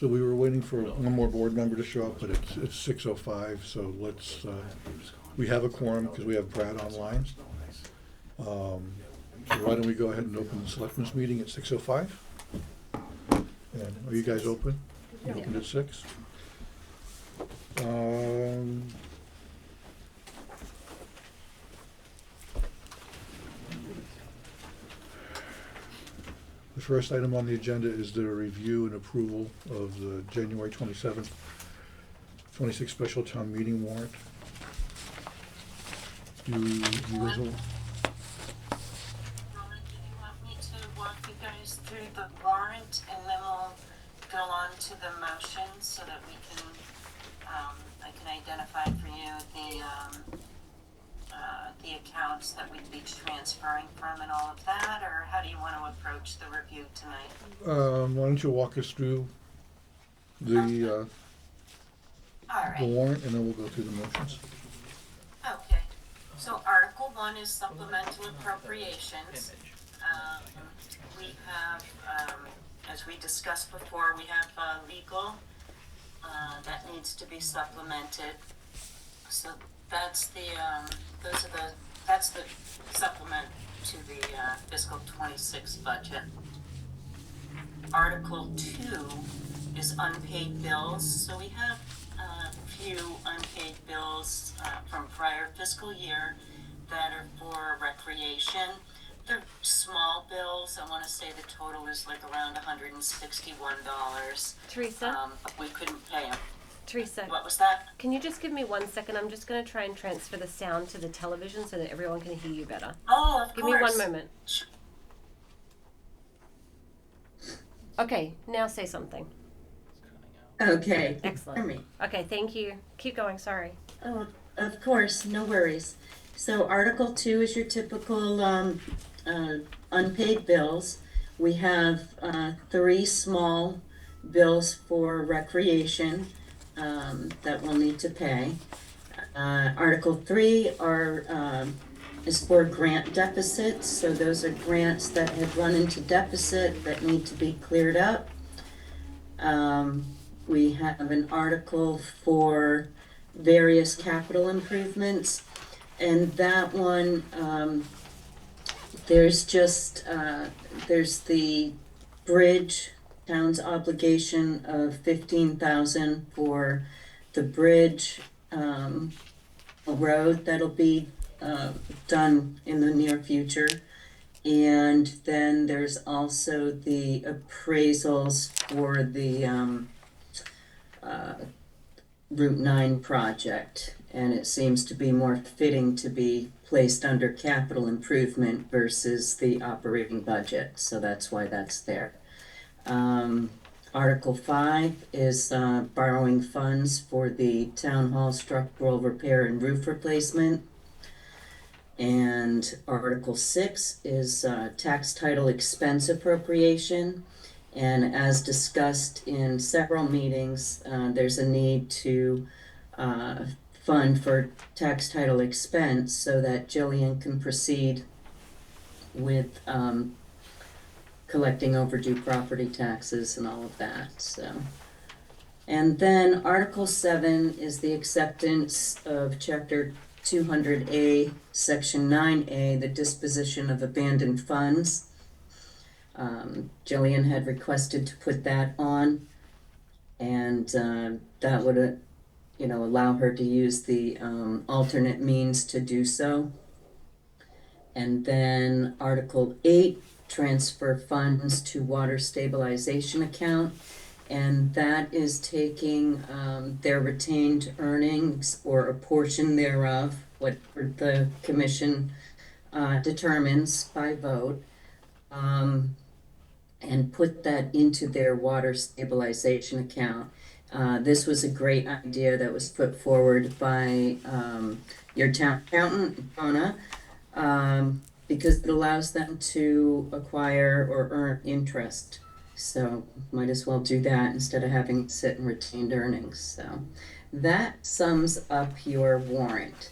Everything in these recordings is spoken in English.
So we were waiting for one more board member to show up, but it's 6:05, so let's, we have a quorum because we have Brad online. So why don't we go ahead and open the Selectmen's meeting at 6:05? And are you guys open? You opened at 6? The first item on the agenda is the review and approval of the January 27th, 26 special town meeting warrant. Do you guys all- Roland, do you want me to walk you guys through the warrant and then we'll go on to the motions so that we can, I can identify for you the accounts that we'd be transferring from and all of that, or how do you want to approach the review tonight? Why don't you walk us through the All the right, warrant, and then we'll go through the motions. okay. So Article 1 is supplemental appropriations. We have, as we discussed before, we have legal that needs to be supplemented. So that's that's the supplement to the fiscal 26 budget. Article 2 is unpaid bills. So we have a few unpaid bills from prior fiscal year that are for recreation. They're small bills. I want to say the total is like around $161. Teresa, We couldn't pay them. Teresa, What was that? can you just give me 1 second? I'm just going to try and transfer the sound to the television so that everyone can hear you better. Oh, of Give course. me 1 moment. Okay, now say something. Okay. Excellent. Hear me. Okay, thank you. Keep going, sorry. Oh, of course, no worries. So Article 2 is your typical unpaid bills. We have 3 small bills for recreation that we'll need to pay. Article 3 is for grant deficits. So those are grants that have run into deficit that need to be cleared up. We have an article for various capital improvements, and that one, there's the bridge, town's obligation of $15,000 for the bridge, a road that'll be done in the near future. And then there's also the appraisals for the Route 9 project, and it seems to be more fitting to be placed under capital improvement versus the operating budget, so that's why that's there. Article 5 is borrowing funds for the town hall structural repair and roof replacement. And Article 6 is tax title expense appropriation. And as discussed in several meetings, there's a need to fund for tax title expense so that Jillian can proceed with collecting overdue property taxes and all of that. So, and then Article 7 is the acceptance of Chapter 200A, Section 9A, the disposition of abandoned funds. Jillian had requested to put that on, and that would, allow her to use the alternate means to do so. And then Article 8, transfer funds to water stabilization account, and that is taking their retained earnings or a portion thereof, what the commission determines by vote, and put that into their water stabilization account. This was a great idea that was put forward by your town accountant, Donna, because it allows them to acquire or earn interest. So might as well do that instead of having to sit in retained earnings. So that sums up your warrant.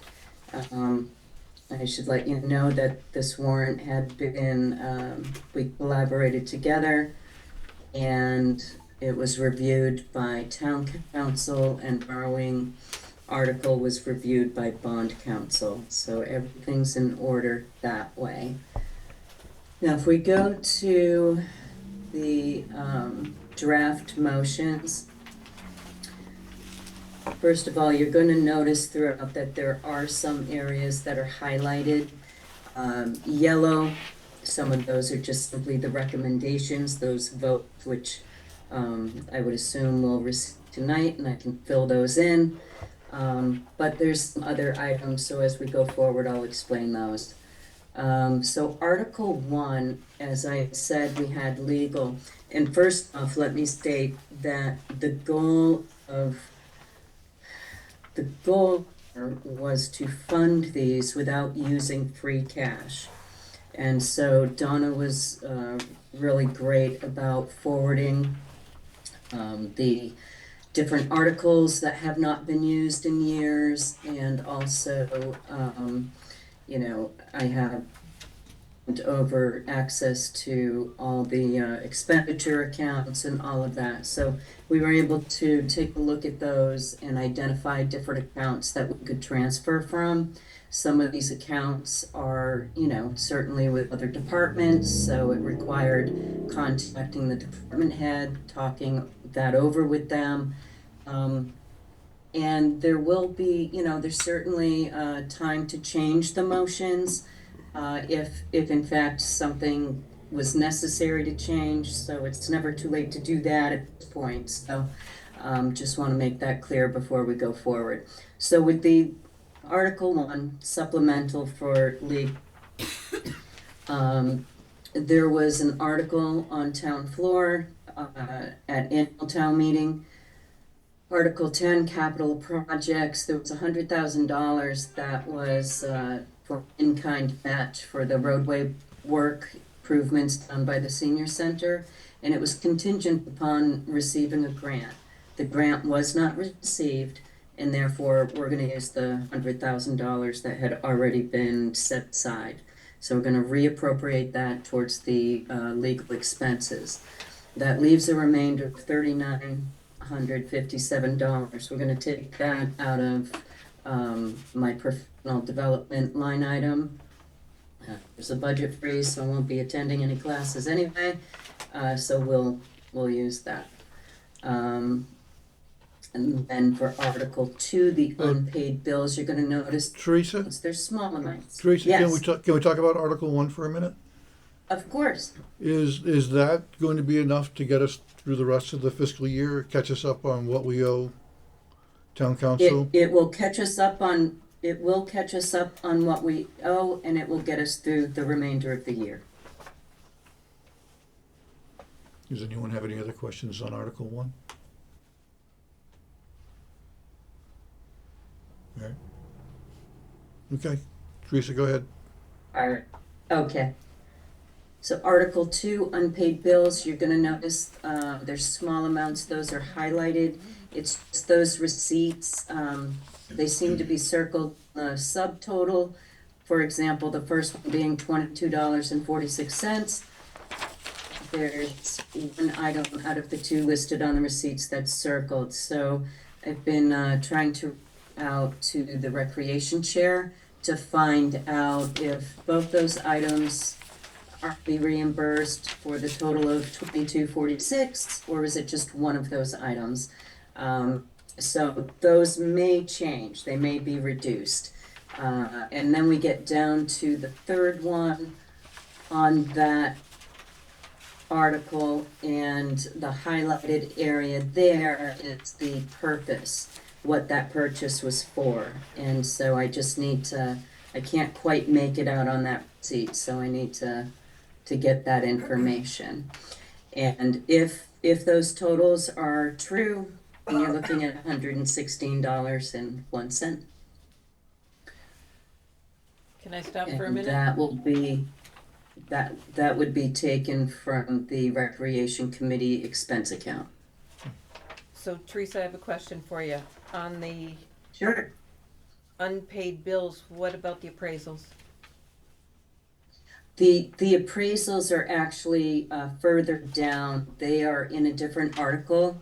I should let you know that this warrant had been, we collaborated together, and It was reviewed by town council, and borrowing article was reviewed by bond council, so everything's in order that way. Now, if we go to the draft motions, first of all, you're going to notice throughout that there are some areas that are highlighted yellow. Some of those are just simply the recommendations, those votes, which I would assume we'll receive tonight, and I can fill those in. But there's some other items, so as we go forward, I'll explain those. So Article 1, as I said, we had legal. And first off, let me state that the goal was to fund these without using free cash. And so Donna was really great about forwarding the different articles that have not been used in years, and also, I have over access to all the expenditure accounts and all of that. So we were able to take a look at those and identify different accounts that we could transfer from. Some of these accounts are, certainly with other departments, so it required contacting the department head, talking that over with them. And there will be, there's certainly time to change the motions if in fact something was necessary to change. So it's never too late to do that at this point. So just want to make that clear before we go forward. So with the Article 1 supplemental for league, there was an article on town floor at annual town meeting. Article 10, capital projects, there was $100,000 that was for in-kind match for the roadway work improvements done by the senior center, and it was contingent upon receiving a grant. The grant was not received, and therefore we're gonna use the $100,000 that had already been set aside. So we're gonna reappropriate that towards the legal expenses. That leaves a remainder of $3,957. We're gonna take that out of my professional development line item. There's a budget freeze, so I won't be attending any classes anyway, so we'll use that. And then for Article 2, the unpaid bills, you're gonna notice Teresa? they're small amounts. Teresa, Yes, can we talk about Article 1 for a minute? of course. Is that going to be enough to get us through the rest of the fiscal year, catch us up on what we owe town council? It will catch us up on what we owe, and it will get us through the remainder of the year. Does anyone have any other questions on Article 1? All right. Okay, Teresa, go ahead. All right, okay. So Article 2, unpaid bills, you're gonna notice there's small amounts, those are highlighted. It's just those receipts, they seem to be circled subtotal. For example, the first one being $22.46. There's one item out of the two listed on the receipts that's circled. So I've been trying to out to the recreation chair to find out if both those items are to be reimbursed for the total of $22.46, or is it just one of those items? So those may change, they may be reduced. And then we get down to the third one on that article, and the highlighted area there is the purpose, what that purchase was for. And so I just need to, I can't quite make it out on that receipt, so I need to get that information. And if those totals are true, then you're looking at $116.01. Can I stop for a And minute? that will be, that would be taken from the Recreation Committee expense account. So Teresa, I have a question for you. On the Sure. unpaid bills, what about the appraisals? The appraisals are actually further down. They are in a different article.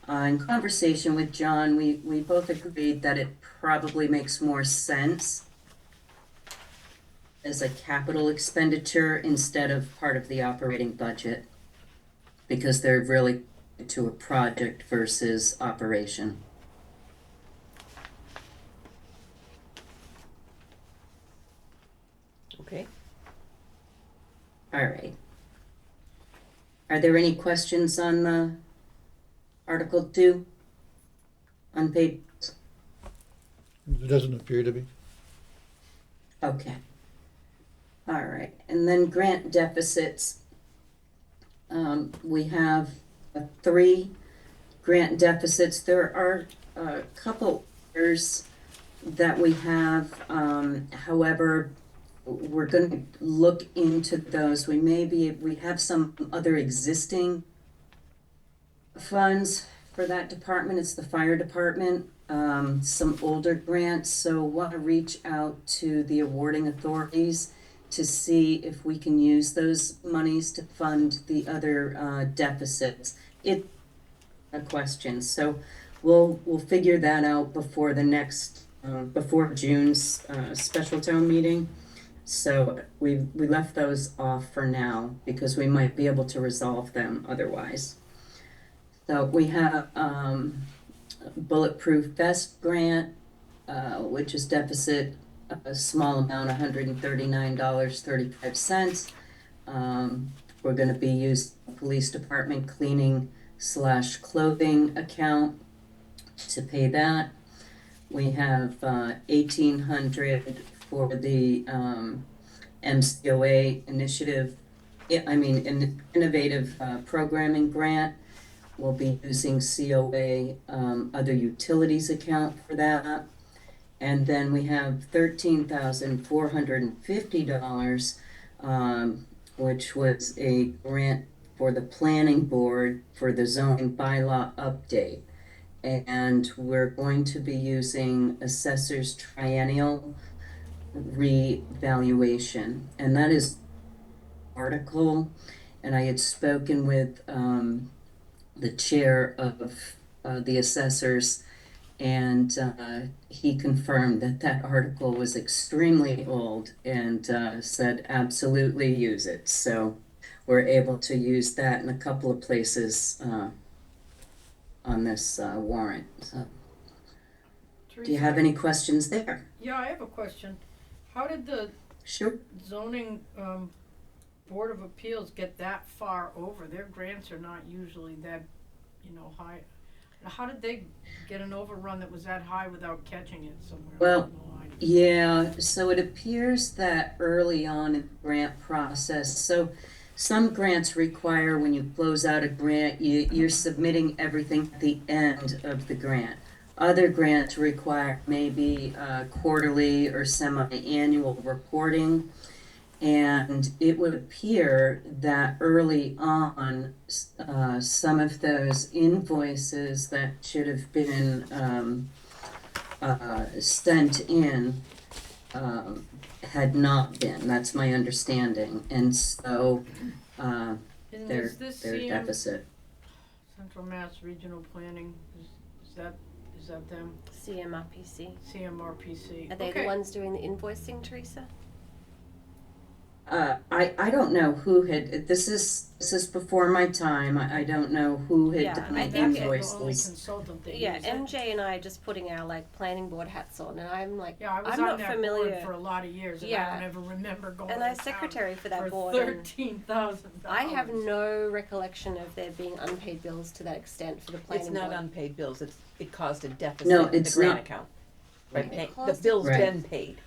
In conversation with John, we both agreed that it probably makes more sense as a capital expenditure instead of part of the operating budget, because they're really to a project versus operation. Okay. All right. Are there any questions on Article 2? Unpaid? It doesn't appear to be. Okay. All right. And then grant deficits. We have 3 grant deficits. There are a couple others that we have. However, we're going to look into those. We have some other existing funds for that department. It's the fire department, some older grants. So want to reach out to the awarding authorities to see if we can use those monies to fund the other deficits. It's a question. So we'll figure that out before the next before June's special town meeting. So we left those off for now because we might be able to resolve them otherwise. So we have bulletproof vest grant, which is deficit a small amount, $139.35. We're going to be using police department cleaning / clothing account to pay that. We have $1,800 for the MCOA initiative, innovative programming grant. We'll be using COA other utilities account for that. And then we have $13,450, which was a grant for the planning board for the zoning bylaw update. And we're going to be using assessor's triennial revaluation, and that is article. And I had spoken with the chair of the assessors, and he confirmed that article was extremely old and said absolutely use it. So we're able to use that in a couple of places on this warrant. So, do you have any questions there? Yeah, I have a question. How did the Sure. zoning Board of Appeals get that far over? Their grants are not usually that, high. How did they get an overrun that was that high without catching it somewhere Well, along the line? Yeah, so it appears that early on in the grant process, so some grants require when you close out a grant, you're submitting everything at the end of the grant. Other grants require maybe quarterly or semi-annual reporting. And it would appear that early on, some of those invoices that should have been sent in had not been. That's my understanding. And so And their is this deficit. Central Mass Regional Planning, is that them? CMRPC. CMRPC. Are they the ones doing the invoicing, Teresa? I don't know who had, this is before my time. I don't know who had Yeah, done I the think The only invoices. consultant they Yeah, use. MJ and I are just putting our planning board hats on, and I'm like, Yeah, I was I'm on not that familiar. board for a lot of years, and Yeah. I don't ever remember going And to I'm town secretary for that for board. And $13,000. I have no recollection of there being unpaid bills to that extent for the planning It's not board. unpaid bills, it caused a deficit No, in the it's grant not. account. Right, It the caused- bill's Right. been paid.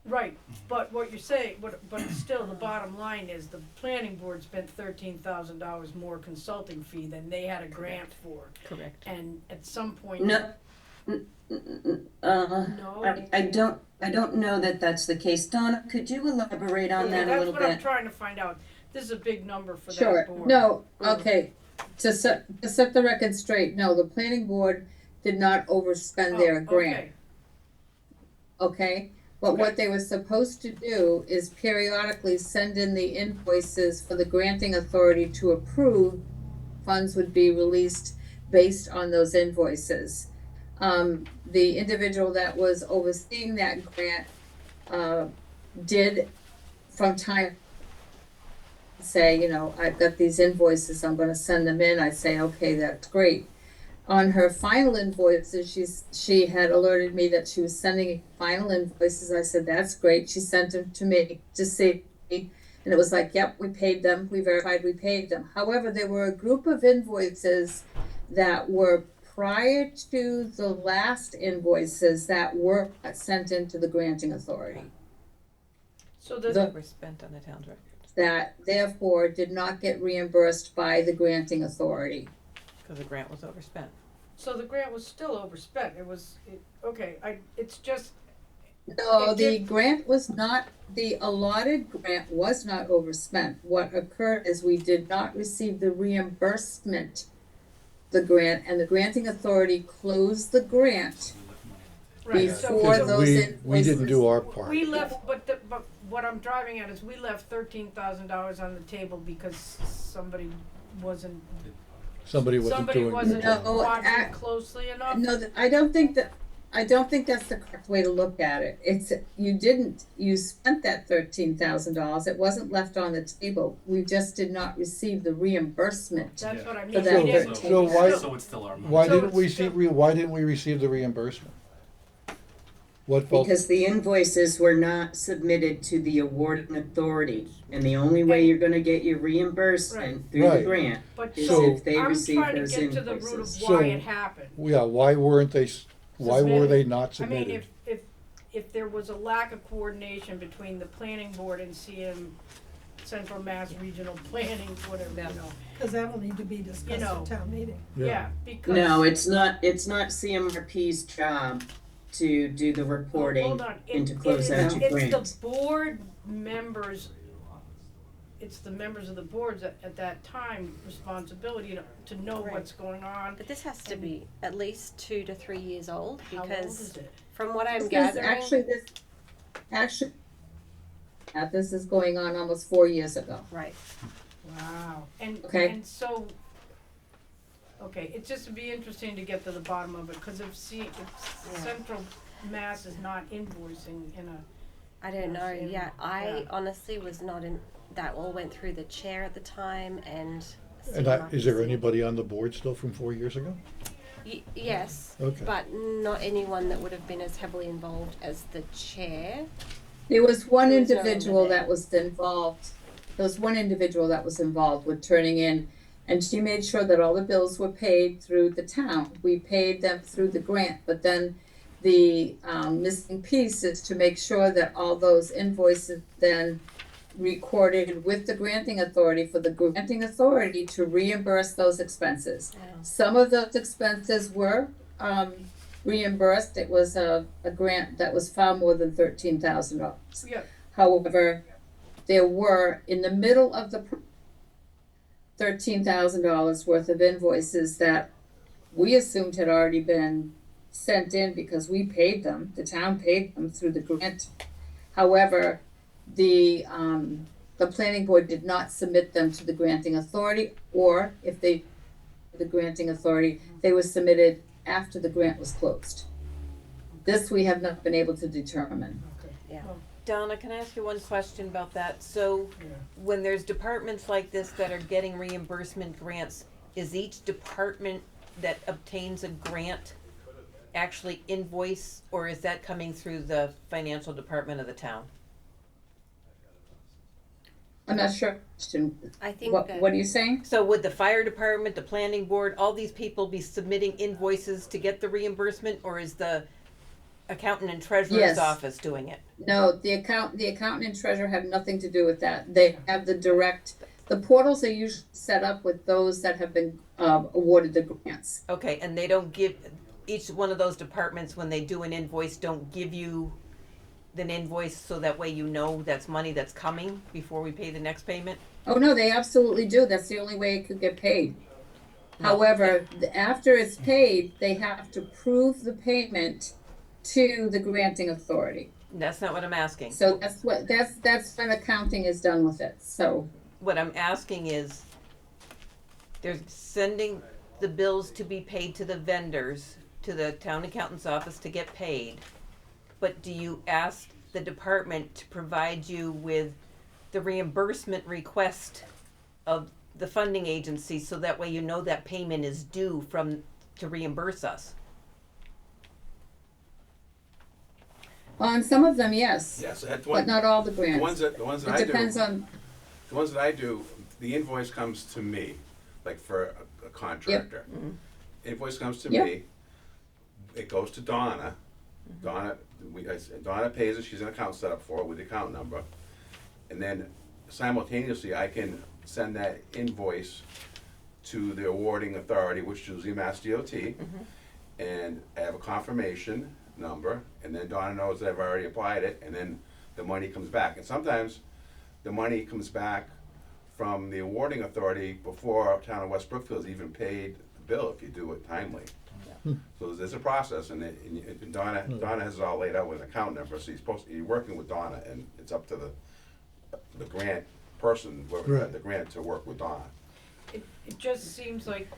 Right, but what you're saying, but still, the bottom line is the planning board spent $13,000 more consulting fee than they had a grant for. Correct. And at some point. No, No. I don't know that that's the case. Donna, could you elaborate on that a That's little what I'm bit? trying to find out. This is a big number for Sure, that board. no, okay, to set the record straight, no, the planning board did not overspend their grant, Okay. okay? But what they were supposed to do is periodically send in the invoices for the granting authority to approve. Funds would be released based on those invoices. The individual that was overseeing that grant, did from time say, you know, I've got these invoices, I'm gonna send them in. I say, okay, that's great. On her final invoices, she had alerted me that she was sending final invoices. I said, that's great. She sent them to me to see, and it was like, yep, we paid them. We verified we paid them. However, there were a group of invoices that were prior to the last invoices that were sent into the granting authority. So The- the, Overspent on the town's record, That therefore did not get reimbursed by the granting authority. cause the grant was overspent. so the grant was still overspent. Okay, it's just, No, It the did- grant was not, the allotted grant was not overspent. What occurred is we did not receive the reimbursement, the grant, and the granting authority closed the grant right, before so those We didn't invoices. do our part. we left, but what I'm driving at is we left $13,000 on the table because somebody wasn't Somebody wasn't doing it. No, watching closely enough. No, I don't think that's the correct way to look at it. You spent that $13,000. It wasn't left on the table. We just did not receive the reimbursement. That's what I mean. For that We didn't- So why- So it's still our money. Why So didn't it's we still- why didn't we receive the reimbursement? What felt, Because the invoices were not submitted to the awarding authority, and the only way you're gonna get your reimbursement through the Right. grant But is So- if they I'm receive trying to those get to the root invoices. of why So- it happened. yeah, why were Submitted. they not I mean, submitted? if there was a lack of coordination between the planning board and Central Mass Regional Planning, whatever, you know. Cause that will need to be discussed know. at town meeting. Yeah, because. No, it's not CMRP's job to do the reporting Hold on. and to close out your It's grants. the board members, it's the members of the boards at that time responsibility to know Right. what's going on. But this has to be at least 2 to 3 years old How old because is it? from what I'm This is gathering, This is going on almost 4 years ago. right. Wow. Okay. And so, okay, it's just be interesting to get to the bottom of it, cause if Central Mass is not invoicing in a, I don't know. Yes, Yeah, I yeah. honestly was not in. That all went through the chair at the time, and. Is there CMRPC. anybody on the board still from 4 years ago? Yes, Okay. but not anyone that would have been as heavily involved as the chair. There was one There was no individual limit. that was involved, there was one individual that was involved with turning in, and she made sure that all the bills were paid through the town. We paid them through the grant, but then the missing piece is to make sure that all those invoices then recorded with the granting authority for the granting authority to reimburse those expenses. Some of those expenses were reimbursed. It was a grant that was far more than $13,000. yeah, However, there were, in the middle of the $13,000 worth of invoices that we assumed had already been sent in because we paid them, the town paid them through the grant. However, the planning board did not submit them to the granting authority, or if they, the granting authority, they were submitted after the grant was closed. This we have not been able to determine. Donna, can I ask you one question about that? So, when there's departments like this that are getting reimbursement grants, is each department that obtains a grant actually invoice, or is that coming through the financial department of the town? I'm not sure, Christian, I think what that. are you saying? So would the fire department, the planning board, all these people be submitting invoices to get the reimbursement, or is the accountant and treasurer's Yes. office doing it? No, the accountant and treasurer have nothing to do with that. They have the portals are usually set up with those that have been awarded the grants. Okay, and they don't give, each one of those departments, when they do an invoice, don't give you an invoice so that way you know that's money that's coming before we pay the next payment? Oh, no, they absolutely do. That's the only way it could get paid. However, after it's paid, they have to prove the payment to the granting authority. That's not what I'm asking. So that's when accounting is done with it, so. What I'm asking is, they're sending the bills to be paid to the vendors, to the town accountant's office to get paid. But do you ask the department to provide you with the reimbursement request of the funding agency, so that way you know that payment is due to reimburse us? On some of them, yes, Yes, that's but one, not all the the grants. ones that It I do, depends on, the ones that I do, the invoice comes to me, like for a contractor. Invoice comes to Yep. me, it goes to Donna. Donna, Donna pays it, she's an account set up for it with the account number. And then simultaneously, I can send that invoice to the awarding authority, which is usually Mass DOT. And I have a confirmation number, and then Donna knows that I've already applied it, and then the money comes back. And sometimes the money comes back from the awarding authority before town of West Brookfield's even paid the bill, if you do it timely. So there's a process, and Donna has it all laid out with an account number, so you're working with Donna, and it's up to the grant person, whoever had the grant, to work with Donna. It just seems like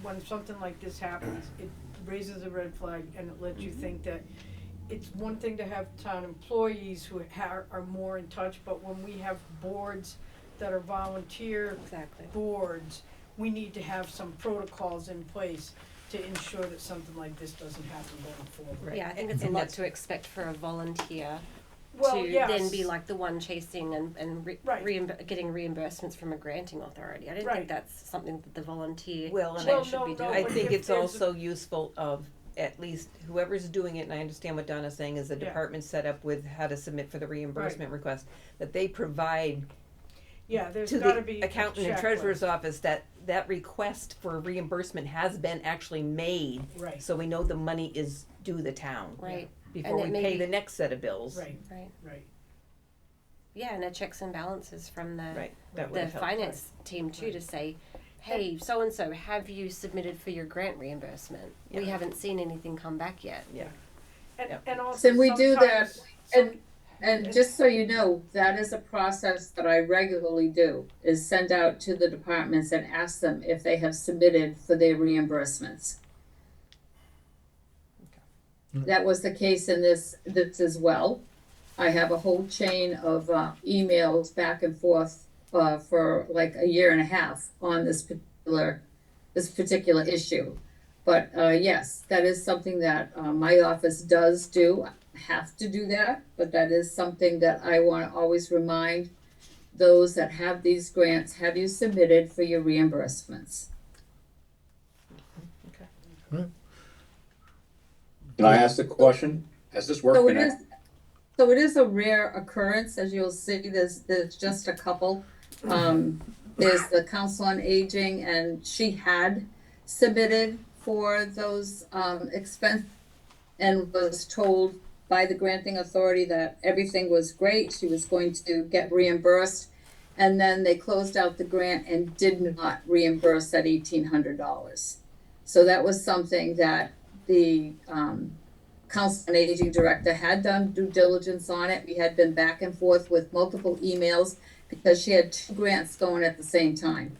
when something like this happens, it raises a red flag and it lets you think that it's one thing to have town employees who are more in touch, but when we have boards that are volunteer Exactly. boards, we need to have some protocols in place to ensure that something like this doesn't happen going forward. Right. Yeah, I think it's a And lot that's- to expect for a volunteer Well, to yes. then be like the one chasing and Right. getting reimbursements from a granting authority. I don't Right. think that's something that the volunteer Well, and Well, should no, be no, doing. I but think if it's there's also useful of, at least whoever's doing it, and I understand what Donna's saying, is the Yeah. department set up with how to submit for the reimbursement request, that they provide Yeah, there's to gotta the be a accountant and checklist. treasurer's office that request for reimbursement has been actually made. Right. So we know the money is due the town. Right. Before And we it may pay be- the next set of bills. Right, Right. right. Yeah, and a checks and balances from the Right, that would the help. finance team too, to say, hey, so and so, have you submitted for your grant reimbursement? We Yeah. haven't seen anything come back yet. Yeah. And, Yep. and also So we do that, sometimes and just so you know, that is a process that I regularly do, is send out to the departments and ask them if they have submitted for their reimbursements. That was the case in this as well. I have a whole chain of emails back and forth for like a year and a half on this particular issue. But yes, that is something that my office does do. I have to do that, but that is something that I want to always remind those that have these grants, have you submitted for your reimbursements? Can I ask a question? Has this work So been? it is a rare occurrence, as you'll see, there's just a couple. There's the Council on Aging, and she had submitted for those expense and was told by the granting authority that everything was great, she was going to get reimbursed. And then they closed out the grant and did not reimburse that $1,800. So that was something that the Council on Aging Director had done due diligence on it. We had been back and forth with multiple emails because she had two grants going at the same time.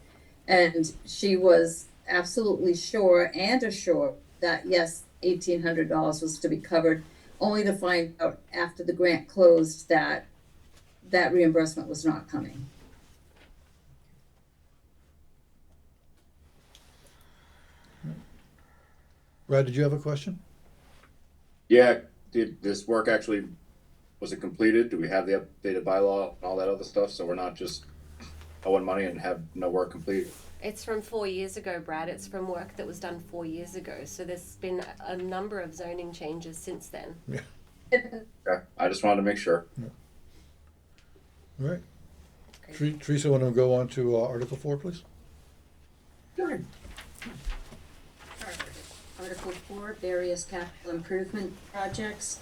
And she was absolutely sure and assured that yes, $1,800 was to be covered, only to find out after the grant closed that that reimbursement was not coming. Brad, did you have a question? Yeah, did this work actually, was it completed? Do we have the updated bylaw and all that other stuff? So we're not just owing money and have no work completed? It's from 4 years ago, Brad. It's from work that was done 4 years ago. So there's been a number of zoning changes since then. Okay, I just wanted to make sure. All right. Great. Teresa, want to go on to Article 4, please? Sure. Article 4, various capital improvement projects.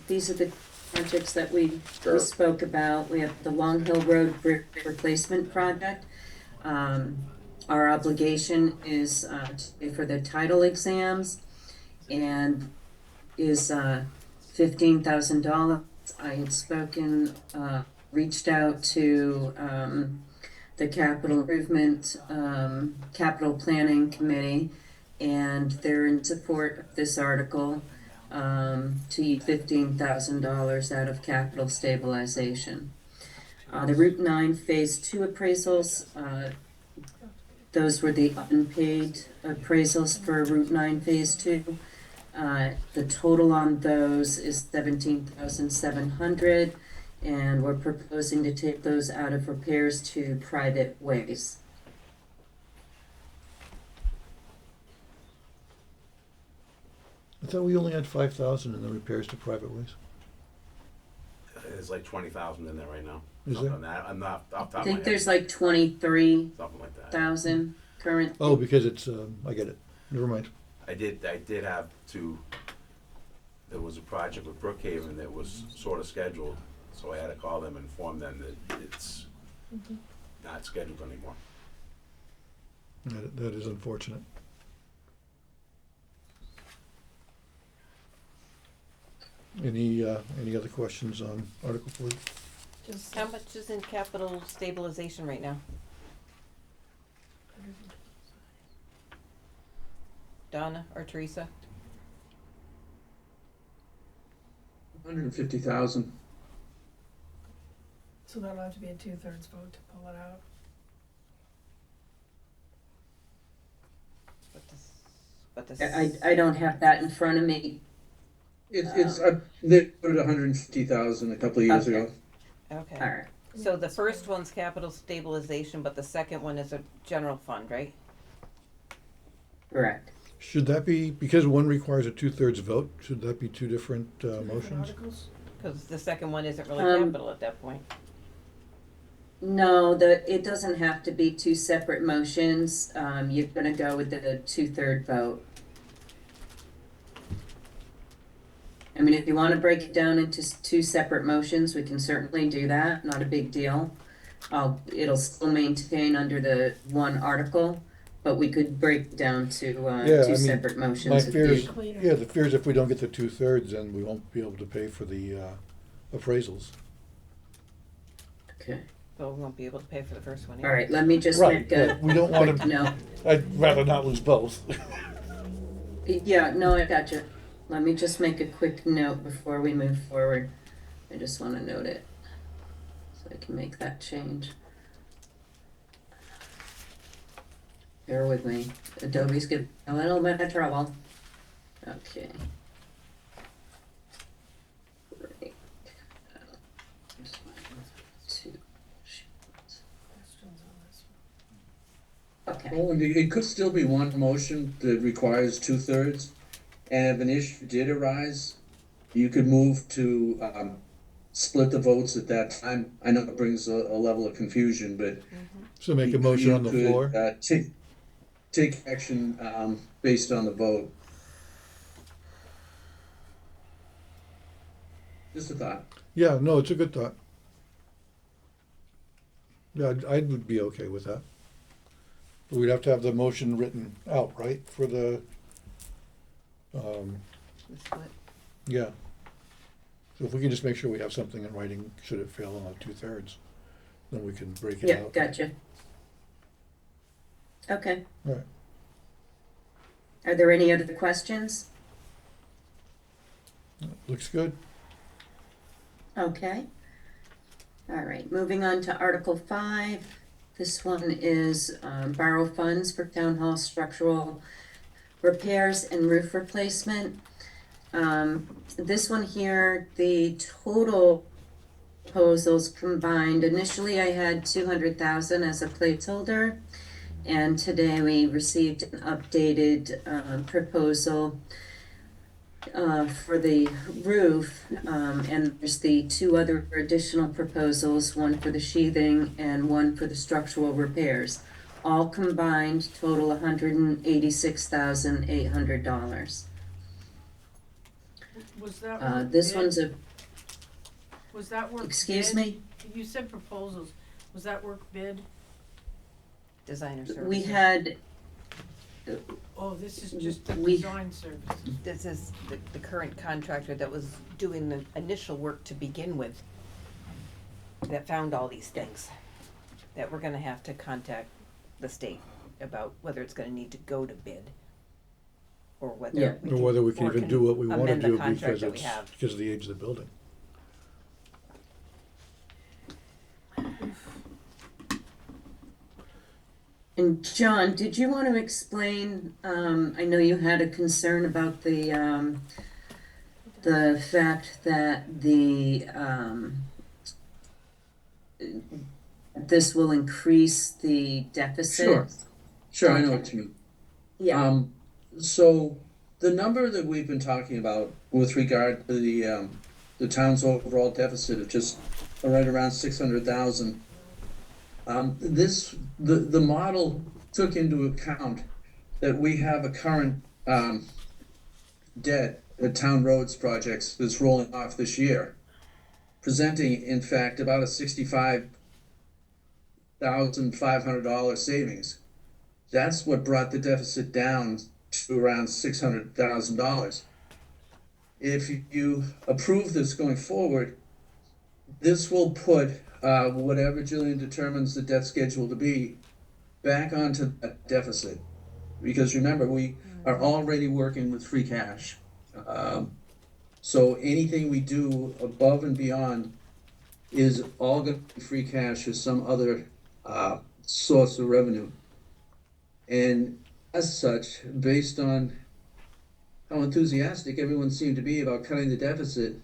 These are the projects that we Sure. spoke about. We have the Long Hill Road Bridge Replacement Project. Our obligation is to pay for the title exams and is $15,000. I had spoken, reached out to the capital improvement, capital planning committee, and they're in support of this article to use $15,000 out of capital stabilization. The Route 9 Phase 2 appraisals, those were the unpaid appraisals for Route 9 Phase 2. The total on those is $17,700, and we're proposing to take those out of repairs to private ways. I thought we only had 5,000 in the repairs to private ways. There's like 20,000 in there right now. Is Something there? like that. I'm not off the top I of my think head. there's like 23,000 Something like that. current. Oh, because it's, I get it. Never mind. I did have to, there was a project with Brookhaven that was sort of scheduled, so I had to call them and inform them that it's not scheduled anymore. That is unfortunate. Any other questions on Article 4? Just How much is in capital stabilization right now? Donna or Teresa? 150,000. so that'll have to be a 2/3 vote to pull it out. What does, I don't have that in front of me. They put it 150,000 a couple of years Okay. ago. okay. All right. So the first one's capital stabilization, but the second one is a general fund, right? Correct. Should that be, because one requires a 2/3 vote, should that be two different Two different motions? articles? Because the second one isn't really Um, capital at that point. No, it doesn't have to be two separate motions. You're gonna go with the 2/3 vote. I mean, if you wanna break it down into two separate motions, we can certainly do that, not a big deal. It'll still maintain under the one article, but we could break it down to, Yeah, I two mean, separate My motions. if fear is, you- Cleaner. yeah, the fear is if we don't get the 2/3, then we won't be able to pay for the appraisals. Okay, But we won't be able to pay for the first one. all right, let me just Right, make a but we don't want quick to, note. I'd rather not lose both. Yeah, no, I gotcha. Let me just make a quick note before we move forward. I just wanna note it, so I can make that change. Bear with me, Adobe's giving a little bit of trouble. Okay. Great. Two. Questions on this one? Okay, Well, and it could still be one motion that requires 2/3, and if an issue did arise, you could move to split the votes at that time. I know it brings a level of confusion, but So make a motion on the you could, floor. take action based on the vote. Just a thought. Yeah, no, it's a good thought. Yeah, I would be okay with that. But we'd have to have the motion written out, right, for the, The split. yeah. So if we can just make sure we have something in writing, should it fail on the 2/3, then we can break it yeah, out. gotcha. Okay. All right. Are there any other questions? Looks good. Okay. All right, moving on to Article 5. This one is borrow funds for town hall structural repairs and roof replacement. This one here, the total proposals combined, initially I had 200,000 as a placeholder. And today we received an updated proposal for the roof, and there's the two other additional proposals, one for the sheathing and one for the structural repairs. All combined total $186,800. Was that work This bid? one's a, Was that work excuse bid? me? You said proposals, was that work bid? Designer services. We had, Oh, this is just the We- design services. This is the current contractor that was doing the initial work to begin with, that found all these things, that we're gonna have to contact the state about whether it's gonna need to go to bid, or whether Yeah. we Or can- whether we can or even do what we wanna amend the do contract because that we it's, have. because of the age of the building. And John, did you want to explain, I know you had a concern about the fact that this will increase the deficit? Sure, I know what you mean. Yeah, So the number that we've been talking about with regard to the town's overall deficit of just right around 600,000. The model took into account that we have a current debt at town roads projects that's rolling off this year, presenting in fact about a $65,500 savings. That's what brought the deficit down to around $600,000. If you approve this going forward, this will put whatever Jillian determines the debt schedule to be back onto that deficit. Because remember, we are already working with free cash. So anything we do above and beyond is all going to be free cash or some other source of revenue. And as such, based on how enthusiastic everyone seemed to be about cutting the deficit,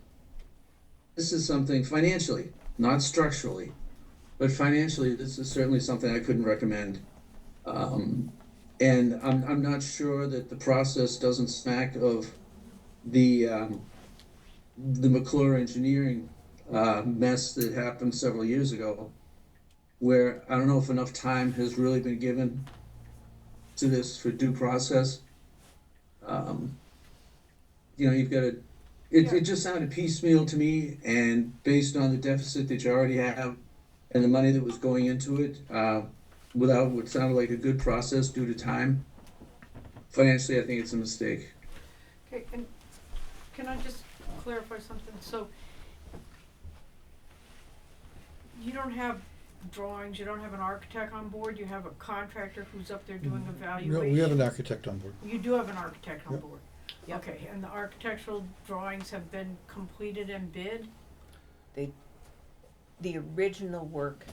this is something financially, not structurally, but financially, this is certainly something I couldn't recommend. And I'm not sure that the process doesn't smack of the McClure engineering mess that happened several years ago, where I don't know if enough time has really been given to this for due process. You've got to, it just sounded piecemeal to me, and based on the deficit that you already have and the money that was going into it, without what sounded like a good process due to time, financially, I think it's a mistake. Okay, and can I just clarify something? So you don't have drawings, you don't have an architect on board, you have a contractor who's up there doing No, evaluation? we have an architect on board. You do have an architect on Yep. board? Yep. Okay, and the architectural drawings have been completed and bid? The original work,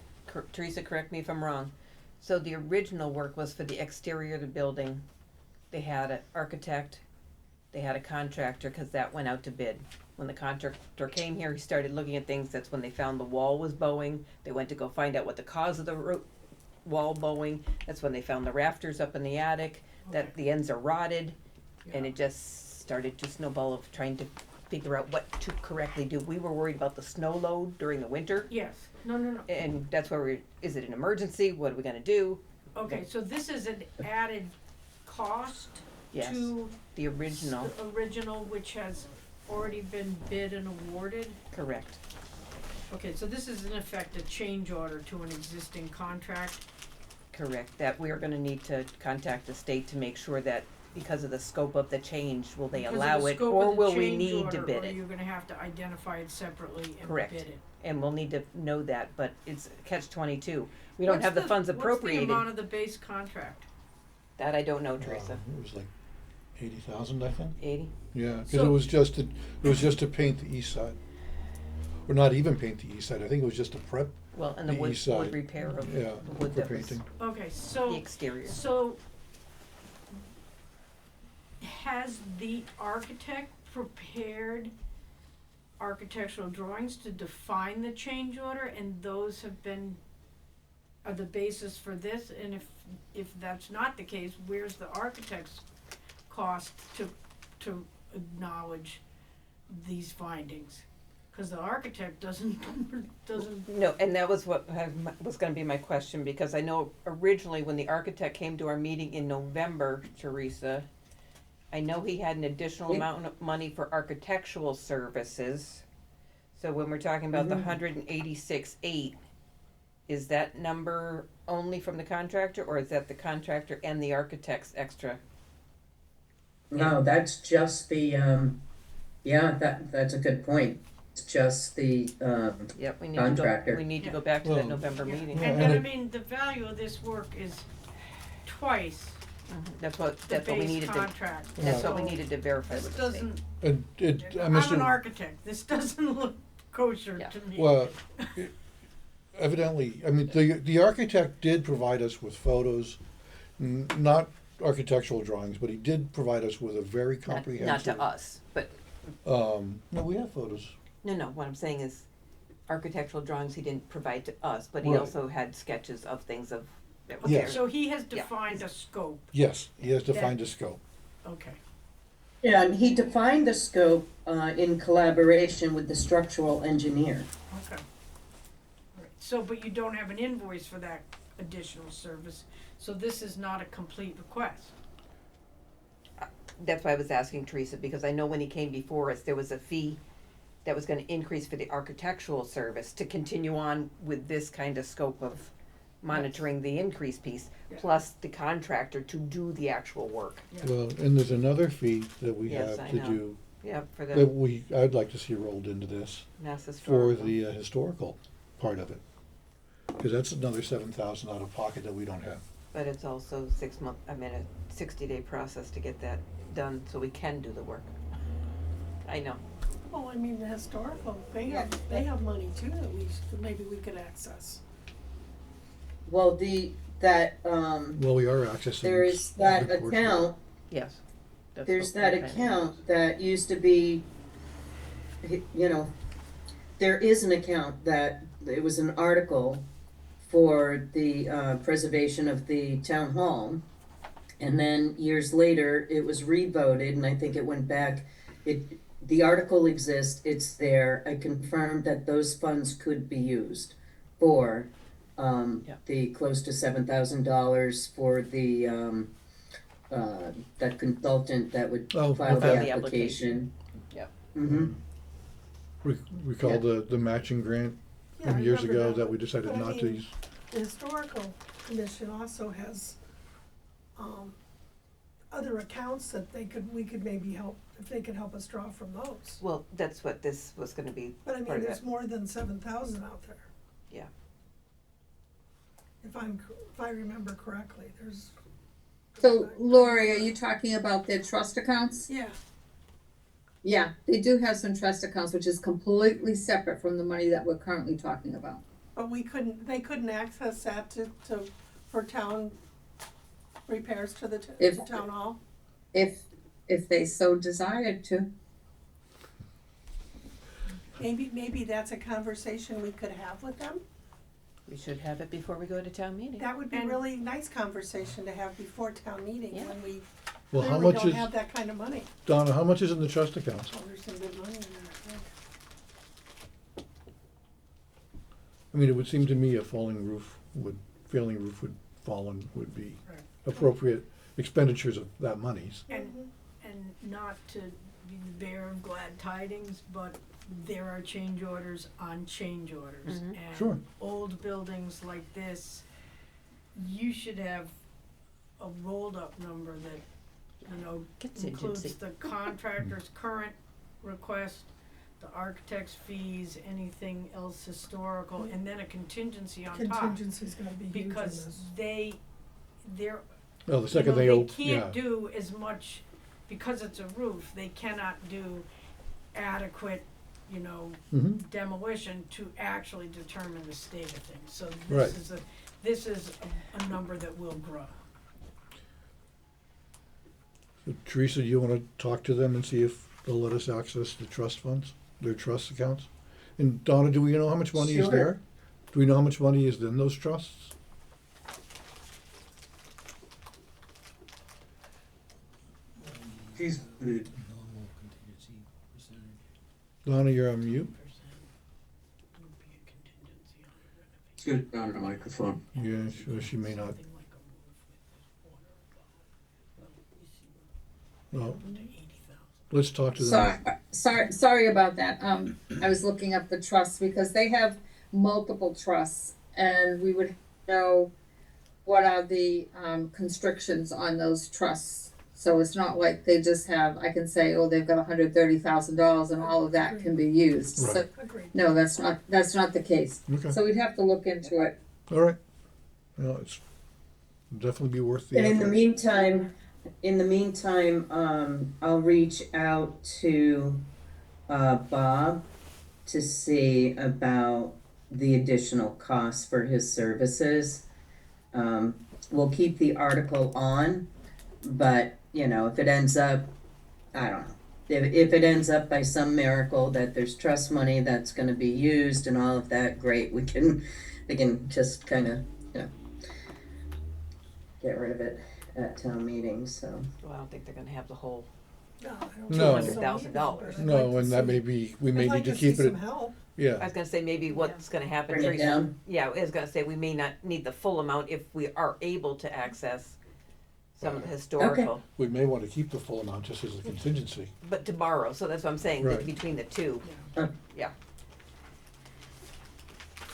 Teresa, correct me if I'm wrong, so the original work was for the exterior of the building. They had an architect, they had a contractor, cause that went out to bid. When the contractor came here, he started looking at things, that's when they found the wall was bowing. They went to go find out what the cause of the wall bowing, that's when they found the rafters up in the attic, that the ends are rotted. And it just started to snowball of trying to figure out what to correctly do. We were worried about the snow load during the winter, Yes, no. and that's where is it an emergency, what are we gonna do? Okay, so this is an added cost Yes, to the original, the original, which has already been bid and awarded? correct, Okay, so this is in effect a change order to an existing contract? correct, that we are gonna need to contact the state to make sure that because of the scope of the change, will they Because of allow the it, scope or of the will we change need to order, bid Or it? you're gonna have to identify it separately and Correct. bid it? And we'll need to know that, but it's catch 22. We don't have the funds appropriated. What's the amount of the base contract? That I don't know, Teresa. It was like 80,000, I think. 80? Yeah, because So- it was just to paint the east side, or not even paint the east side. I think it was just to prep. Well, and the The wood, east wood side. repair of Yeah, the wood for that was painting. Okay, the so, exterior. so has the architect prepared architectural drawings to define the change order, and those are the basis for this? And if that's not the case, where's the architect's cost to acknowledge these findings? Cause the architect doesn't No, and that was what was going to be my question, because I know originally when the architect came to our meeting in November, Teresa, I know he had an additional Yeah. amount of money for architectural services. So when we're talking about the 186.8, is that number only from the contractor, or is that the contractor and the architect's extra? No, that's just the, yeah, that's a good point. It's just the, Yep, we need Contractor. we need to go back to that Well, November Yeah. meeting. Yeah, And and I it- mean, the value of this work is twice That's the what we base needed to, contract. that's what we So needed to verify This with the state. doesn't, I'm I'm an architect, this doesn't look kosher Yeah. to me. Well, evidently, I mean, the architect did provide us with photos, not architectural drawings, but he did provide us with a very Not comprehensive. to us, but, No, we have photos. no, what I'm saying is architectural drawings he didn't provide to us, but he Right. also had sketches of things that were Okay, Yes. so he has Yeah. defined a scope, Yes, he has defined a scope. okay. yeah, and he defined the scope, in collaboration with the structural engineer. Okay. Alright, so, but you don't have an invoice for that additional service, so this is not a complete request. That's why I was asking Teresa, because I know when he came before us, there was a fee that was gonna increase for the architectural service to continue on with this kind of scope of monitoring the increase piece, Yeah. plus the contractor to do the actual work. Yeah. Well, and there's another fee that we Yes, have I to know. do, Yeah, for that the I'd like to see rolled into this mass for historical. the historical part of it. Cause that's another 7,000 out of pocket that we don't have. But it's also a 60-day process to get that done, so we can do the work. I know. Well, I mean, the historical, they have money too that maybe we could access. Well, that, Well, we are accessing. there is that the portion. account, Yes. That's there's what that we're trying to do. account that used to be, you know, there is an account that, it was an article for the, preservation of the town hall. And then years later, it was revoted, and I think it went back, the article exists, it's there. I confirmed that those funds could be used for, Yeah. the close to $7,000 for the, that consultant that would Oh, file okay. the application. Yep. Mm-hmm. Recall Yeah. the matching grant Yeah, I from years remember ago that we decided But I not to mean, use. The historical commission also has, other accounts that we could maybe help, if they could help us draw from those. Well, that's what this was gonna be But I part mean, of there's that. more than 7,000 out there. Yeah. If I remember correctly, there's. So Lori, are you talking about their trust accounts? Yeah, Yeah, they do have some trust accounts, which is completely separate from the money that we're currently talking about. but they couldn't access that for town repairs to the If- to town hall? If they so desired to. Maybe that's a conversation we could have with them? We should have it before we go to town meeting. That would be a really nice conversation to have before town meeting, Yeah. when we Well, how clearly much don't is, have that kind of money. Donna, how much is in the trust accounts? Oh, there's some good money in there, I think. I mean, it would seem to me a failing roof would fall and would be Right. appropriate expenditures of that monies. And not to be the bearer of glad tidings, but there are change orders on change orders. Mhm. And Sure. old buildings like this, you should have a rolled up number that, Contingency. includes the contractor's current request, the architect's fees, anything else historical, and then a contingency on top. Contingency's gonna be huge in Because this. they're Well, the second they open, yeah. can't do as much, because it's a roof, they cannot do adequate, Mhm. demolition to actually determine the state of things. So Right. this is a number that will grow. So, Teresa, do you wanna talk to them and see if they'll let us access the trust funds, their trust accounts? And Donna, do we know how much money is Sure. there? Do we know how much money is in those trusts? He's, Donna, you're on mute? let's get it down in the microphone. Yeah, she may not. Well, let's talk to them. Sorry about that. I was looking up the trusts because they have multiple trusts and we would know what are the, constrictions on those trusts. So it's not like they just have, I can say, oh, they've got $130,000 and all of that can be used. So, Right. Agreed. no, that's not the case. Okay. So we'd have to look into it. All right. Well, it's definitely be worth the And effort. in the meantime, I'll reach out to, Bob to see about the additional costs for his services. We'll keep the article on, but, you know, if it ends up, I don't know. If it ends up by some miracle that there's trust money that's gonna be used and all of that, great, we can just kinda, you know, get rid of it at town meeting, so. Well, I don't think they're gonna have the whole No, I don't No. think so either, $200,000. but I'd No, like to and that see- may be, we may I'd like need to to keep see it, some help. I yeah, was gonna say maybe what's gonna happen, Bring it Teresa. down. Yeah, I was gonna say we may not need the full amount if we are able to access some of the historical, we may want to keep the full amount just as a contingency. but to borrow, so that's what I'm saying, that Right. between the two. Yeah,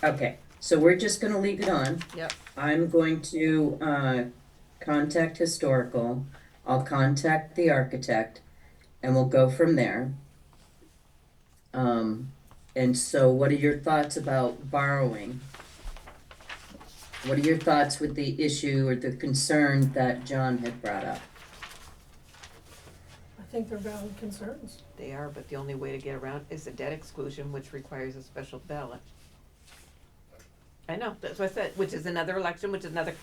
Okay, so we're just gonna leave it on. yep, I'm going to contact historical, I'll contact the architect, and we'll go from there. And so what are your thoughts about borrowing? What are your thoughts with the issue or the concern that John had brought up? I think they're valid concerns. they are, but the only way to get around is the debt exclusion, which requires a special ballot. I know, that's what I said, which is another election, which is another,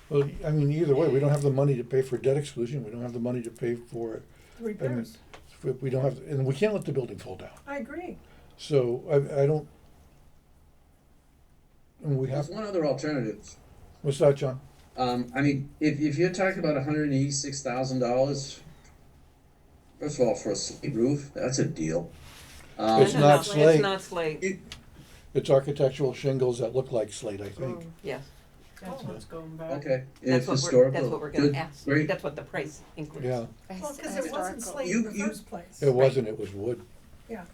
Well, I mean, either way, we don't have the money to pay for debt exclusion, we don't have the money to pay for, The repairs. we don't have, and we can't let the building fall down. I agree. So I don't, and we have, There's one other alternative. what's that, John? I mean, if you're talking about $186,000, first of all, for a slate roof, that's a deal. It's no, not slate. it's not slate, It's architectural shingles that look like slate, I think. yes, That's what's going back. Okay, that's if what historical, that's what we're gonna good, ask, great. that's what the price includes. Yeah, Well, because it wasn't Historical. slate You- in the you- first place. it wasn't, it was wood. Yeah.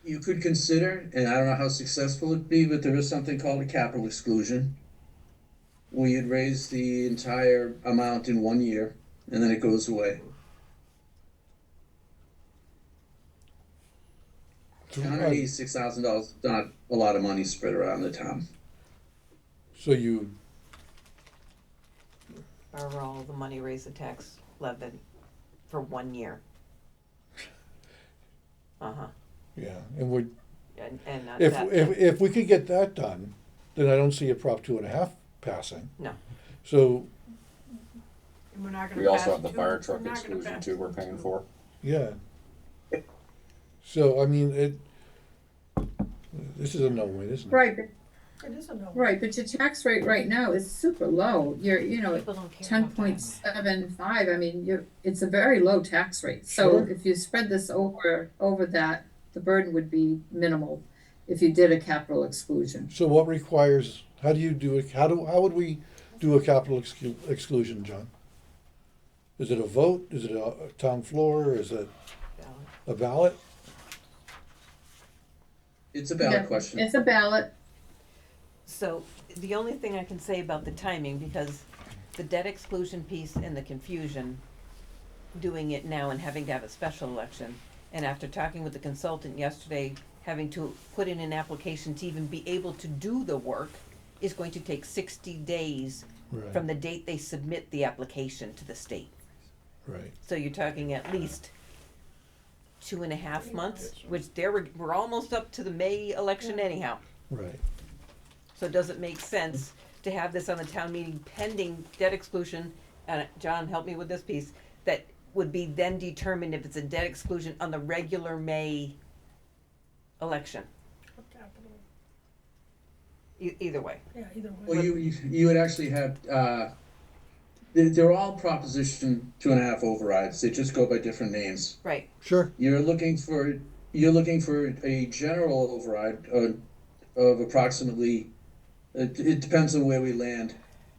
You could consider, and I don't know how successful it'd be, but there is something called a capital exclusion. Where you'd raise the entire amount in 1 year, and then it goes away. $186,000 is not a lot of money spread around the town. So you, Borrow all the money, raise the tax levy for 1 year. Uh-huh, yeah, and we, and if, that, if we could get that done, then I don't see a Prop 2.5 passing. No. So, And we're not gonna We also pass have the two- fire we're truck not gonna exclusion pass too we're paying for. yeah. So, I mean, this is a no-win, isn't it? Right, but It is a no. Right, but your tax rate right now is super low. You're, people don't care ten about point that. 75. I mean, it's a very low tax rate. So Sure. if you spread this over that, the burden would be minimal if you did a capital exclusion. So what requires, how do you do it, how would we do a capital exclusion, John? Is it a vote? Is it a town floor? Is it Ballot. a ballot? It's a ballot Yeah, question. It's a ballot. So, the only thing I can say about the timing, because the debt exclusion piece and the confusion, doing it now and having to have a special election, and after talking with the consultant yesterday, having to put in an application to even be able to do the work, is going to take 60 days Right, from the date they submit the application to the state. right. So you're talking at least 2.5 months, which we're almost up to the May election anyhow. Right. So does it make sense to have this on the town meeting pending debt exclusion, and John, help me with this piece, that would be then determined if it's a debt exclusion on the regular May election, Capital. either way. Yeah, either way. Well, you would actually have, they're all Proposition 2.5 overrides, they just go by different names. Right, Sure. You're looking for a general override of approximately, it depends on where we land,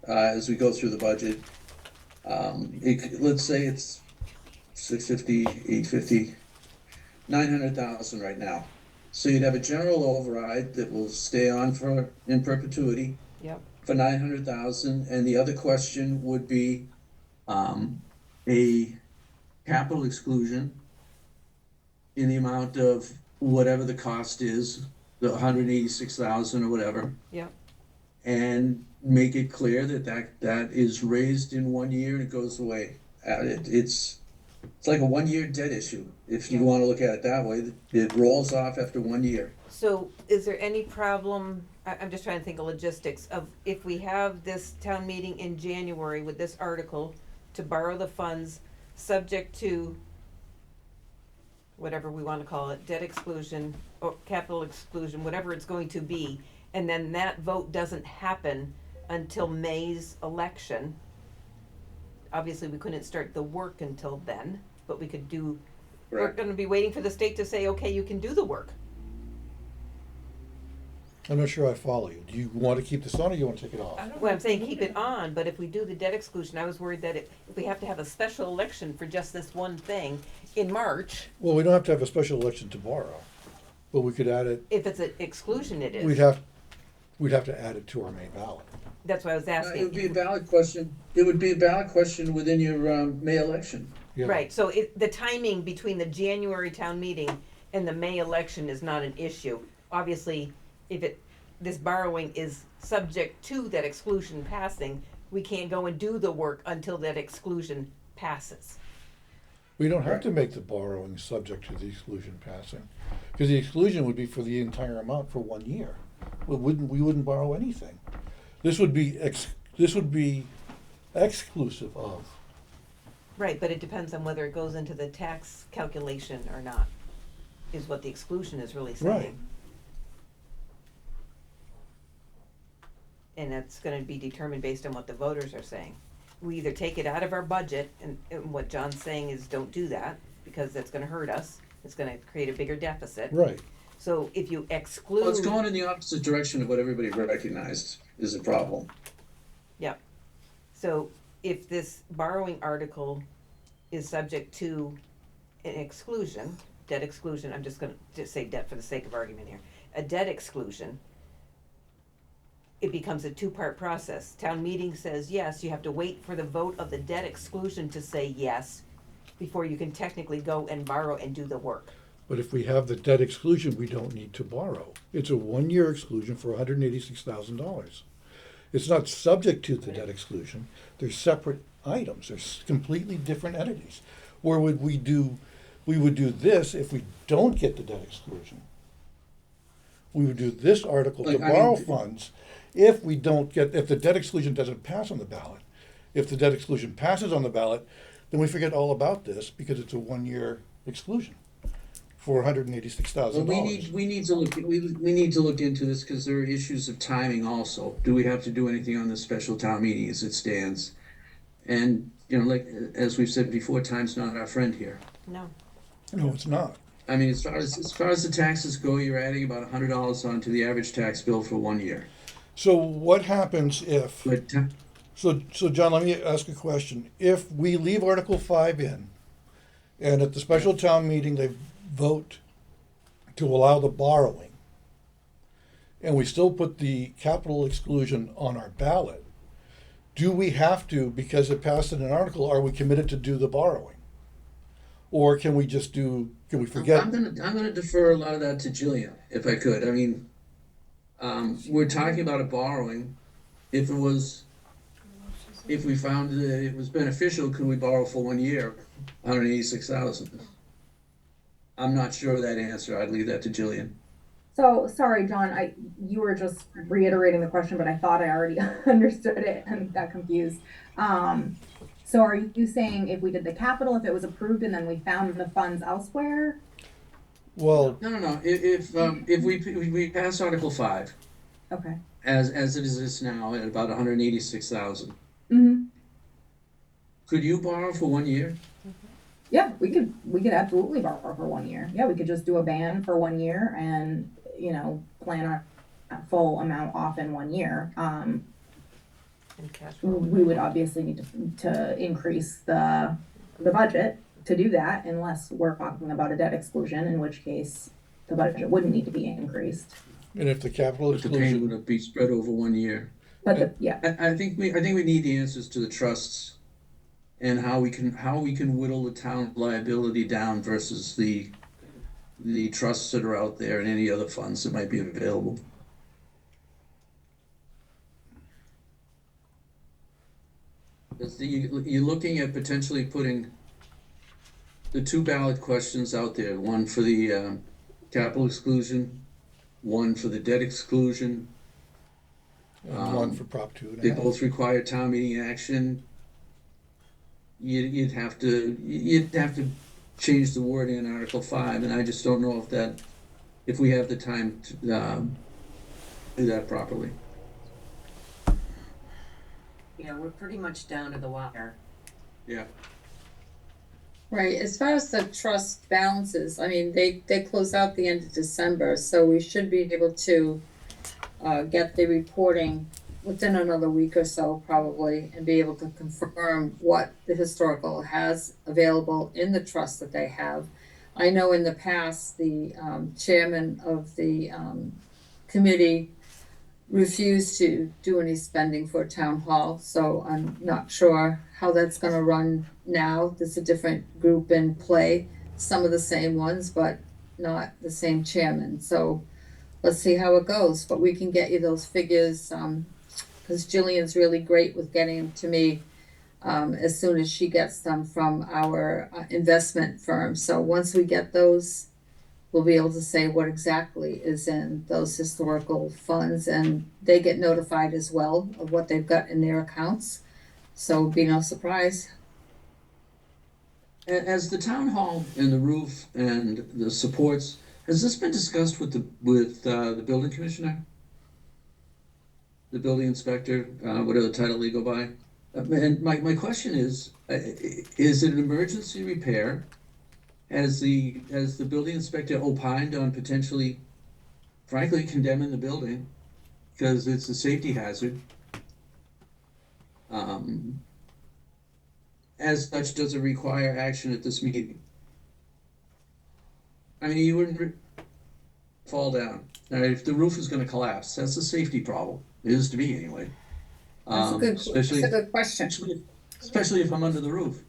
as we go through the budget. Let's say it's 650, 850, 900,000 right now. So you'd have a general override that will stay on in perpetuity, Yep. for 900,000, and the other question would be, a capital exclusion in the amount of whatever the cost is, the 186,000 or whatever, Yep. and make it clear that that is raised in 1 year and it goes away. It's like a 1 year debt issue, if you Yeah. wanna look at it that way. It rolls off after 1 year. So is there any problem, I'm just trying to think of logistics of if we have this town meeting in January with this article to borrow the funds subject to whatever we wanna call it, debt exclusion or capital exclusion, whatever it's going to be, and then that vote doesn't happen until May's election. Obviously, we couldn't start the work until then, but we could do, we're Correct. gonna be waiting for the state to say, okay, you can do the work. I'm not sure I follow you. Do you want to keep this on or you want to take it off? Well, I'm saying keep it on, but if we do the debt exclusion, I was worried that if we have to have a special election for just this one thing in March, Well, we don't have to have a special election to borrow, but we could add it, if it's an exclusion, it is. we'd have to add it to our main ballot. That's why I was It would be a asking. valid question, it would be a valid question within your, May election. Yeah. Right, so the timing between the January town meeting and the May election is not an issue. Obviously, if this borrowing is subject to that exclusion passing, we can't go and do the work until that exclusion passes. We don't have to make the borrowing subject to the exclusion passing, because the exclusion would be for the entire amount for 1 year. We wouldn't borrow anything. This would be exclusive of. Right, but it depends on whether it goes into the tax calculation or not, is what the exclusion is really saying. Right. And that's gonna be determined based on what the voters are saying. We either take it out of our budget, and what John's saying is don't do that, because that's gonna hurt us, it's gonna create a bigger deficit. Right. So if you exclude. Well, it's going in the opposite direction of what everybody recognized is a problem. Yep. So if this borrowing article is subject to an exclusion, debt exclusion, I'm just gonna just say debt for the sake of argument here, a debt exclusion, it becomes a two-part process. Town meeting says yes, you have to wait for the vote of the debt exclusion to say yes before you can technically go and borrow and do the work. But if we have the debt exclusion, we don't need to borrow. It's a 1 year exclusion for $186,000. It's not subject to the debt exclusion. They're separate items. They're completely different entities. Or would we would do this if we don't get the debt exclusion. We would do this article to Like, I borrow mean, funds if the debt exclusion doesn't pass on the ballot. If the debt exclusion passes on the ballot, then we forget all about this because it's a 1 year exclusion for $186,000. Well, we need to look into this, because there are issues of timing also. Do we have to do anything on the special town meeting as it stands? And, like, as we've said before, time's not our friend here. No. No, it's not. I mean, as far as the taxes go, you're adding about $100 onto the average tax bill for 1 year. So what happens if, But, so John, let me ask a question. If we leave Article 5 in, and at the special town meeting, they vote to allow the borrowing, and we still put the capital exclusion on our ballot, do we have to, because it passed in an article, are we committed to do the borrowing? Or can we forget? I'm gonna defer a lot of that to Jillian, if I could. I mean, we're talking about a borrowing. If we found that it was beneficial, could we borrow for 1 year, 186,000? I'm not sure of that answer. I'd leave that to Jillian. So, sorry, John, you were just reiterating the question, but I thought I already understood it and got confused. So are you saying if we did the capital, if it was approved and then we found the funds elsewhere? Well, No. If we pass Article 5, Okay. as it exists now at about 186,000, Mm-hmm. could you borrow for 1 year? Yeah, we could absolutely borrow for 1 year. Yeah, we could just do a ban for 1 year and, plan our full amount off in 1 year. And cash flow. We would obviously need to increase the budget to do that unless we're talking about a debt exclusion, in which case the budget wouldn't need to be increased. and if the capital But the payment exclusion, would be spread over 1 year. yeah, I think we need the answers to the trusts and how we can whittle the town liability down versus the trusts that are out there and any other funds that might be available. You're looking at potentially putting the two ballot questions out there, one for the capital exclusion, one for the debt exclusion. And one for Prop 2.5. They both require town meeting action. You'd have to change the wording in Article 5, and I just don't know if we have the time to do that properly. Yeah, we're pretty much down to the wire. Yeah. Right, as far as the trust balances, I mean, they close out the end of December, so we should be able to get the reporting within another week or so probably, and be able to confirm what the historical has available in the trust that they have. I know in the past, the chairman of the committee refused to do any spending for town hall, so I'm not sure how that's gonna run now. There's a different group in play, some of the same ones, but not the same chairman, so let's see how it goes, but we can get you those figures, because Jillian's really great with getting them to me as soon as she gets them from our investment firm. So once we get those, we'll be able to say what exactly is in those historical funds, and they get notified as well of what they've got in their accounts. So it'll be no surprise. As the town hall and the roof and the supports, has this been discussed with the building commissioner? The building inspector, whatever the title they go by? And my question is it an emergency repair? Has the building inspector opined on potentially, frankly, condemning the building because it's a safety hazard? As such, does it require action at this meeting? I mean, you wouldn't fall down. Now, if the roof is going to collapse, that's a safety problem. It is to me, anyway. That's a good question. Especially if I'm under the roof.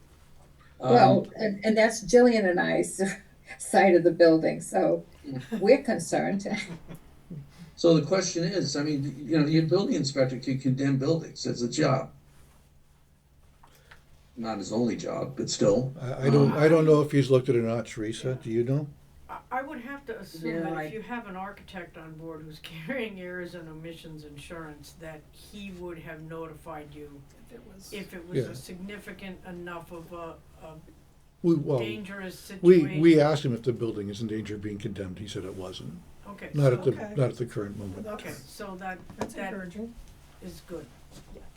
Well, and that's Jillian and I's side of the building, so we're concerned. So the question is, I mean, your building inspector can condemn buildings. That's a job. Not his only job, but still. I don't know if he's looked at it or not, Teresa, do you know? I would have to assume Yeah, that if you have an architect on board who's carrying errors and omissions insurance, that he would have notified you if it was Yeah. a significant enough of a Well, dangerous situation. we asked him if the building is in danger of being condemned, he said it wasn't. Okay, Not so, at the current moment. okay, so That's that encouraging. is good.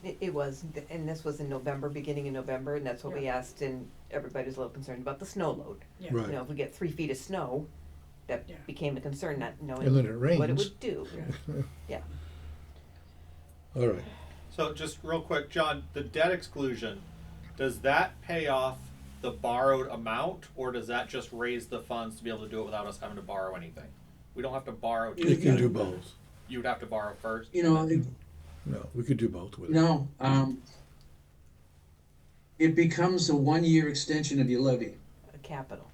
It was, and this was in November, beginning in November, and that's what we Yeah. asked, and everybody was a little concerned about the snow load. Yeah. Right. You know, if we get 3 feet of snow, that Yeah. became a concern, not knowing And then it what it rains. would do. Yeah. All right. So just real quick, John, the debt exclusion, does that pay off the borrowed amount, or does that just raise the funds to be able to do it without us having to borrow anything? We don't have to borrow. You can do both. You would have to borrow first. No, we could do both with it. No, it becomes a 1-year extension of your levy. A capital.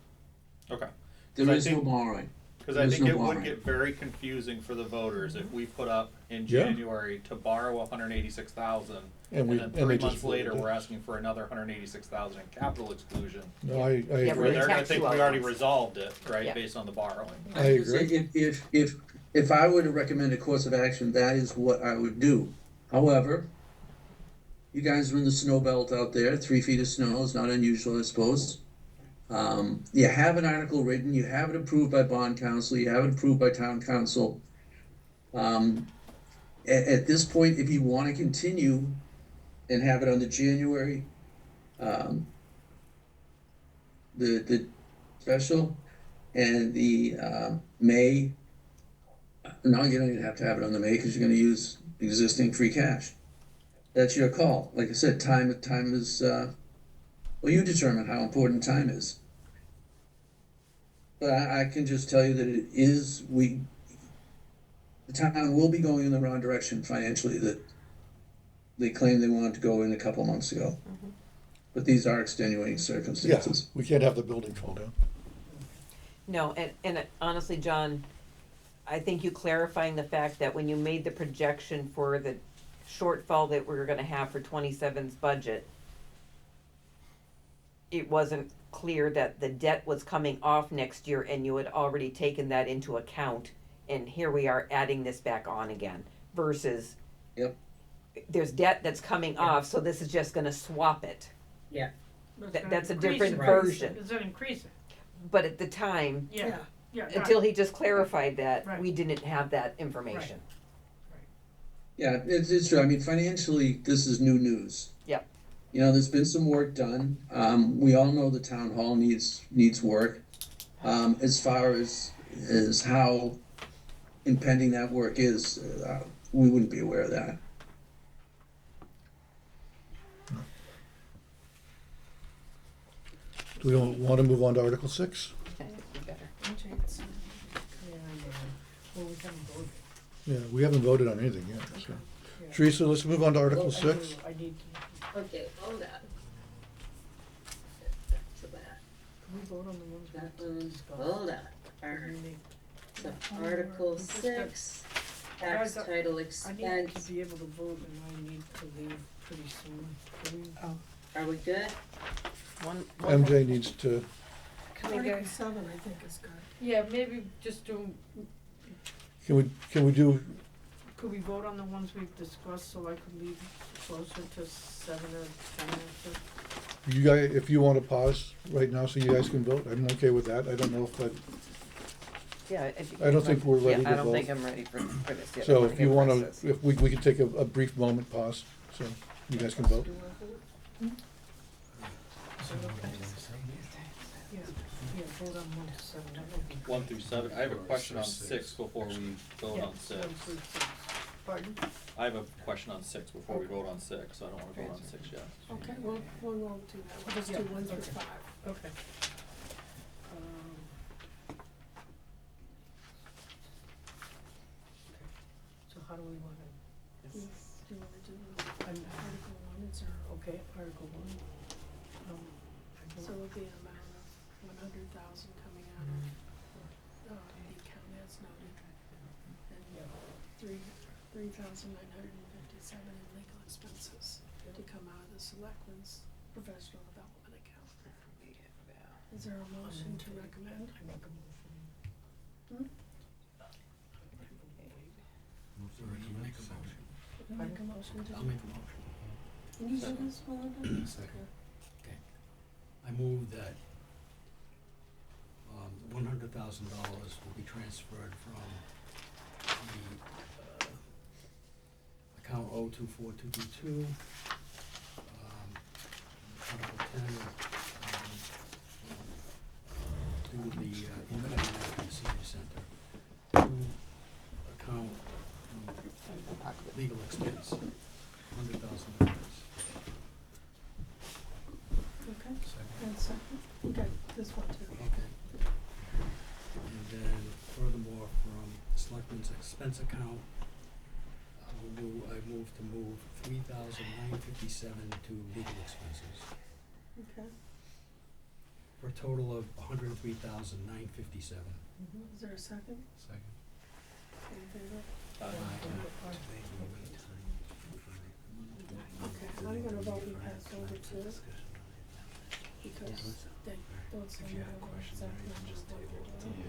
Okay. There I is no think- borrowing. Because I There's think no it would borrowing. get very confusing for the voters if we put up in Yeah. January to borrow 186,000, And and we- then and 3 they just months voted later it. we're asking for another 186,000 in capital exclusion. No, I Yeah, agree. Where Really they're gonna tax think you we all already once. resolved it, right, Yeah. based on the borrowing. I agree. If I were to recommend a course of action, that is what I would do. However, you guys are in the snow belt out there. 3 feet of snow is not unusual, I suppose. You have an article written, you have it approved by bond council, you have it approved by town council. At this point, if you want to continue and have it on the January, the special and the May, no, you don't even have to have it on the May because you're going to use existing free cash. That's your call. Like I said, time is, well, you determine how important time is. But I can just tell you that it is, the town will be going in the wrong direction financially, that they claimed they wanted to go in a couple months ago. But these are extenuating Yeah, circumstances. we can't have the building fall down. No, and honestly, John, I think you clarifying the fact that when you made the projection for the shortfall that we were gonna have for 27's budget, it wasn't clear that the debt was coming off next year and you had already taken that into account, and here we are adding this back on again, versus Yep. there's debt that's coming off, so this is just gonna swap it. That's a different version. Does it increase it? But at the time, Yeah, yeah. until he just clarified that, Right. we didn't have that information. Yeah, it's true. I mean, financially, this is new news. Yep. You know, there's been some work done. We all know the town hall needs work. As far as how impending that work is, we wouldn't be aware of that. Do we want to move on to Article 6? I think we better. Well, we haven't voted. Yeah, we haven't voted on anything yet, so. Teresa, let's move on to Article 6. I need to, Okay, hold on. Back to that. can we vote on the ones we That have to one, discuss? hold on. So Article 6, tax Guys, title I need expense. to be able to vote and I need to leave pretty soon. Can we, Are we good? One, MJ needs to, can we go? Article 7, I think is good. Yeah, maybe just do, can we do, could we vote on the ones we've discussed so I could leave closer to 7 or 10 after? you guys, if you want to pause right now so you guys can vote, I'm okay with that. I don't know if that, yeah. I don't think we're ready Yeah, to I don't think vote. I'm ready for this yet. I So wanna if hear you the want to, process. if we can take a brief moment pause, so you guys can vote. Yeah, vote on 1 to 7. That would be good. 1 through 7. I have a question on 6 before we vote Yeah, on 6. 1 through 6. Pardon? I have a question on 6 before we vote on 6, so I don't want to vote on 6 yet. Okay, we'll do that. We'll just do 1 through 5. Okay. So how do we wanna, Do you wanna do Article 1, is there, okay, Article 1, so it'll be an amount of 100,000 coming out of, the account as noted. And 3,957 in legal expenses to come out of the Selectmen's professional development account. Is there a motion to recommend? I make a motion. Make a motion to. I'll make a motion. Can you do this, Melinda? Second. I move that $100,000 will be transferred from the account 024222, Article 10, due to the income at the senior center, to account legal expense, $100,000. Okay, and second, okay, this one too. Okay. And then furthermore, from Selectmen's expense account, I move to move $3,957 to legal expenses, Okay, for a total of $103,957. is there a second? Second. All in favor? Okay, I'm gonna vote we pass over to, because they don't send it over exactly what you're doing.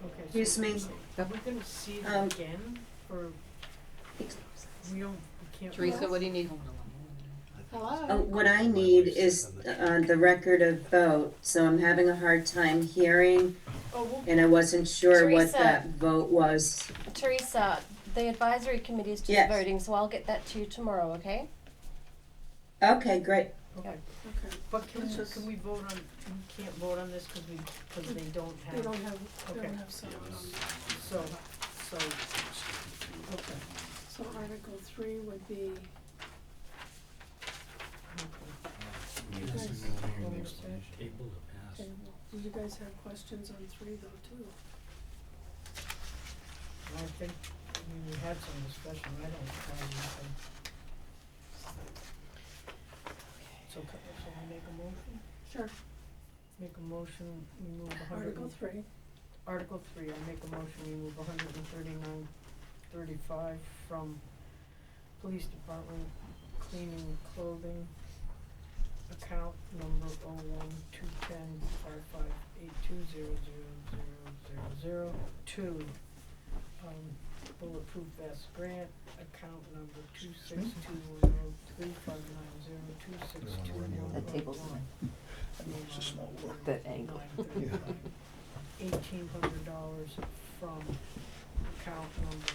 Okay. Excuse me. Are we gonna see Um, them again, or we can't? Teresa, what do you need? Hello? What I need is the record of vote, so I'm having a hard time hearing, Oh, we'll and I wasn't sure what Teresa. that vote was. Teresa, the advisory committee is just Yes. voting, so I'll get that to you tomorrow, okay? Okay, great. Okay, Okay, but can Just- we vote on, we can't vote on this because they don't have. they don't have, they Okay. don't have someone on there. So, okay. So Article 3 would be, Table to pass. okay, well, do you guys have questions on 3 though too? I think, we had some discussion, I don't have anything. So, so I make a motion? Sure. Make a motion, we move Article 3. Article 3, I make a motion, we move 139.35 from Police Department cleaning clothing account number 012105582000000 to Bulletproof Vest Grant account number 2621035902621. That table's It's a small world. that angle. $1,800 from account number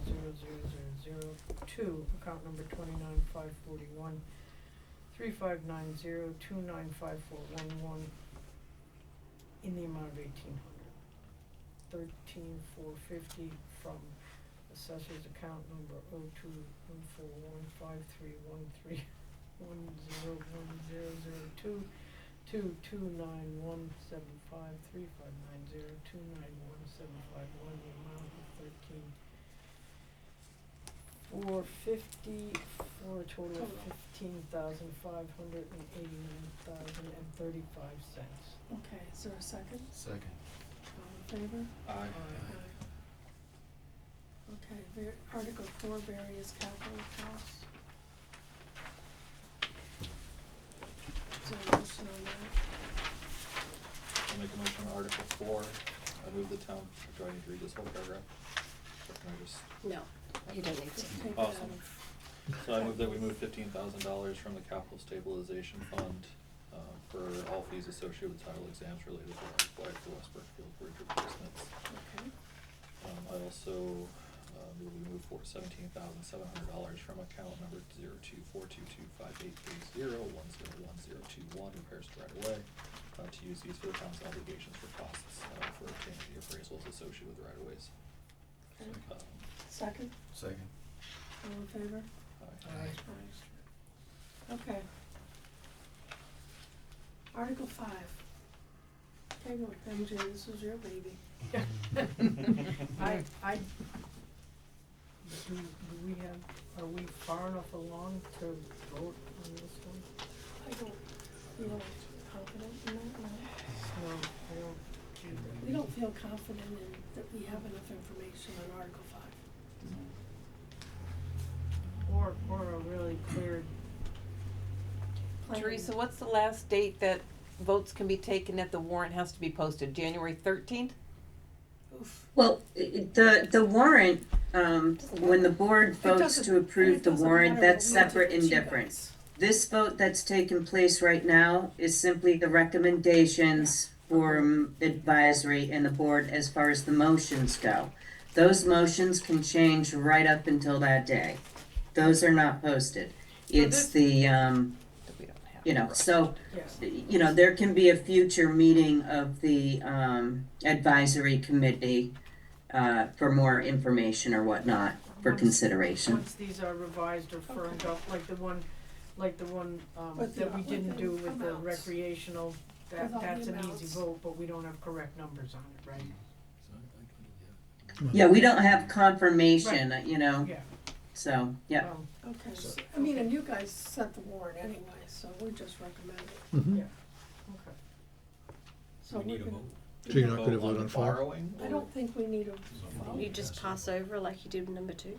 015415230000000 to account number 29540295411 in the amount of $1,800. $13,450 from assessor's account number 021415313101002 to 291753590291751, the amount of $13,450 for a total of $15,589.35. Okay, is there a second? Second. All in favor? Aye. Okay, Article 4, various capital costs. Is there a motion on that? I'll make a motion on Article 4. I move the town, do I need to read this whole paragraph? Or can I just? No, you don't need to. Just take it Awesome. out of. So I move that we move $15,000 from the capital stabilization fund for all fees associated with title exams related to the flag for West Brookfield bridge replacements. Okay. I also move we move for $17,700 from account number 024225830101021 repairs to right of way to use these for the town's obligations for costs for obtaining the appraisals associated with the right of ways. Okay. Second? Second. All in favor? Aye. Okay. Article 5. Okay, go, MJ, this is your baby. Do we have, are we far enough along to vote on this one? I don't feel confident in that, no. No, I don't. We don't feel confident in that we have enough information on Article 5. Or a really clear, Plan. Teresa, what's the last date that votes can be taken if the warrant has to be posted? January 13th? Oof. Well, the warrant, when the board votes doesn't- to approve it the doesn't warrant, matter that's what we do, separate it's and you different. guys. This vote that's taken place right now is simply the recommendations for advisory and the board as far as the motions go. Those motions can change right up until that day. Those are not posted. It's this- the, That we don't have. you know, so, yes. you know, there can be a future meeting of the advisory committee for more information or whatnot for Once- consideration. Once these are revised or firmed up, like the one With that the- we didn't with the do with the amounts. recreational, With all the that's an easy amounts. vote, but we don't have correct numbers on it, right? Yeah, we don't have confirmation, you know, Yeah. so, yeah. Okay, so, I mean, and you guys set the warrant anyway, so we're just recommending. Mhm. Okay. So We need a we're vote. So you're not gonna vote the on 5? borrowing? I don't think we need a You vote. just pass over like you did with number 2.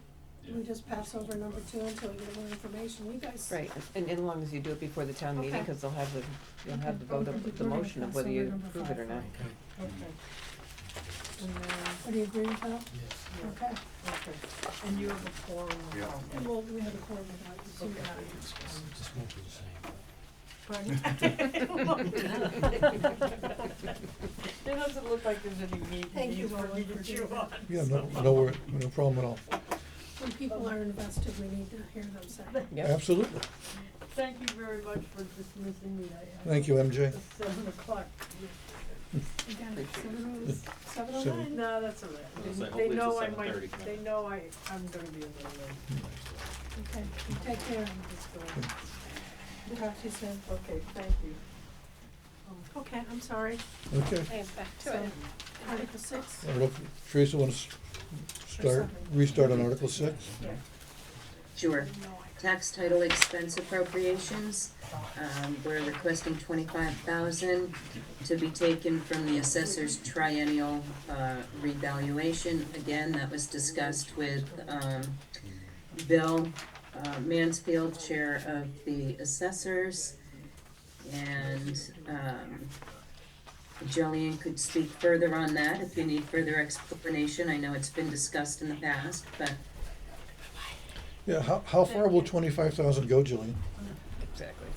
We just pass over number 2 until we get more information. You guys. Right, and as long as you do it before the town meeting, Okay. cause they'll have the vote of the We're gonna motion of pass whether over you number approve it 5, or not. right? Okay. And then, Do you agree with that? Yes. Okay. okay, and you have a quorum of Yeah. all. Well, we have a quorum without you, so you Okay. got it. It just won't be the same. It doesn't look like there's any need Thank you, for Roland, me for to chew doing on. that. Yeah, no problem at all. When people are invested, we need to hear them say. Yep. Absolutely. Thank you very much for dismissing me. Thank you, MJ. It's 7:00. Again, 7:09. No, that's all right. I was gonna say, They hopefully it's a know I 7:30 might, commitment. they know I'm gonna be a little late. Okay, you take care. Let's go. Talk to you soon. Okay, thank you. Okay, I'm sorry. Okay. Okay, back to So, it. Article 6. Teresa, want to restart on Article 6? Sure. Tax title expense appropriations, we're requesting 25,000 to be taken from the assessor's triennial, revaluation. Again, that was discussed with, Bill, Mansfield, Chair of the Assessors. And, Jillian could speak further on that if you need further explanation. I know it's been discussed in the past, but Yeah, how far will 25,000 go, Jillian? Exactly.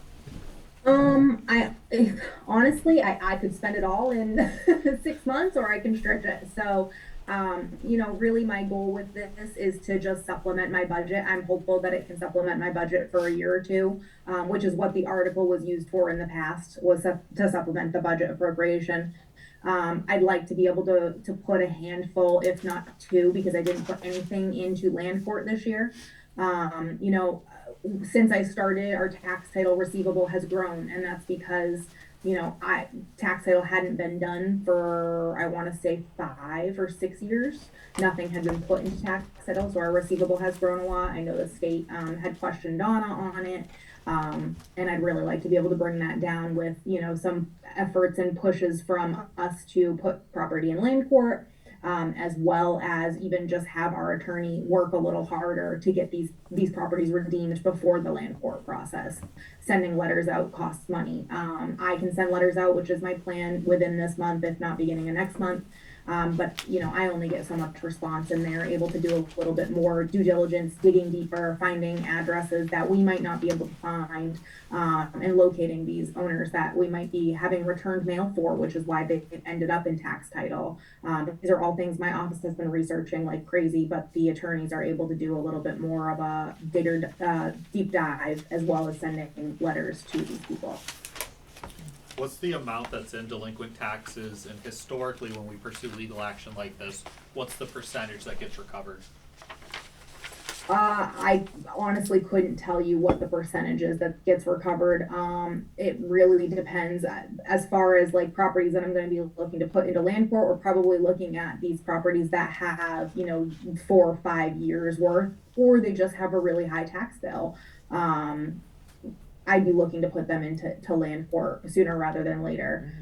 Honestly, I could spend it all in 6 months, or I can stretch it. So, really my goal with this is to just supplement my budget. I'm hopeful that it can supplement my budget for a year or two, which is what the article was used for in the past, was to supplement the budget appropriation. I'd like to be able to put a handful, if not two, because I didn't put anything into land court this year. Since I started, our tax title receivable has grown, and that's because tax title hadn't been done for, I want to say, 5 or 6 years. Nothing had been put into tax title, so our receivable has grown a lot. I know the state had questioned Donna on it, and I'd really like to be able to bring that down with some efforts and pushes from us to put property in land court. As well as even just have our attorney work a little harder to get these properties redeemed before the land court process. Sending letters out costs money. I can send letters out, which is my plan, within this month, if not beginning of next month. But I only get so much response, and they're able to do a little bit more due diligence, digging deeper, finding addresses that we might not be able to find, and locating these owners that we might be having returned mail for, which is why they ended up in tax title. These are all things my office has been researching like crazy, but the attorneys are able to do a little bit more of a deep dive, as well as sending letters to these people. What's the amount that's in delinquent taxes, and historically, when we pursue legal action like this, what's the percentage that gets recovered? I honestly couldn't tell you what the percentage is that gets recovered. It really depends. As far as like properties that I'm going to be looking to put into land court, we're probably looking at these properties that have 4 or 5 years worth, or they just have a really high tax bill. I'd be looking to put them into land court sooner rather than later.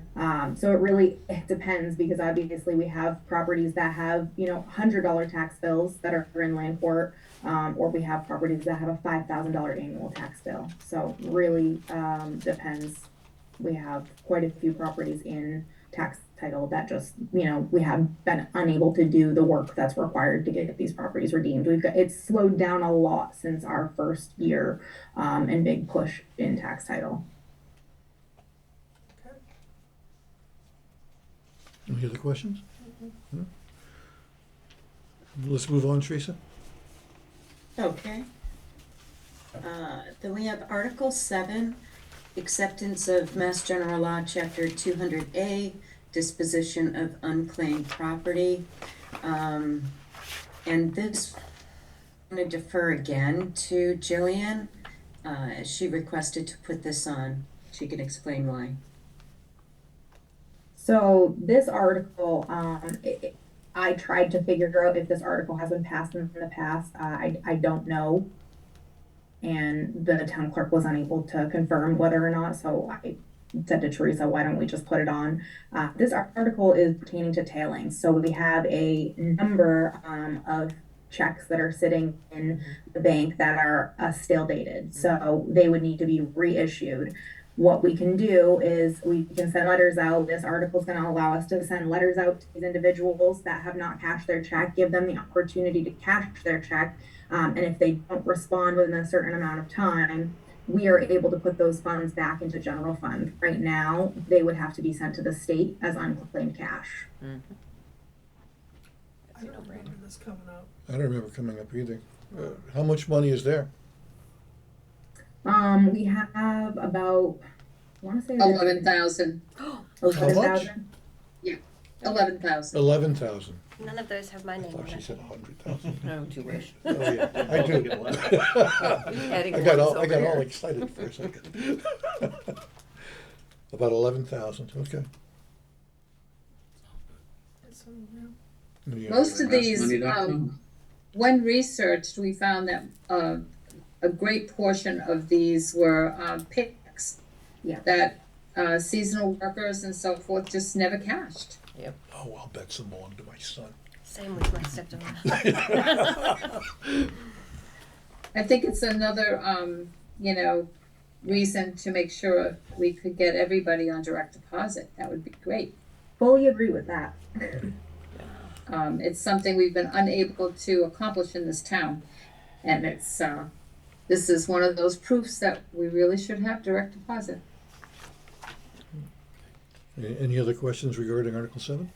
So it depends, because obviously we have properties that have $100 tax bills that are in land court, or we have properties that have a $5,000 annual tax bill. So really depends. We have quite a few properties in tax title that just we have been unable to do the work that's required to get these properties redeemed. It's slowed down a lot since our first year and big push in tax title. Any other questions? No? Let's move on, Teresa. okay. Then we have Article 7, acceptance of Mass General Law, Chapter 200A, disposition of unclaimed property. And this, I'm going to defer again to Jillian. She requested to put this on. She can explain why. So this article, I tried to figure out if this article has been passed in the past. I don't know. And the town clerk was unable to confirm whether or not, so I said to Teresa, why don't we just put it on? This article is pertaining to tailings. So we have a number of checks that are sitting in the bank that are stale dated. So they would need to be reissued. What we can do is we can send letters out. This article is going to allow us to send letters out to these individuals that have not cashed their check, give them the opportunity to cash their check. And if they don't respond within a certain amount of time, we are able to put those funds back into general fund. Right now, they would have to be sent to the state as unclaimed cash. I don't remember this coming up. I don't remember coming up either. How much money is there? We have about, I want to say 11,000. How much? 11,000. 11,000. 11,000. None of those have my I name thought on she it. said 100,000. No, too wish. Oh yeah, I do. Adding I got ones all over here. excited for a second. About 11,000, okay. It's, yeah. Any Most of these, Lastmoney.com. when researched, we found that a great portion of these were picks. Yeah. That seasonal workers and so forth just never cashed. Oh, I'll bet some more to my son. Same with my stepdaughter. I think it's another, reason to make sure we could get everybody on direct deposit. That would be great. Fully agree with that. It's something we've been unable to accomplish in this town. And this is one of those proofs that we really should have direct deposit. Any other questions regarding Article 7?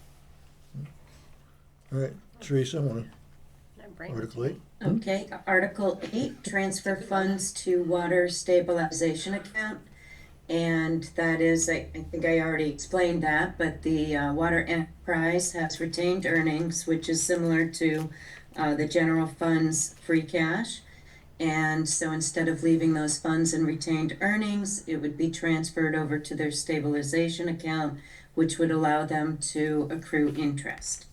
All right, Teresa, No brainer. Article 8? Okay, Article 8, transfer funds to water stabilization account. And that is, I think I already explained that, but the water enterprise has retained earnings, which is similar to the general fund's free cash. And so instead of leaving those funds in retained earnings, it would be transferred over to their stabilization account, which would allow them to accrue interest.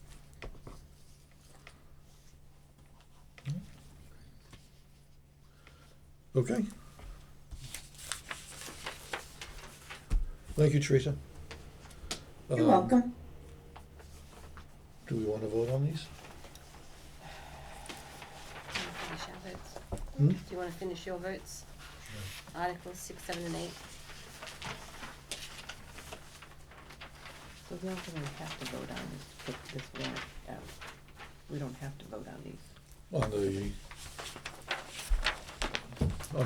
Okay. Thank you, Teresa. You're welcome. Do we want to vote on these? Finish our votes. Hmm? Do you want to finish your votes? Articles 6, 7, and 8. So we don't really have to vote on this, put this warrant out. We don't have to vote on these. On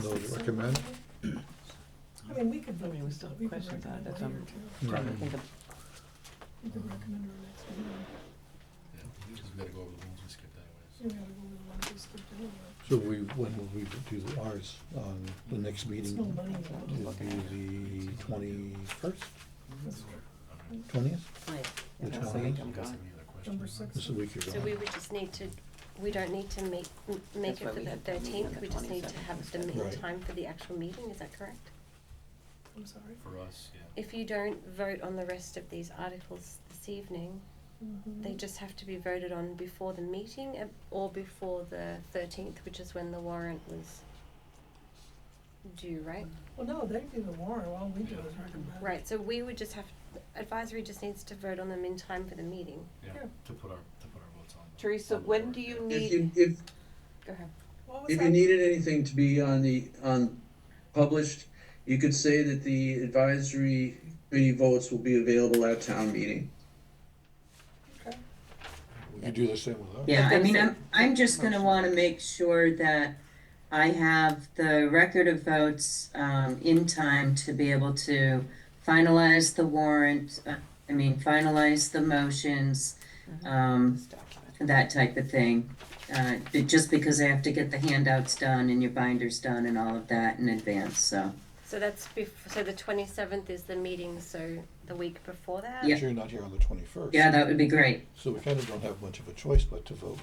the recommend? I mean, we could vote. I mean, we still have we could questions on it, that's recommend what later, I'm too. trying to think of. We could recommend our next meeting. Because we gotta go over the ones we skipped anyways. Yeah, we gotta go with the ones we skipped anyway. So when will we do ours? On the next meeting? It's no money involved. It'll be the 21st? That's true. 20th? Right. The That's 20th? I'm gone. Number 6. This is a week you're So gone. we would just need to, we don't need to make That's it why for we the had the meeting on 13th, the we just need to 27th have the instead. meeting Right. time for the actual meeting, is that correct? I'm sorry. For us, yeah. If you don't vote on the rest of these articles this evening, they just have to be voted on before the meeting or before the 13th, which is when the warrant was due, right? Well, no, they do the warrant, all we do is recommend. Right, so we would just have, advisory just needs to vote on them in time for the meeting. Yeah, Yeah. to put our votes on. Teresa, on the when warrant, do you yeah. need, If Go ahead. What was you that? needed anything to be on published, you could say that the advisory committee votes will be available at town meeting. Okay. We could do the same with ours. Yeah, I That's mean, it. I'm just gonna wanna make sure that I have the record of votes, in time to be able to finalize the warrant, finalize the motions, this document? that type of thing. Just because I have to get the handouts done and your binders done and all of that in advance, so. So that's so the 27th is the meeting, so the week before that? Yeah. You're not here on the 21st. Yeah, that would be great. So we kind of don't have much of a choice but to vote.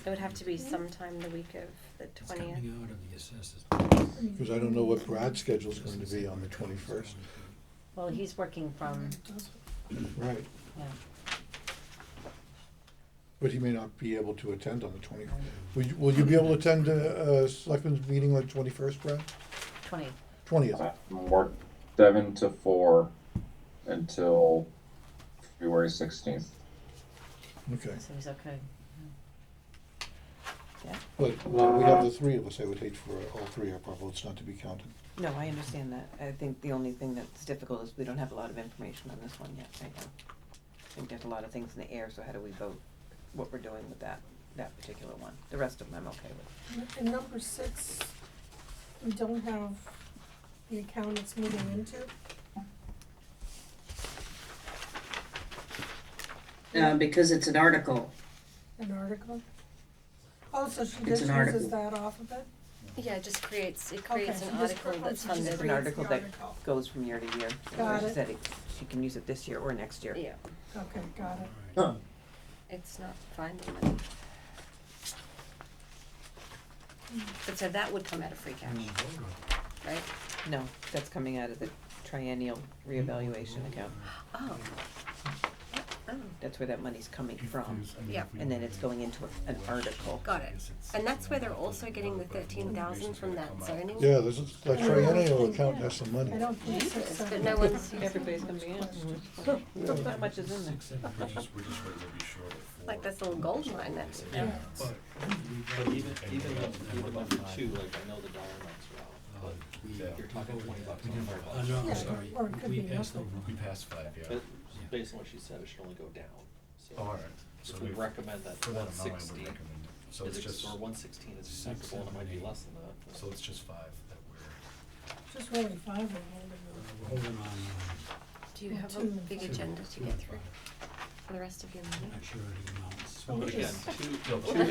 It would have to be sometime the week of the It's 20th. coming out of the assessors. Because I don't know what Brad's schedule's going to be on the 21st. Well, he's working from, Right. yeah. But he may not be able to attend on the 20th. Will you be able to attend a selectmen's meeting on the 21st, Brad? 20. 20th? Work 7 to 4 until February 16th. Okay. So he's okay. But we have the three of us. I would hate for all three of our votes not to be counted. No, I understand that. I think the only thing that's difficult is we don't have a lot of information on this one yet right now. I think there's a lot of things in the air, so how do we vote what we're doing with that particular one? The rest of them I'm okay with. In number 6, we don't have the account it's moving into. Because it's an article. An article. Oh, so she It's just an uses article. that off of it? Yeah, it just creates Okay, an so just article for- that's so just funded. It's for- an Creates article the that article. goes from year to year. So Got she it. said she can use it this year or next year. Yeah, Okay, got it. it's not finding money. But so that would come out of free cash. right? No, that's coming out of the triennial reevaluation account. Oh. Oh, That's where that money's coming from. Yep. And then it's going into an article. got it. And that's where they're also getting the 13,000 from that zoning? Yeah, there's that triennial account has some money. I don't think six, But seven. no one's, Everybody's coming in. How much is in there? We're just ready to be short of like this little gold mine that's. Yeah, But even up to two, like I know the dollar amounts are out, but you're talking $20 on $5. No, Yeah, sorry, or it could we be passed nothing. over, we passed 5, yeah. But based on what she said, it should only go down. So Oh, alright, so if we recommend that for that amount, I would 160 recommend it. So is it's just, or 116 is six, acceptable, and it might be seven, less than that. but- so it's just 5 that we're, Just really five we're holding we're holding on, Do you Yeah, have a two and big five. agenda to get through for the rest of your meeting? not sure of the amounts. So But it's again, just- two is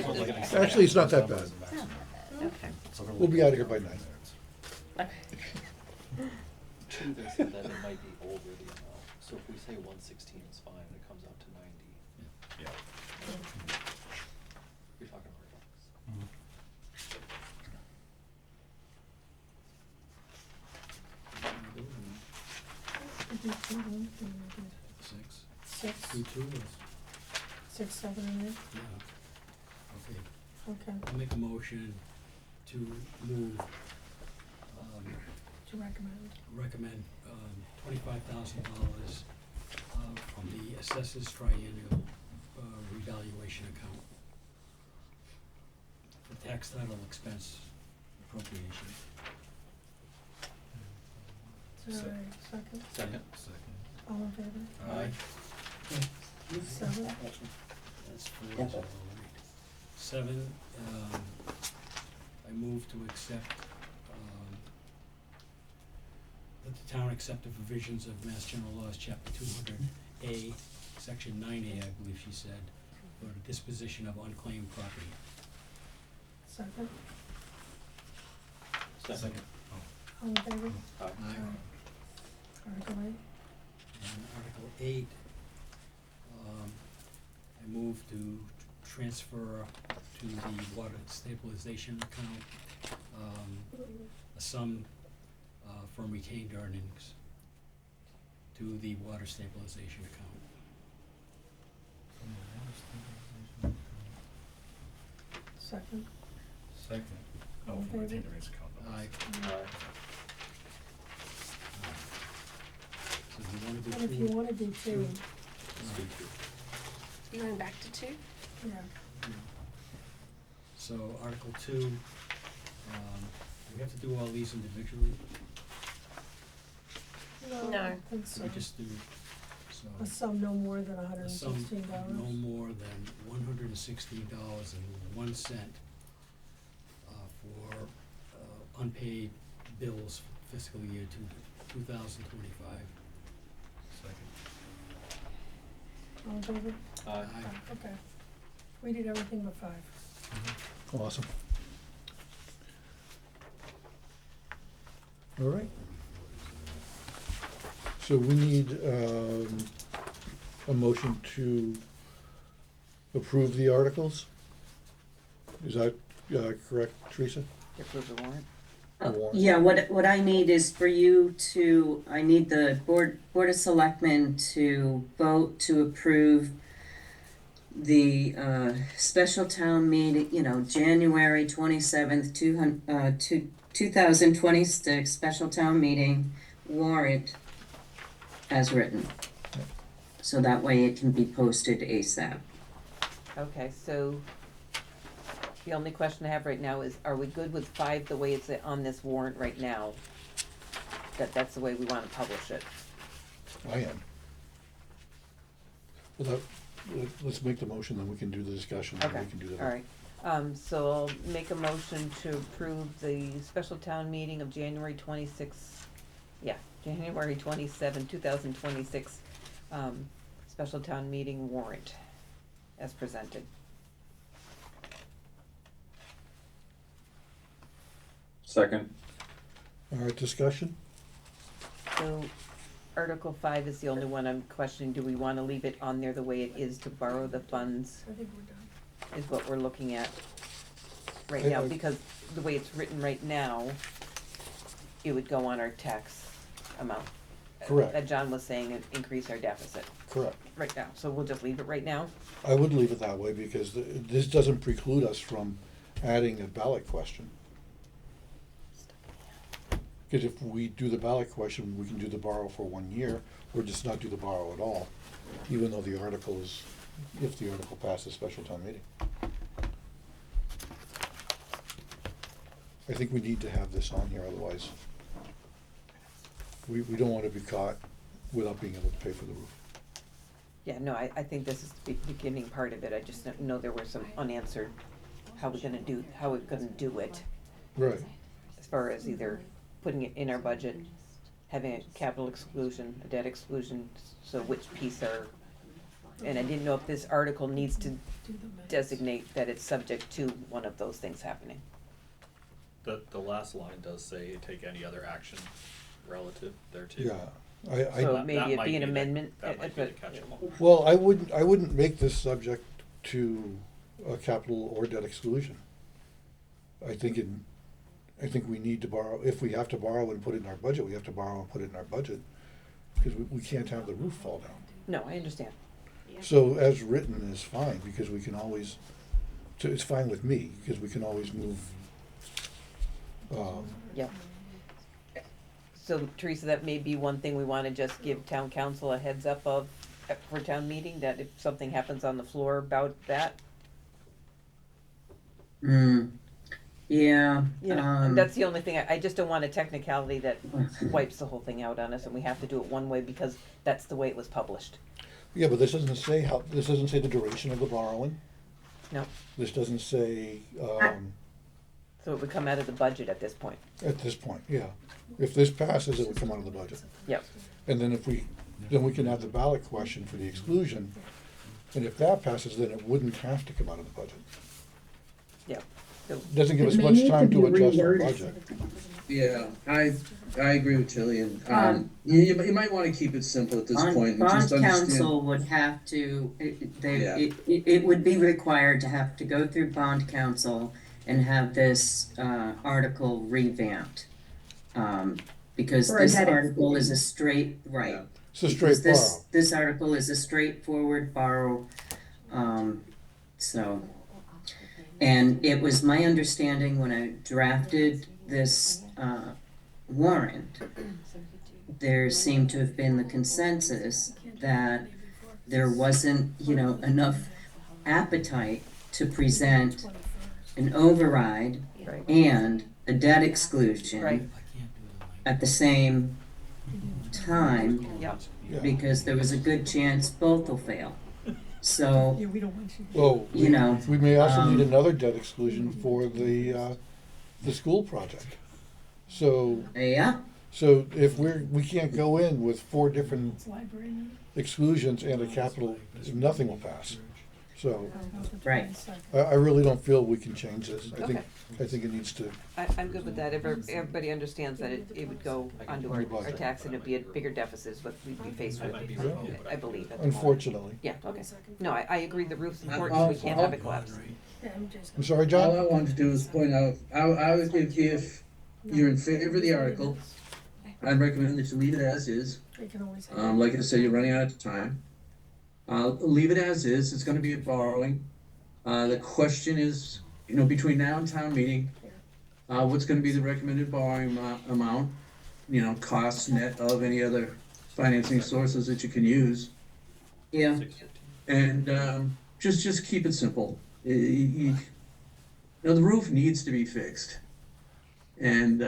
only gonna. come Actually, it's down. not that bad. Okay. We'll be out of here by 9. Two, they said that it might be over the amount, so if we say 116 is fine, and it comes out to 90, Yeah. you're talking $100. we do two, then we do 6, six, 2 is, 6, 7, and 8. yeah. Okay, Okay, I'll make a motion to move, to recommend. recommend, $25,000, from the assessors triennial, revaluation account for tax title expense appropriation. Is there a second? Second. All in favor? Aye. 7, That's 4, so, 7, I move to accept, that the town accept the provisions of Mass General Laws, Chapter 200A, Section 9A, I believe she said, for the disposition of unclaimed property. second, Second. all in favor? Aye. Article 8, And Article 8, I move to transfer to the water stabilization account, a sum, from retained earnings to the water stabilization account. second, Second. All in favor? Aye. Aye. So do you wanna do and if two? you wanna do 2, You going back to 2? yeah, So Article 2, we have to do all these individually, no, I No. don't think so. we just do, so. A sum no more than A sum $116. no more than $116.01 for unpaid bills for fiscal year 2025. Second. All in favor? Aye. Okay. We did everything but 5. Awesome. All right. So we need a motion to approve the articles? Is that correct, Teresa? To approve the warrant? The warrant. Yeah, what I need is for you to, I need the Board of Selectmen to vote to approve the, special town meeting, January 27th, 2026, special town meeting warrant as written. So that way it can be posted ASAP. Okay, so the only question I have right now is, are we good with 5 the way it's on this warrant right now? That's the way we wanna publish it? I am. Well, let's make the motion, then we can do the discussion, and Okay, we can do that. all right. So I'll make a motion to approve the special town meeting of January 26th, January 27, 2026, special town meeting warrant as presented. Second. All right, discussion? So Article 5 is the only one I'm questioning. Do we wanna leave it on there the way it is to borrow the funds, I think we're done. is what we're looking at right I- now, I- because the way it's written right now, it would go on our tax amount. Correct. That John was saying, it increase our deficit Correct. right now, so we'll just leave it right now? I would leave it that way because this doesn't preclude us from adding a ballot question. Because if we do the ballot question, we can do the borrow for 1 year, or just not do the borrow at all, even though the article is, if the article passes special town meeting. I think we need to have this on here, otherwise we don't want to be caught without being able to pay for the roof. Yeah, no, I think this is the beginning part of it, I just know there were some unanswered, how we're gonna do it, Right. as far as either putting it in our budget, having a capital exclusion, a debt exclusion, so which piece are, and I didn't know if this article needs to designate that it's subject to one of those things happening. The last line does say take any other action relative thereto. Yeah. So That maybe might it'd be an the- amendment, That might be the but- catch-all. Well, I wouldn't make this subject to a capital or debt exclusion. I think we need to borrow, if we have to borrow and put it in our budget, we have to borrow and put it in our budget, because we can't have the roof fall down. No, I understand. So as written is fine, because we can always, so it's fine with me, because we can always move, Yeah. So Teresa, that may be one thing we wanna just give town council a heads up of, for town meeting, that if something happens on the floor about that, Yeah, you know, and that's the only thing, I just don't want a technicality that wipes the whole thing out on us, and we have to do it one way because that's the way it was published. yeah, but this doesn't say this doesn't say the duration of the borrowing. No, This doesn't say, so it would come out of the budget at this point. at this point, yeah. If this passes, it would come out of the budget. Yep. And then then we can have the ballot question for the exclusion. And if that passes, then it wouldn't have to come out of the budget. Yep. So, Doesn't give us It may much need time to to be adjust our reworded. budget. Yeah, I agree with Jillian. You might wanna keep it simple at this point and Bond just understand. council would have to, it would be required to have to go through bond council and have this, article revamped. Because For a this debt article is a straight, right. Yeah. It's a Because straight borrow. This article is a straightforward borrow, so. And it was my understanding when I drafted this, warrant, there seemed to have been the consensus that there wasn't, enough appetite to present an override right, and a debt exclusion right, at the same time, yep, Yeah. because there was a good chance both will fail. So, Well, you know, we may also need another debt exclusion for the school project. So, yeah, so if we can't go in with 4 different exclusions and a capital, nothing will pass. So, right. I really don't feel we can change this. Okay. I think it needs to, I'm good with that, everybody understands that it would go onto our tax and it'd be a bigger deficit, is what we'd be faced with, I believe, at the moment. unfortunately. Yeah, okay, no, I agree, the roof's important, we can't have it collapse. I'm sorry, All John? I wanted to do is point out, if you're in favor of the article, I'd recommend that you leave it as is. Like I said, you're running out of time. Leave it as is, it's gonna be a borrowing. The question is, between now and town meeting, what's gonna be the recommended borrowing amount? Costs net of any other financing sources that you can use. Yeah, And, just keep it simple. The roof needs to be fixed. And,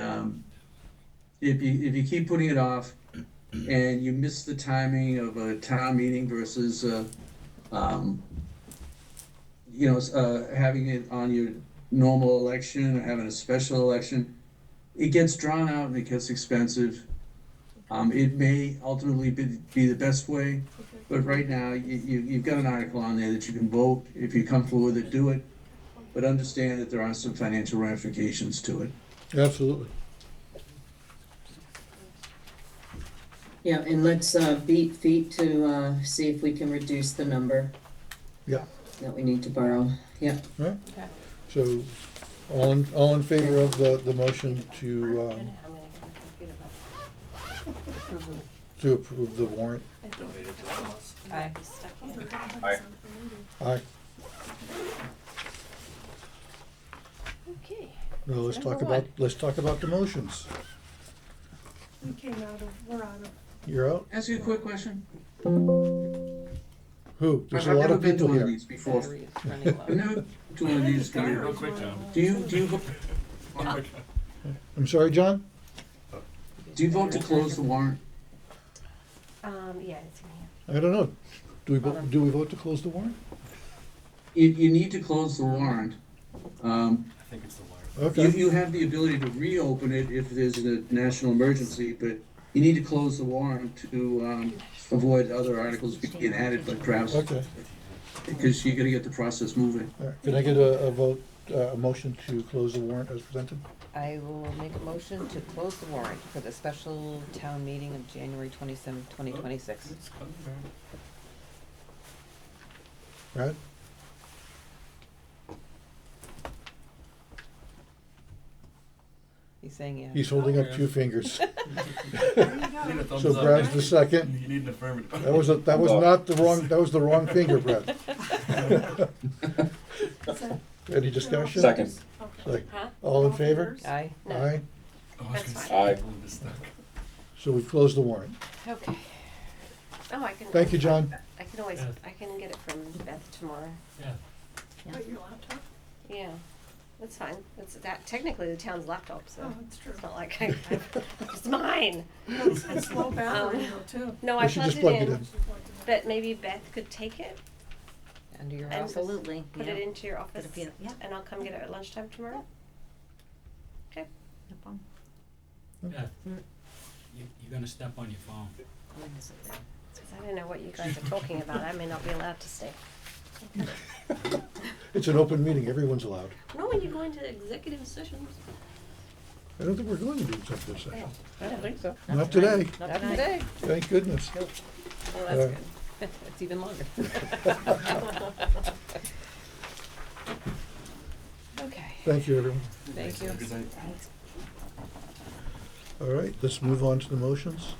if you keep putting it off, and you miss the timing of a town meeting versus, having it on your normal election or having a special election, it gets drawn out and it gets expensive. It may ultimately be the best way, but right now, you've got an article on there that you can vote. If you're comfortable with it, do it. But understand that there are some financial ramifications to it. Absolutely. yeah, and let's, beat feet to, see if we can reduce the number Yeah. that we need to borrow, yeah. Right. So, all in favor of the motion to to approve the warrant. Aye. Aye. Aye. Okay. Now let's Number talk one. about the motions. We're out of. You're out? Ask you a quick question. Who? There's a I've lot never of been to people one of here. these before. Battery is running low. I've never been to one of these. Real quick, John. Do you vote? I'm sorry, John? Do you vote to close the warrant? Yeah, it's in here. I don't know. Do we vote to close the warrant? You need to close the warrant. I think it's the wire. Okay. You have the ability to reopen it if there's a national emergency, but you need to close the warrant to avoid other articles being added, but perhaps, Okay. because you gotta get the process moving. All right. Can I get a motion to close the warrant as presented? I will make a motion to close the warrant for the special town meeting of January 27th, 2026. Brad? He's saying yeah. He's holding up two fingers. Need a thumbs So up. Brad's the second. You need an affirmative. That was not the wrong, that was the wrong finger, Brad. Any discussion? Second. Like, Huh? all in favor? Aye. No. Aye. That's fine. Aye. So we've closed the warrant. Okay. Oh, I can. Thank you, John. I can always, I can get it from Beth tomorrow. Yeah. Wait, your laptop? Yeah, that's fine. It's that, technically the town's laptop, so. Oh, that's true. It's not like it's mine. It's low battery Um, though, too. No, We I should plugged just it plug it in, in. but maybe Beth could take it Under your and office. Absolutely, put yeah. it into your office, Put it- yeah. and I'll come get it at lunchtime tomorrow. Okay. No problem. Beth, Mm. you're gonna step on your phone. When is it there? Because I don't know what you guys are talking about. I may not be allowed to stay. It's an open meeting, everyone's allowed. No, when you go into executive sessions. I don't think we're going to do executive session. I don't think so. Not today, Not today. thank goodness. Well, that's Uh, good. It's even longer. Okay, Thank you, everyone. thank you. All right, let's move on to the motions.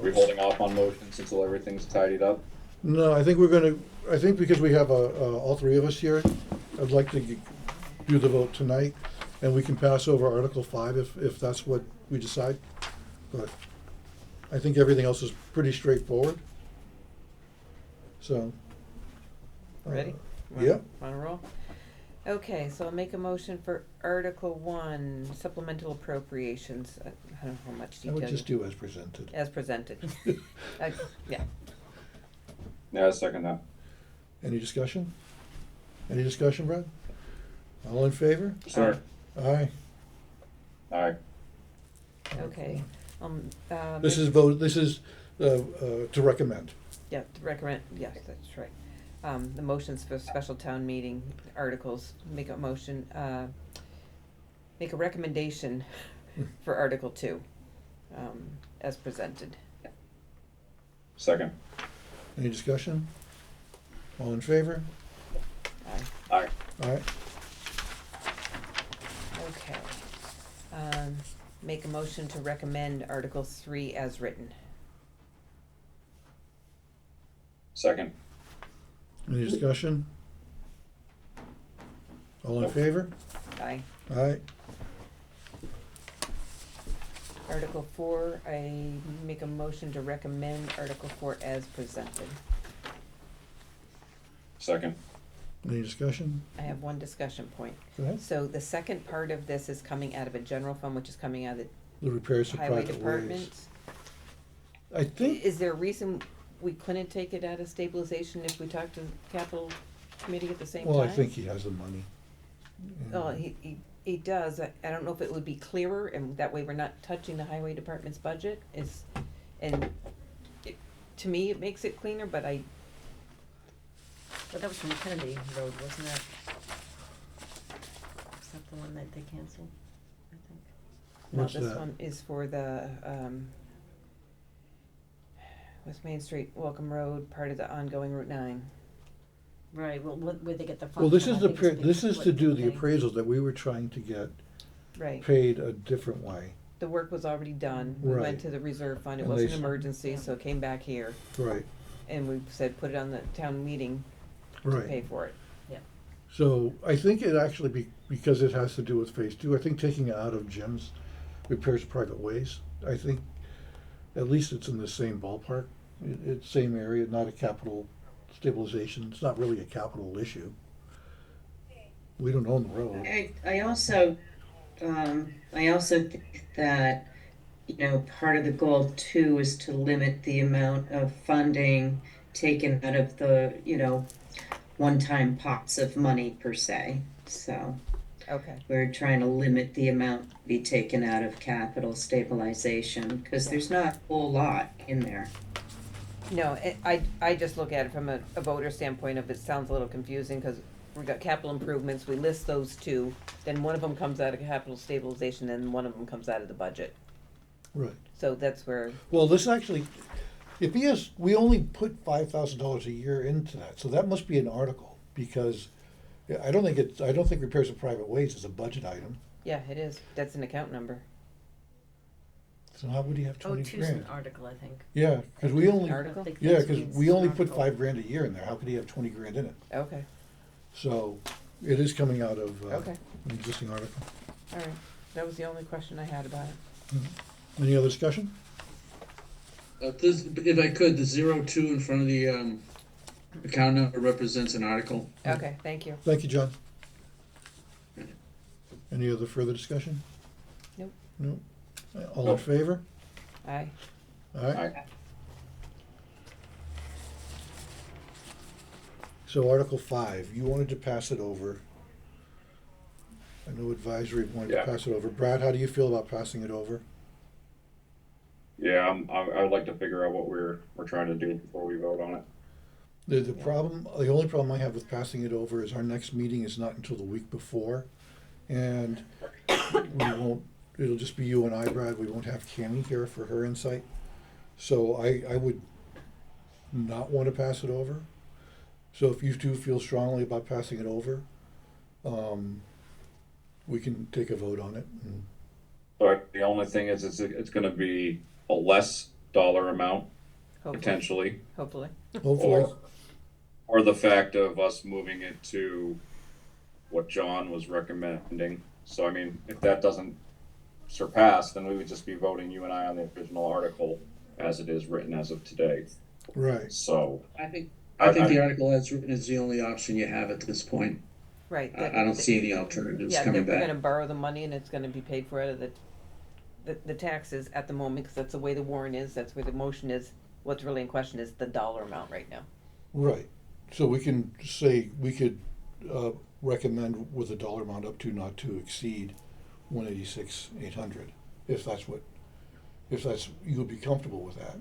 We're holding off on motions until everything's tidied up. No, I think because we have all three of us here, I'd like to do the vote tonight, and we can pass over Article 5 if that's what we decide. But I think everything else is pretty straightforward. So. Ready? Yeah. Wanna roll? Okay, so I'll make a motion for Article 1, supplemental appropriations. I don't know how much I detail. would just do as presented. As presented. Yeah. Yeah, I second that. Any discussion? Any discussion, Brad? All in favor? Sir. Aye. Aye. Okay. This is to recommend. Yeah, to recommend, yes, that's right. The motions for special town meeting articles, make a motion, make a recommendation for Article 2, as presented. Second. Any discussion? All in favor? Aye. Aye. Okay. Make a motion to recommend Article 3 as written. Second. Any discussion? All in Nope. favor? Aye. Aye. Article 4, I make a motion to recommend Article 4 as presented. Second. Any discussion? I have one discussion point. Go ahead. So the second part of this is coming out of a general fund, which is coming out of The repairs the to highway private department. ways. I think, Is there a reason we couldn't take it out of stabilization if we talked to the capital committee at the same time? well, I think he has the money. Oh, he does. I don't know if it would be clearer, and that way we're not touching the highway department's budget, and to me, it makes it cleaner, but But that was from Kennedy Road, wasn't that? Was that the one that they canceled, I think? no, What's this that? one is for the, West Main Street, Welcome Road, part of the ongoing Route 9. Right, well, where'd they get the funds Well, this from? is I think it's this is to do the okay. appraisals that we were trying to get Right. paid a different way. The work was already done. We Right. went to the reserve fund. It And was they an s- emergency, so it came back here. Right, And we said, put it on the town meeting to right. pay for it. So I think it actually because it has to do with phase two, I think taking it out of Jim's repairs private ways, I think at least it's in the same ballpark. It's same area, not a capital stabilization. It's not really a capital issue. We don't own the road. I also think that, you know, part of the goal too is to limit the amount of funding taken out of the, you know, one-time pots of money per se. So Okay. we're trying to limit the amount to be taken out of capital stabilization, because there's not a whole lot in there. No, I just look at it from a voter standpoint of it sounds a little confusing because we got capital improvements, we list those two, then one of them comes out of capital stabilization and one of them comes out of the budget. Right. So that's where, Well, this actually, if he has, we only put $5,000 a year into that, so that must be an article, because I don't think repairs of private ways is a budget item. yeah, it is. That's an account number. So how would he have Oh, 20 two's an grand? article, I think. Yeah, because we only, Article? yeah, because we only put 5 grand a year in there. How could he have 20 grand in it? Okay, So it is coming out of okay, an existing article. all right. That was the only question I had about it. Any other discussion? If I could, the 02 in front of the account number represents an article. Okay, thank you. Thank you, John. Any other further discussion? Nope. Nope. All in favor? Aye. All right. So Article 5, you wanted to pass it over. I know advisory wanted to Yeah. pass it over. Brad, how do you feel about passing it over? Yeah, I would like to figure out what we're trying to do before we vote on it. The only problem I have with passing it over is our next meeting is not until the week before. And it'll just be you and I, Brad. We won't have Cammy here for her insight. So I would not want to pass it over. So if you two feel strongly about passing it over, we can take a vote on it. But the only thing is, it's gonna be a less dollar amount, Hopefully. potentially. Hopefully. Hopefully, Or the fact of us moving it to what John was recommending. So I mean, if that doesn't surpass, then we would just be voting you and I on the original article as it is written as of today. right. So I think the article as written is the only option you have at this point. Right. I don't see any alternatives Yeah, coming we're back. gonna borrow the money and it's gonna be paid for out of the taxes at the moment, because that's the way the warrant is, that's where the motion is. What's really in question is the dollar amount right now. Right. So we can say, we could recommend with a dollar amount up to not to exceed 186,800, if that's, you would be comfortable with that.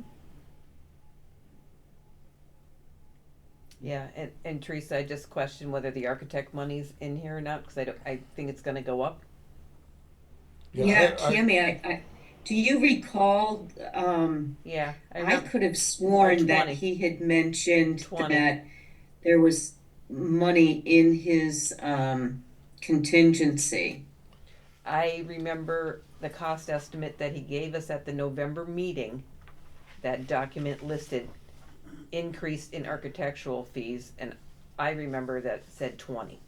Yeah, and Teresa, I just question whether the architect money's in here or not, because I think it's gonna go up. Yeah, I- Cammy, do you recall, Yeah, I I remember. could have sworn that 20. he had mentioned 20. that there was money in his, contingency. I remember the cost estimate that he gave us at the November meeting. That document listed increase in architectural fees, and I remember that said 20.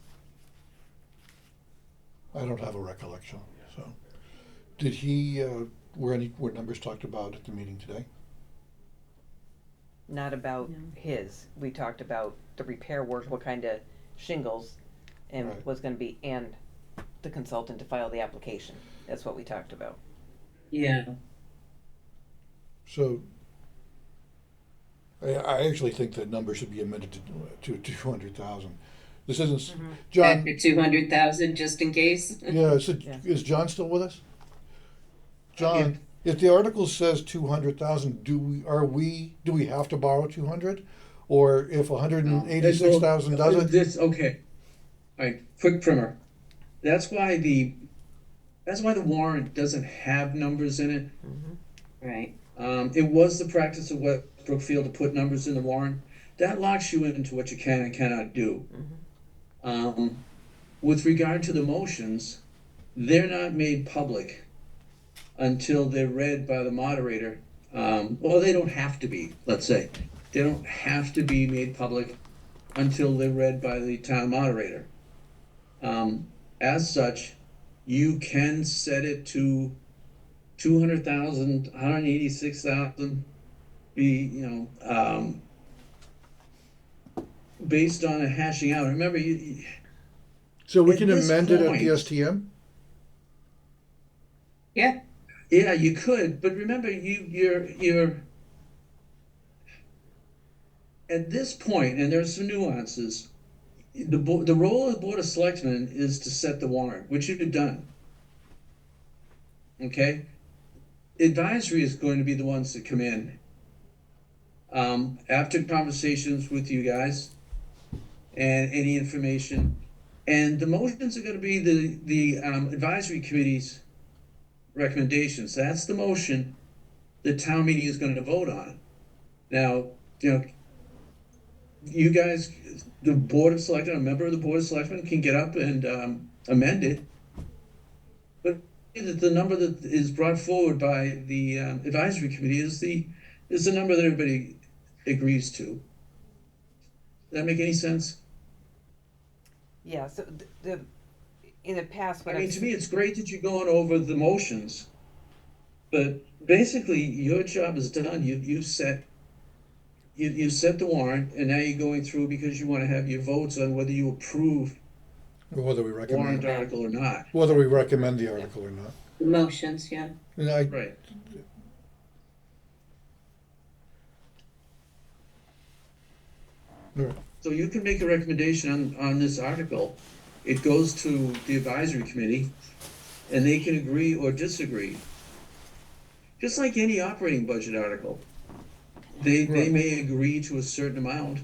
I don't have a recollection, so. Did he, were numbers talked about at the meeting today? Not about his. We talked about the repair work, what kind of shingles, and Right. was gonna be, and the consultant to file the application. That's what we talked about. Yeah. So, I actually think the number should be amended to 200,000. This isn't, John, Back to 200,000 just in case. yeah, Yeah. is John still with us? John, if the article says 200,000, do we have to borrow 200? Or if 186,000 doesn't? Okay. All right, quick primer. That's why the warrant doesn't have numbers in it. Right. It was the practice of West Brookfield to put numbers in the warrant. That locks you into what you can and cannot do. With regard to the motions, they're not made public until they're read by the moderator. Well, they don't have to be, let's say. They don't have to be made public until they're read by the town moderator. As such, you can set it to 200,000, 186,000, based on a hashing out. Remember, So we At can this amend it at the point- STM? Yeah, yeah, you could, but remember, you're at this point, and there's some nuances. The role of the Board of Selectmen is to set the warrant, which you've done. Okay? Advisory is going to be the ones that come in. After conversations with you guys and any information. And the motions are gonna be the advisory committee's recommendations. That's the motion the town meeting is gonna vote on. Now, you guys, the Board of Selectmen, a member of the Board of Selectmen can get up and amend it. But the number that is brought forward by the advisory committee is the number that everybody agrees to. Does that make any sense? Yeah, so in the past, what I mean, I've to me, it's great that you're going over the motions, but basically, your job is done. You set the warrant, and now you're going through because you want to have your votes on whether you approve Or whether we warrant recommend, article or not. whether we recommend the article or not. the motions, yeah. And I, Right. all right. So you can make a recommendation on this article. It goes to the advisory committee, and they can agree or disagree. Just like any operating budget article. They Right. may agree to a certain amount,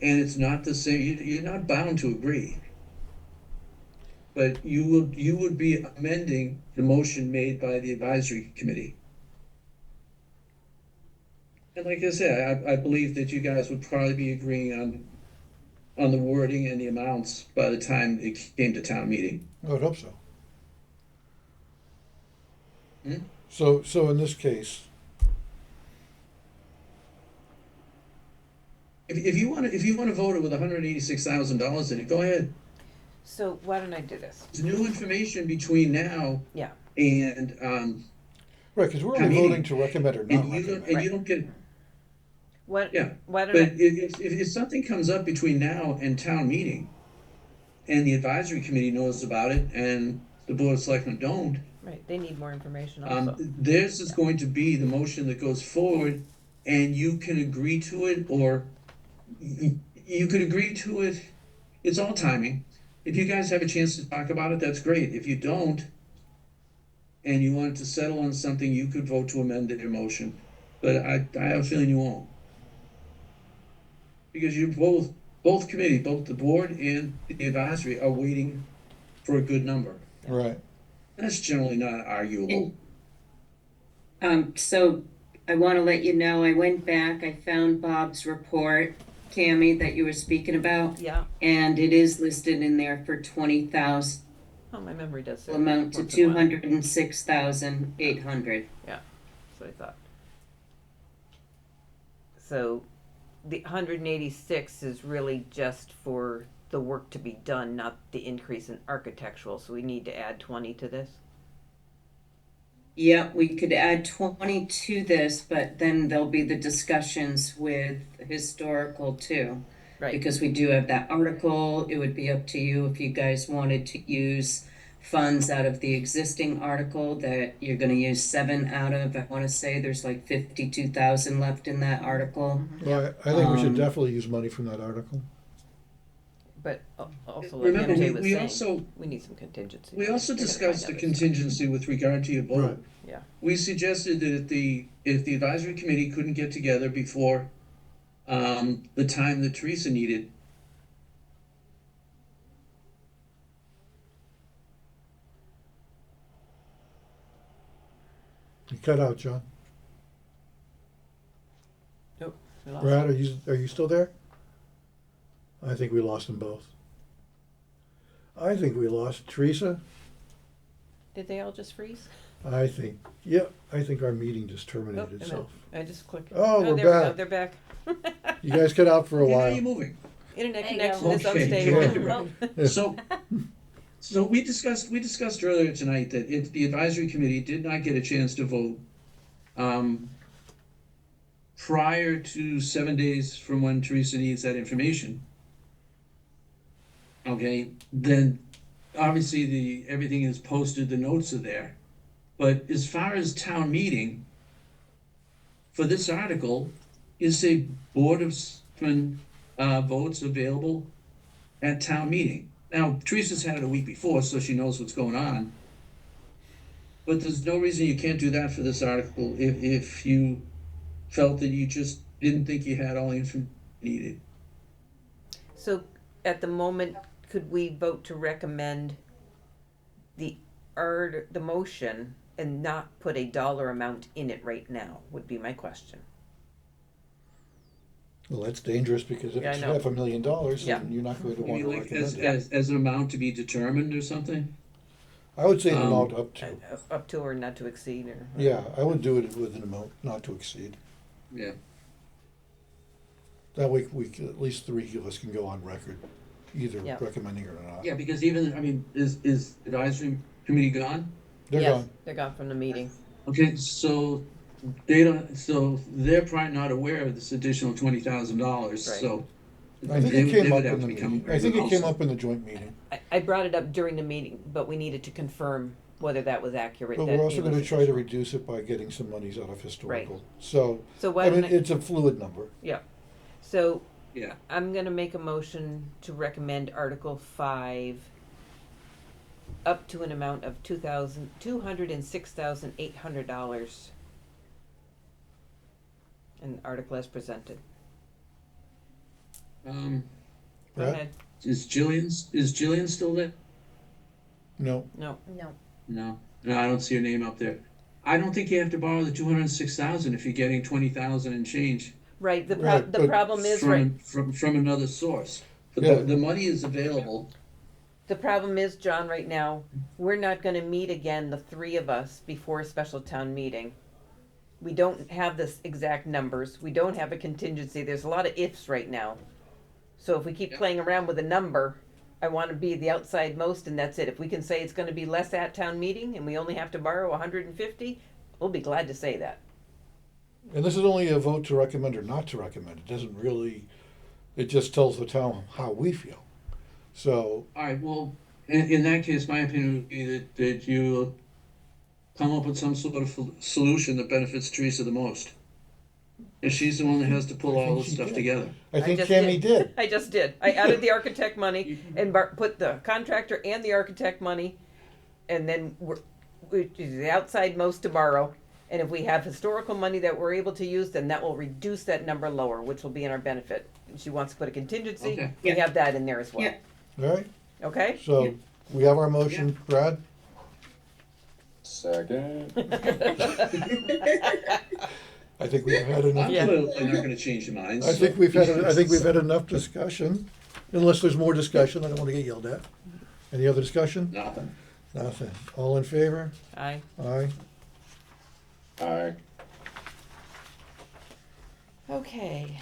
and it's not the same, you're not bound to agree. But you would be amending the motion made by the advisory committee. And like I said, I believe that you guys would probably be agreeing on the wording and the amounts by the time it came to town meeting. I would hope so. Hmm? So in this case, If you wanna vote it with $186,000 in it, go ahead. So why don't I do this? There's new information between now Yeah. and, right, because we're Town only meeting. voting to recommend or not and you recommend. don't get, What? yeah. Why don't But I? if something comes up between now and town meeting, and the advisory committee knows about it, and the Board of Selectmen don't, Right, they need more information also. theirs is going to be the motion that goes forward, and you can agree to it, or you could agree to it. It's all timing. If you guys have a chance to talk about it, that's great. If you don't, and you want to settle on something, you could vote to amend your motion. But I have a feeling you won't. Because you both committee, both the board and the advisory are waiting for a good number. Right. That's generally not arguable. So I want to let you know, I went back, I found Bob's report, Tammy, that you were speaking about, Yeah. and it is listed in there for 20,000, Oh, my memory does say. amount to once in a while. 206,800. That's what I thought. So the 186 is really just for the work to be done, not the increase in architectural, so we need to add 20 to this? Yeah, we could add 20 to this, but then there'll be the discussions with historical too. Right. Because we do have that article, it would be up to you if you guys wanted to use funds out of the existing article that you're gonna use 7 out of. I wanna say there's like 52,000 left in that article. Well, I think we should Um, definitely use money from that article. But also, like Remember, MJ was we saying, also we need some contingency. we also We're gonna discussed find the other stuff. contingency with regard to your vote. Right. Yeah. We suggested that if the advisory committee couldn't get together before the time that Teresa needed. You cut out, John. Nope. we lost Brad, are you still there? I think we lost them both. I think we lost Teresa. Did they all just freeze? I think our meeting just Oh, terminated a minute. itself. I just clicked. Oh, we're there back. we go. They're back. You guys cut out for a Okay, how are while. you moving? Internet There you connection go. is Okay, unstable. So we discussed earlier tonight that if the advisory committee did not get a chance to vote, prior to 7 days from when Teresa needs that information, okay, then obviously everything is posted, the notes are there. But as far as town meeting, for this article, is a Board of Selectmen votes available at town meeting? Now, Teresa's had it a week before, so she knows what's going on. But there's no reason you can't do that for this article if you felt that you just didn't think you had all the information needed. So at the moment, could we vote to recommend the motion and not put a dollar amount in it right now, would be my question. Well, that's dangerous because if Yeah, I it's know. $500,000, Yeah. then you're not going to You want mean to like recommend it. as an amount to be determined or something? I would say an amount up to. Up to or not to exceed or? Yeah, I would do it with an amount not to exceed. Yeah. That way at least three of us can go on record, either Yeah. recommending it or not. Yeah, because is advisory committee gone? They're Yes, gone. they're gone from the meeting. Okay, so they're probably not aware of this additional $20,000, Right. so. I think they it came would up have in the to become meeting. I think it came also. up in the joint meeting. I brought it up during the meeting, but we needed to confirm whether that was accurate. But that we're also it gonna was try to additional. reduce it by getting some monies out of historical. Right. So, So why I mean, don't I- it's a fluid number. Yeah, so Yeah. I'm gonna make a motion to recommend Article 5 up to an amount of $206,800. An article as presented. Go Right? ahead. Is Jillian still there? No, No, No, I don't see her name up there. I don't think you have to borrow the 206,000 if you're getting 20,000 and change right, the Right, the but problem is, right, from another source. Yeah. The money is available. the problem is, John, right now, we're not gonna meet again, the three of us, before a special town meeting. We don't have this exact numbers, we don't have a contingency, there's a lot of ifs right now. So if we keep playing around with a number, I wanna be the outside most and that's it. If we can say it's gonna be less at town meeting and we only have to borrow 150, we'll be glad to say that. and this is only a vote to recommend or not to recommend. It doesn't really, it just tells the town how we feel. So, All right, well, in that case, my opinion would be that you come up with some sort of solution that benefits Teresa the most. And she's the one that has to pull I all think this she stuff did. together. I think just Cammy did. I just did. I added the architect money and put the contractor and the architect money, and then we're the outside most to borrow. And if we have historical money that we're able to use, then that will reduce that number lower, which will be in our benefit. And she wants to put a contingency. Okay. We have that in there as well. Yeah. All right? Okay. So, we have our motion, Brad? Second. I think we've had enough. I'm Yeah. clearly not gonna change your minds. I think we've had enough discussion. Unless there's more discussion, I don't wanna get yelled at. Any other discussion? Nothing. Nothing. All in favor? Aye. Aye. Aye. Okay.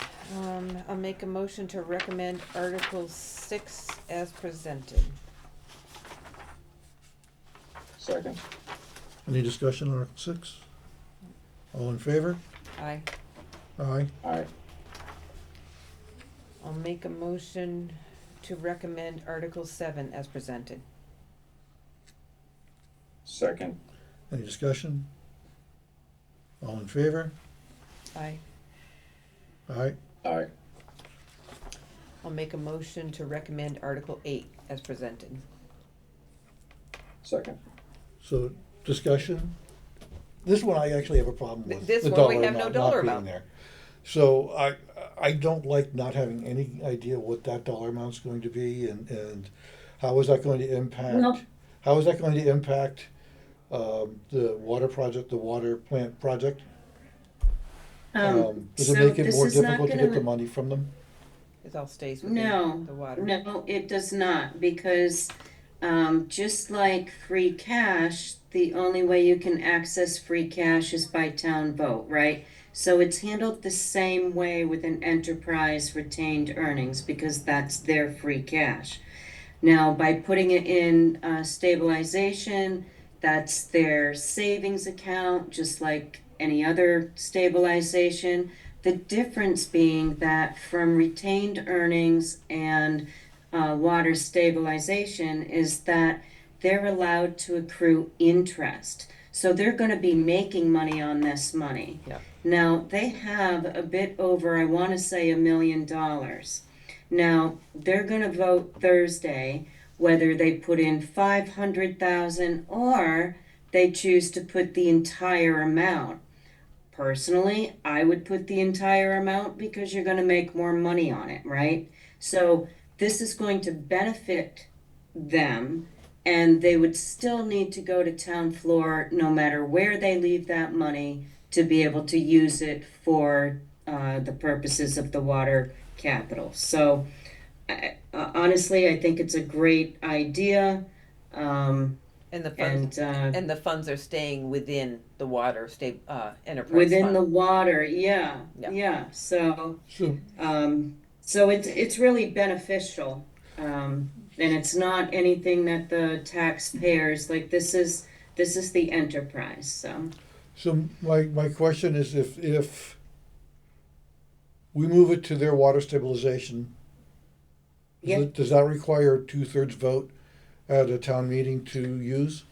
I'll make a motion to recommend Article 6 as presented. Second. Any discussion on Article 6? All in favor? Aye. Aye. Aye. I'll make a motion to recommend Article 7 as presented. Second. Any discussion? All in favor? Aye. Aye. Aye. I'll make a motion to recommend Article 8 as presented. Second. So, discussion? This one I actually have a problem with. This the one we dollar have no amount dollar not being amount. there. So I don't like not having any idea what that dollar amount's going to be and how is that going to impact? Well- How is that going to impact the water project, the water plant project? Does it So make it this more is not difficult to gonna get the money from them? It all stays with No, the water. no, it does not, because just like free cash, the only way you can access free cash is by town vote, right? So it's handled the same way with an enterprise retained earnings because that's their free cash. Now, by putting it in stabilization, that's their savings account, just like any other stabilization. The difference being that from retained earnings and water stabilization is that they're allowed to accrue interest. So they're going to be making money on this money. Yeah. Now, they have a bit over, I want to say, $1 million. Now, they're going to vote Thursday whether they put in 500,000 or they choose to put the entire amount. Personally, I would put the entire amount because you're going to make more money on it, right? So this is going to benefit them, and they would still need to go to town floor no matter where they leave that money to be able to use it for the purposes of the water capital. So honestly, I think it's a great idea. And the funds, And the funds are staying within the water enterprise within fund. the water, yeah. So so it's really beneficial, and it's not anything that the taxpayers like. This is the enterprise. So my question is, if we move it to their water stabilization, Yeah. does that require a 2/3 vote at a town meeting to use?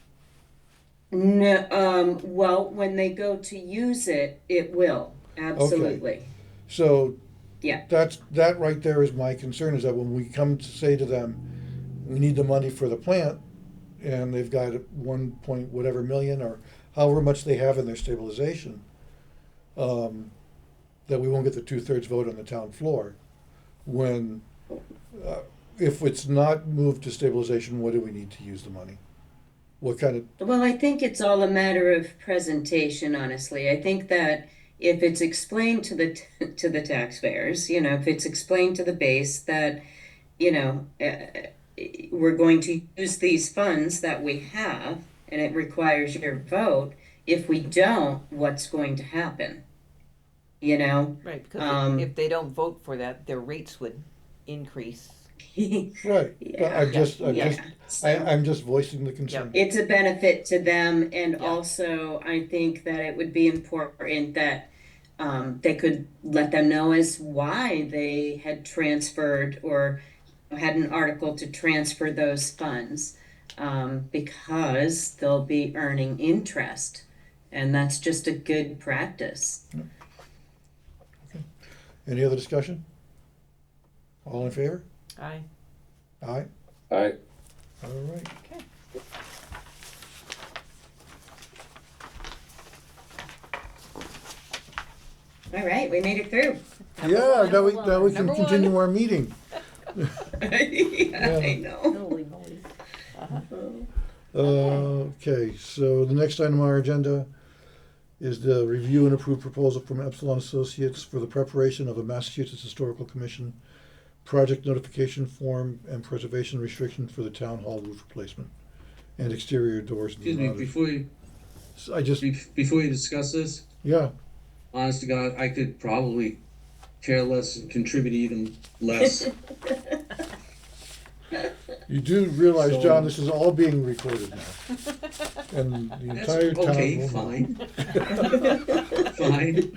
No, well, when they go to use it, it will absolutely. So Yeah. that right there is my concern, is that when we come to say to them, we need the money for the plant, and they've got 1 point whatever million or however much they have in their stabilization, that we won't get the 2/3 vote on the town floor. When if it's not moved to stabilization, what do we need to use the money? What kind of? Well, I think it's all a matter of presentation, honestly. I think that if it's explained to the taxpayers, if it's explained to the base that, we're going to use these funds that we have, and it requires your vote. If we don't, what's going to happen? Right, because if they don't vote for that, their rates would increase. Right. Yeah. I'm just voicing the concern. It's a benefit to them, and also I think that it would be important that they could let them know as why they had transferred or had an article to transfer those funds, because they'll be earning interest, and that's just a good practice. Okay. Any other discussion? All in favor? Aye. Aye. Aye. All right. Okay. All right, we made it through. Yeah, now we can Number continue our meeting. I know. Holy moly. Okay, so the next item on our agenda is the review and approve proposal from Epsilon Associates for the preparation of a Massachusetts Historical Commission project notification form and preservation restriction for the town hall roof replacement and exterior doors. Excuse me, before you discuss this, Yeah, honest to God, I could probably care less and contribute even less. you do realize, So- John, this is all being recorded now. And the entire town Okay, will know. fine. Fine.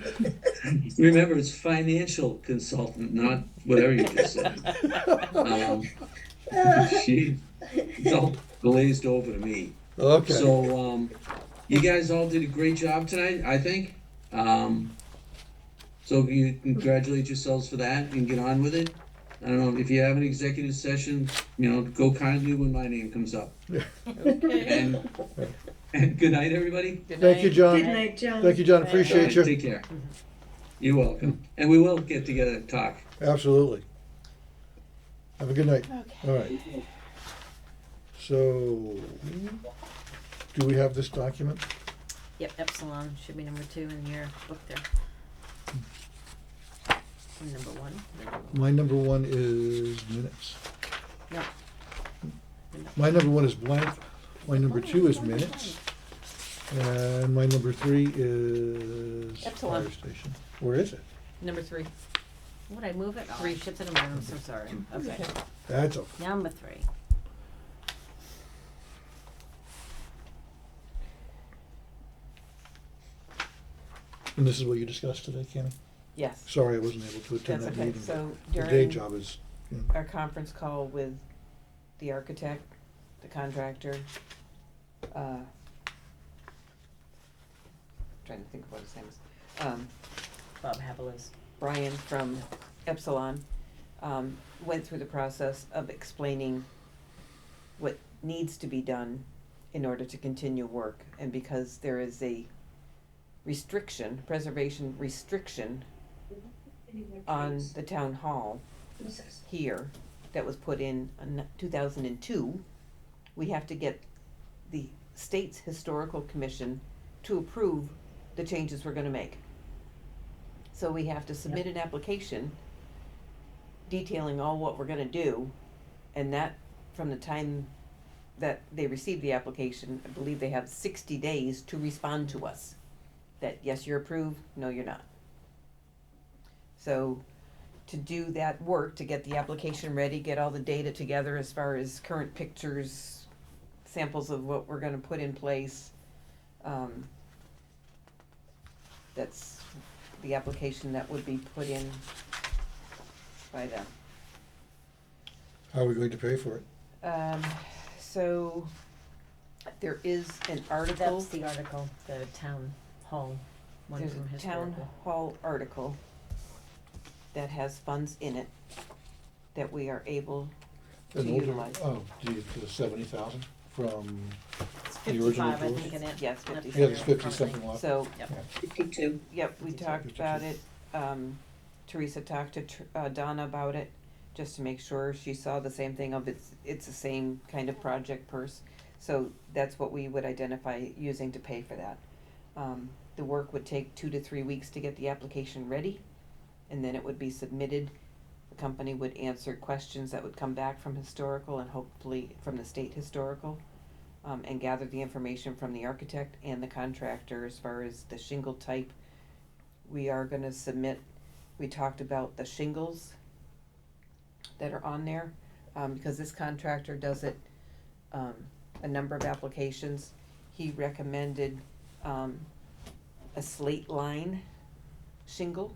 Remember, it's financial consultant, not whatever you just said. It's all glazed over to me. Okay. So, you guys all did a great job tonight, I think. So you congratulate yourselves for that and get on with it. I don't know, if you have an executive session, go kindly when my name comes up. Okay. And good night, everybody. Good Thank you, night. John. Good night, John. Thank you, John. Appreciate you. Take care. You're welcome. And we will get together and talk. Absolutely. Have a good night. Okay. All right. So, do we have this document? Yep, Epsilon should be number 2 in your book there. And number 1. My number 1 is minutes. Yep. My number 1 is blank, my number 2 is minutes, and my number 3 is Epsilon. fire station. Where is it? Number 3. Would I move it? 3 shits in a room, I'm so sorry. Okay. That's okay. Number 3. Mm-hmm. And this is what you discussed today, Cammy? Yes. Sorry I wasn't able to attend That's that okay. meeting. So The day during job is, our conference call with the architect, the contractor, trying to think of what his name is, Bob Haviland's. Brian from Epsilon, went through the process of explaining what needs to be done in order to continue work. And because there is a restriction, preservation restriction on the town hall here that was put in 2002, we have to get the state's historical commission to approve the changes we're gonna make. So we have to submit an application detailing all what we're gonna do, and that, from the time that they receive the application, I believe they have 60 days to respond to us. That, yes, you're approved, no, you're not. So, to do that work, to get the application ready, get all the data together as far as current pictures, samples of what we're gonna put in place, that's the application that would be put in by them. how are we going to pay for it? So, there is an article. That's the article, the town hall one There's from a town historical. hall article that has funds in it that we are able to And those are- utilize. Oh, the 70,000 from It's the original 55, I approval? think, in it. Yes, 50. Yeah, there's 50 something left. So, Yeah. 52. yep, we talked about it, Teresa talked to Donna about it, just to make sure she saw the same thing of it's the same kind of project purse. So that's what we would identify using to pay for that. The work would take 2 to 3 weeks to get the application ready, and then it would be submitted. The company would answer questions that would come back from historical and hopefully from the state historical, and gather the information from the architect and the contractor as far as the shingle type. We are gonna submit, we talked about the shingles that are on there, because this contractor does it, a number of applications. He recommended, a slate line shingle.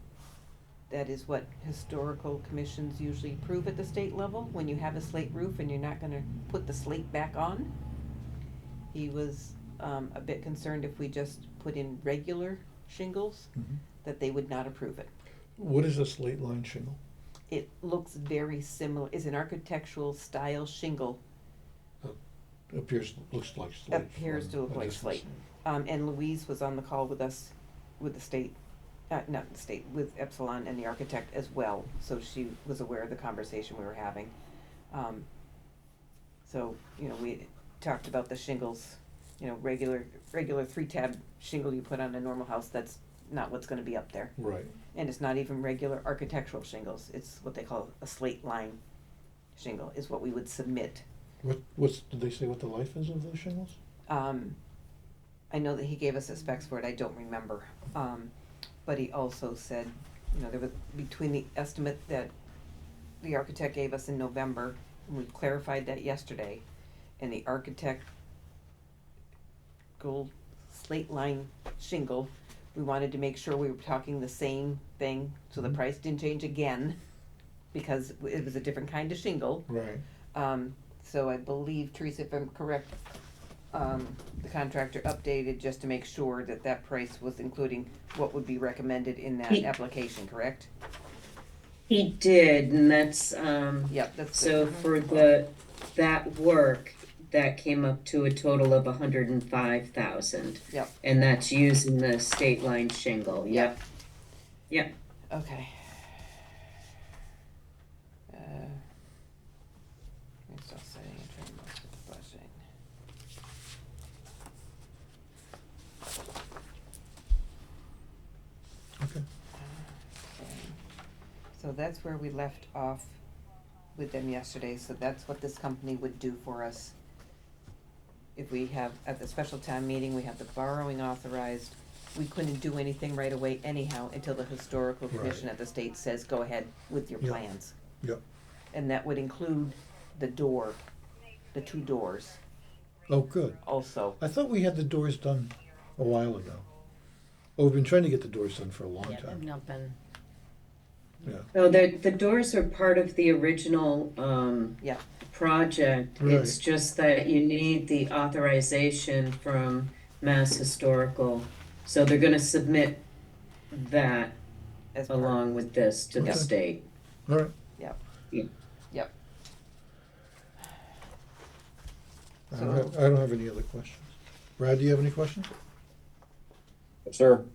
That is what historical commissions usually approve at the state level, when you have a slate roof and you're not gonna put the slate back on. He was, a bit concerned if we just put in regular shingles, Mhm. that they would not approve it. What is a slate line shingle? It looks very similar, is an architectural style shingle, Looks like slate. appears from to look a like distance. slate. And Louise was on the call with us, with the state, not the state, with Epsilon and the architect as well, so she was aware of the conversation we were having. So, we talked about the shingles, regular 3-tab shingle you put on a normal house, that's not what's gonna be up there. Right. And it's not even regular architectural shingles, it's what they call a slate line shingle, is what we would submit. Did they say what the life is of those shingles? I know that he gave us the specs for it, I don't remember. But he also said, there was, between the estimate that the architect gave us in November, and we clarified that yesterday, and the architect gold slate line shingle, we wanted to make sure we were talking the same thing, so the price didn't change again, because it was a different kind of shingle. Right. So I believe, Teresa, if I'm correct, the contractor updated just to make sure that that price was including what would be recommended in that application, correct? He did, and that's, Yep, that's so good. for that work, that came up to a total of 105,000. Yep. And that's using the state line shingle, yep. Yep. Okay. Install setting and train most of the budgeting. Okay. So that's where we left off with them yesterday, so that's what this company would do for us. If we have, at the special town meeting, we have the borrowing authorized, we couldn't do anything right away anyhow until the historical commission Right. at the state says, go ahead with your Yeah. plans. Yep. And that would include the door, the 2 doors Oh, good. also. I thought we had the doors done a while ago. Oh, we've been trying to get the doors done for a long Yeah, they've time. not been. Yeah. No, the doors are part of the original, Yeah. project. It's Right. just that you need the authorization from Mass Historical. So they're gonna submit that As part, along with this to the Okay. state. All right. yep. I don't have any other questions. Brad, do you have any questions? Yes, sir.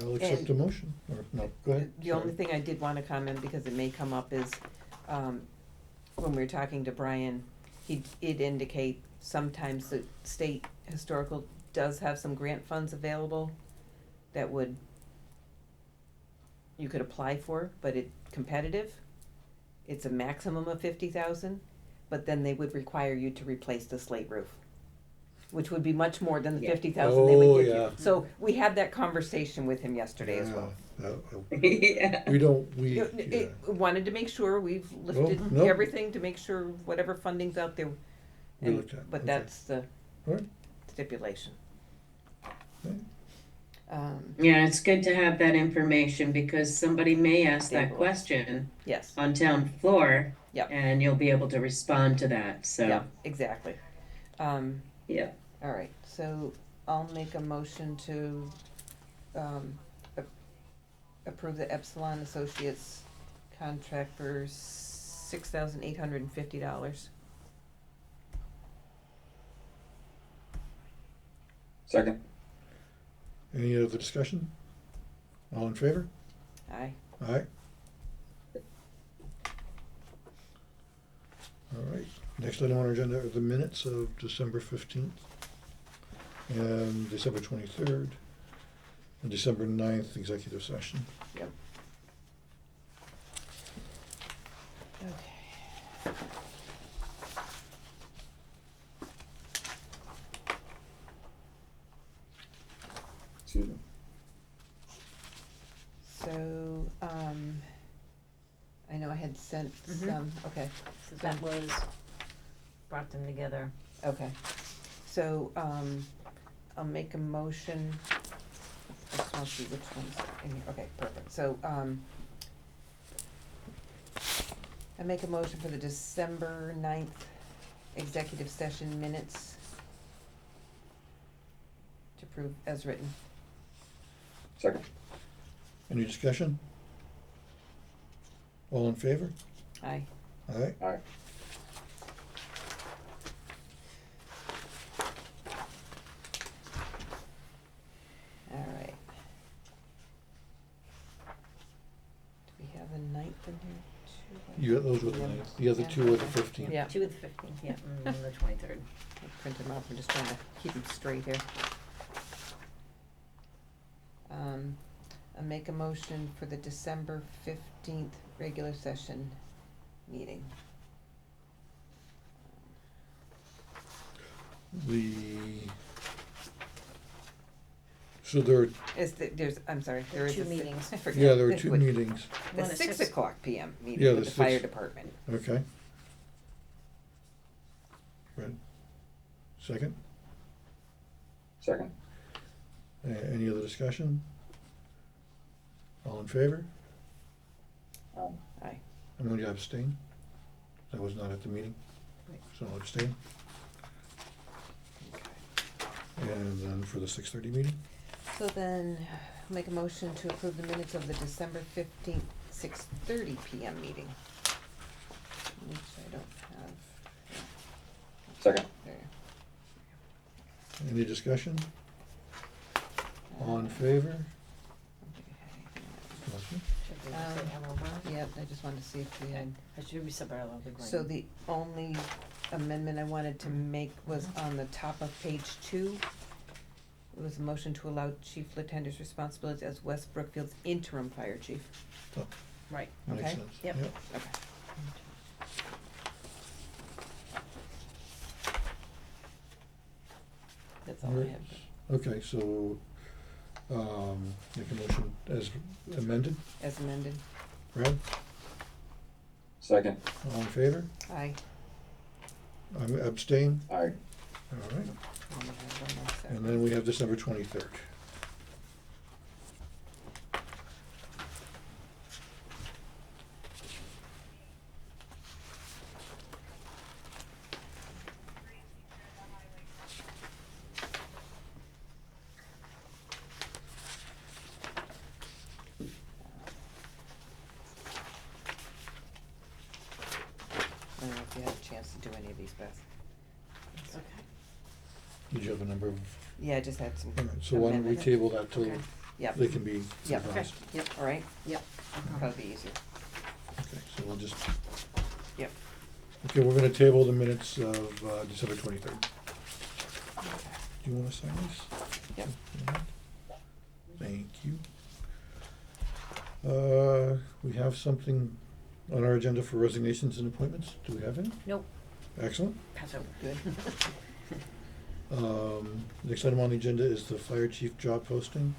I'll accept a motion. Or, no, go ahead. The only thing I did wanna comment, because it may come up, is, when we were talking to Brian, he'd indicate sometimes the state historical does have some grant funds available that would, you could apply for, but it's competitive. It's a maximum of 50,000, but then they would require you to replace the slate roof, which would be much more than the Yeah. 50,000 they would Oh, give you. yeah. So we had that conversation with him yesterday as well. Yeah. We don't, we, You know, yeah. wanted to make sure we've lifted no. everything to make sure whatever funding's out there. We and- looked at, But okay. that's the Alright. stipulation. Okay. Yeah, it's good to have that information because somebody may ask They that will. question Yes, on town floor. Yep. And you'll be able to respond to that, so. yeah, exactly. Yeah. All right, so I'll make a motion to, approve the Epsilon Associates contract for $6,850. Second. Any other discussion? All in favor? Aye. Aye. All right, next item on our agenda are the minutes of December 15th and December 23rd and December 9th executive session. Yep. Okay. Excuse me. So, I know I had sent Mhm. some, okay, So that was, brought them together. okay. So, I'll make a motion, I just wanna see which one's in here, okay, perfect, so, I make a motion for the December 9th executive session minutes to approve as written. Second. Any discussion? All in favor? Aye. Aye. Aye. All right. Do we have the 9th in here too? You, those were the ninth. The other two are the 15th. Yeah. 2 of the 15th, yeah, and the 23rd. I'll print them off, I'm just trying to keep them straight here. I'll make a motion for the December 15th regular session meeting. So there are, I'm sorry, there is Two a si- meetings. I forget. yeah, there are two What- meetings, The One at 6 6. o'clock PM Yeah, meeting with the the fire 6 department. okay. Right. Second? Second. Any other discussion? All in favor? Aye. I'm going to abstain. I was not at the meeting, Right. so I'll abstain. And then for the 6:30 meeting? So then, I'll make a motion to approve the minutes of the December 15th, 6:30 PM meeting. Which I don't have. Second. There. Any discussion? All in favor? Motion? Should we just say Emerald Brown? Yep, I just wanted to see if we had. I should be separate of the green. So the only amendment I wanted to make was on the top of page 2. It was a motion to allow Chief Latender's responsibilities as West Brookfield's interim fire chief. Oh. Right, Makes okay, sense. yep, Yep. okay. That's all I Alright. have, Okay, so, make a motion as amended. as amended. Brad, Second. all in favor? Aye. I'm abstain. Aye. All right. And we have one more And second. then we have December 23rd. I don't know if you had a chance to do any of these, Beth. It's okay. Did you have a number of, Yeah, I just had some all right, so why don't we amendments. table that till Okay. Yep. they can be Yep, revised? yep, all right, yep, probably be easier. Okay, so we'll just, Yep. okay, we're gonna table the minutes of December 23rd. Do you wanna sign this? Yep. Thank you. We have something on our agenda for resignations and appointments. Do we have any? Nope. Excellent. Pass over, good. Next item on the agenda is the fire chief job posting.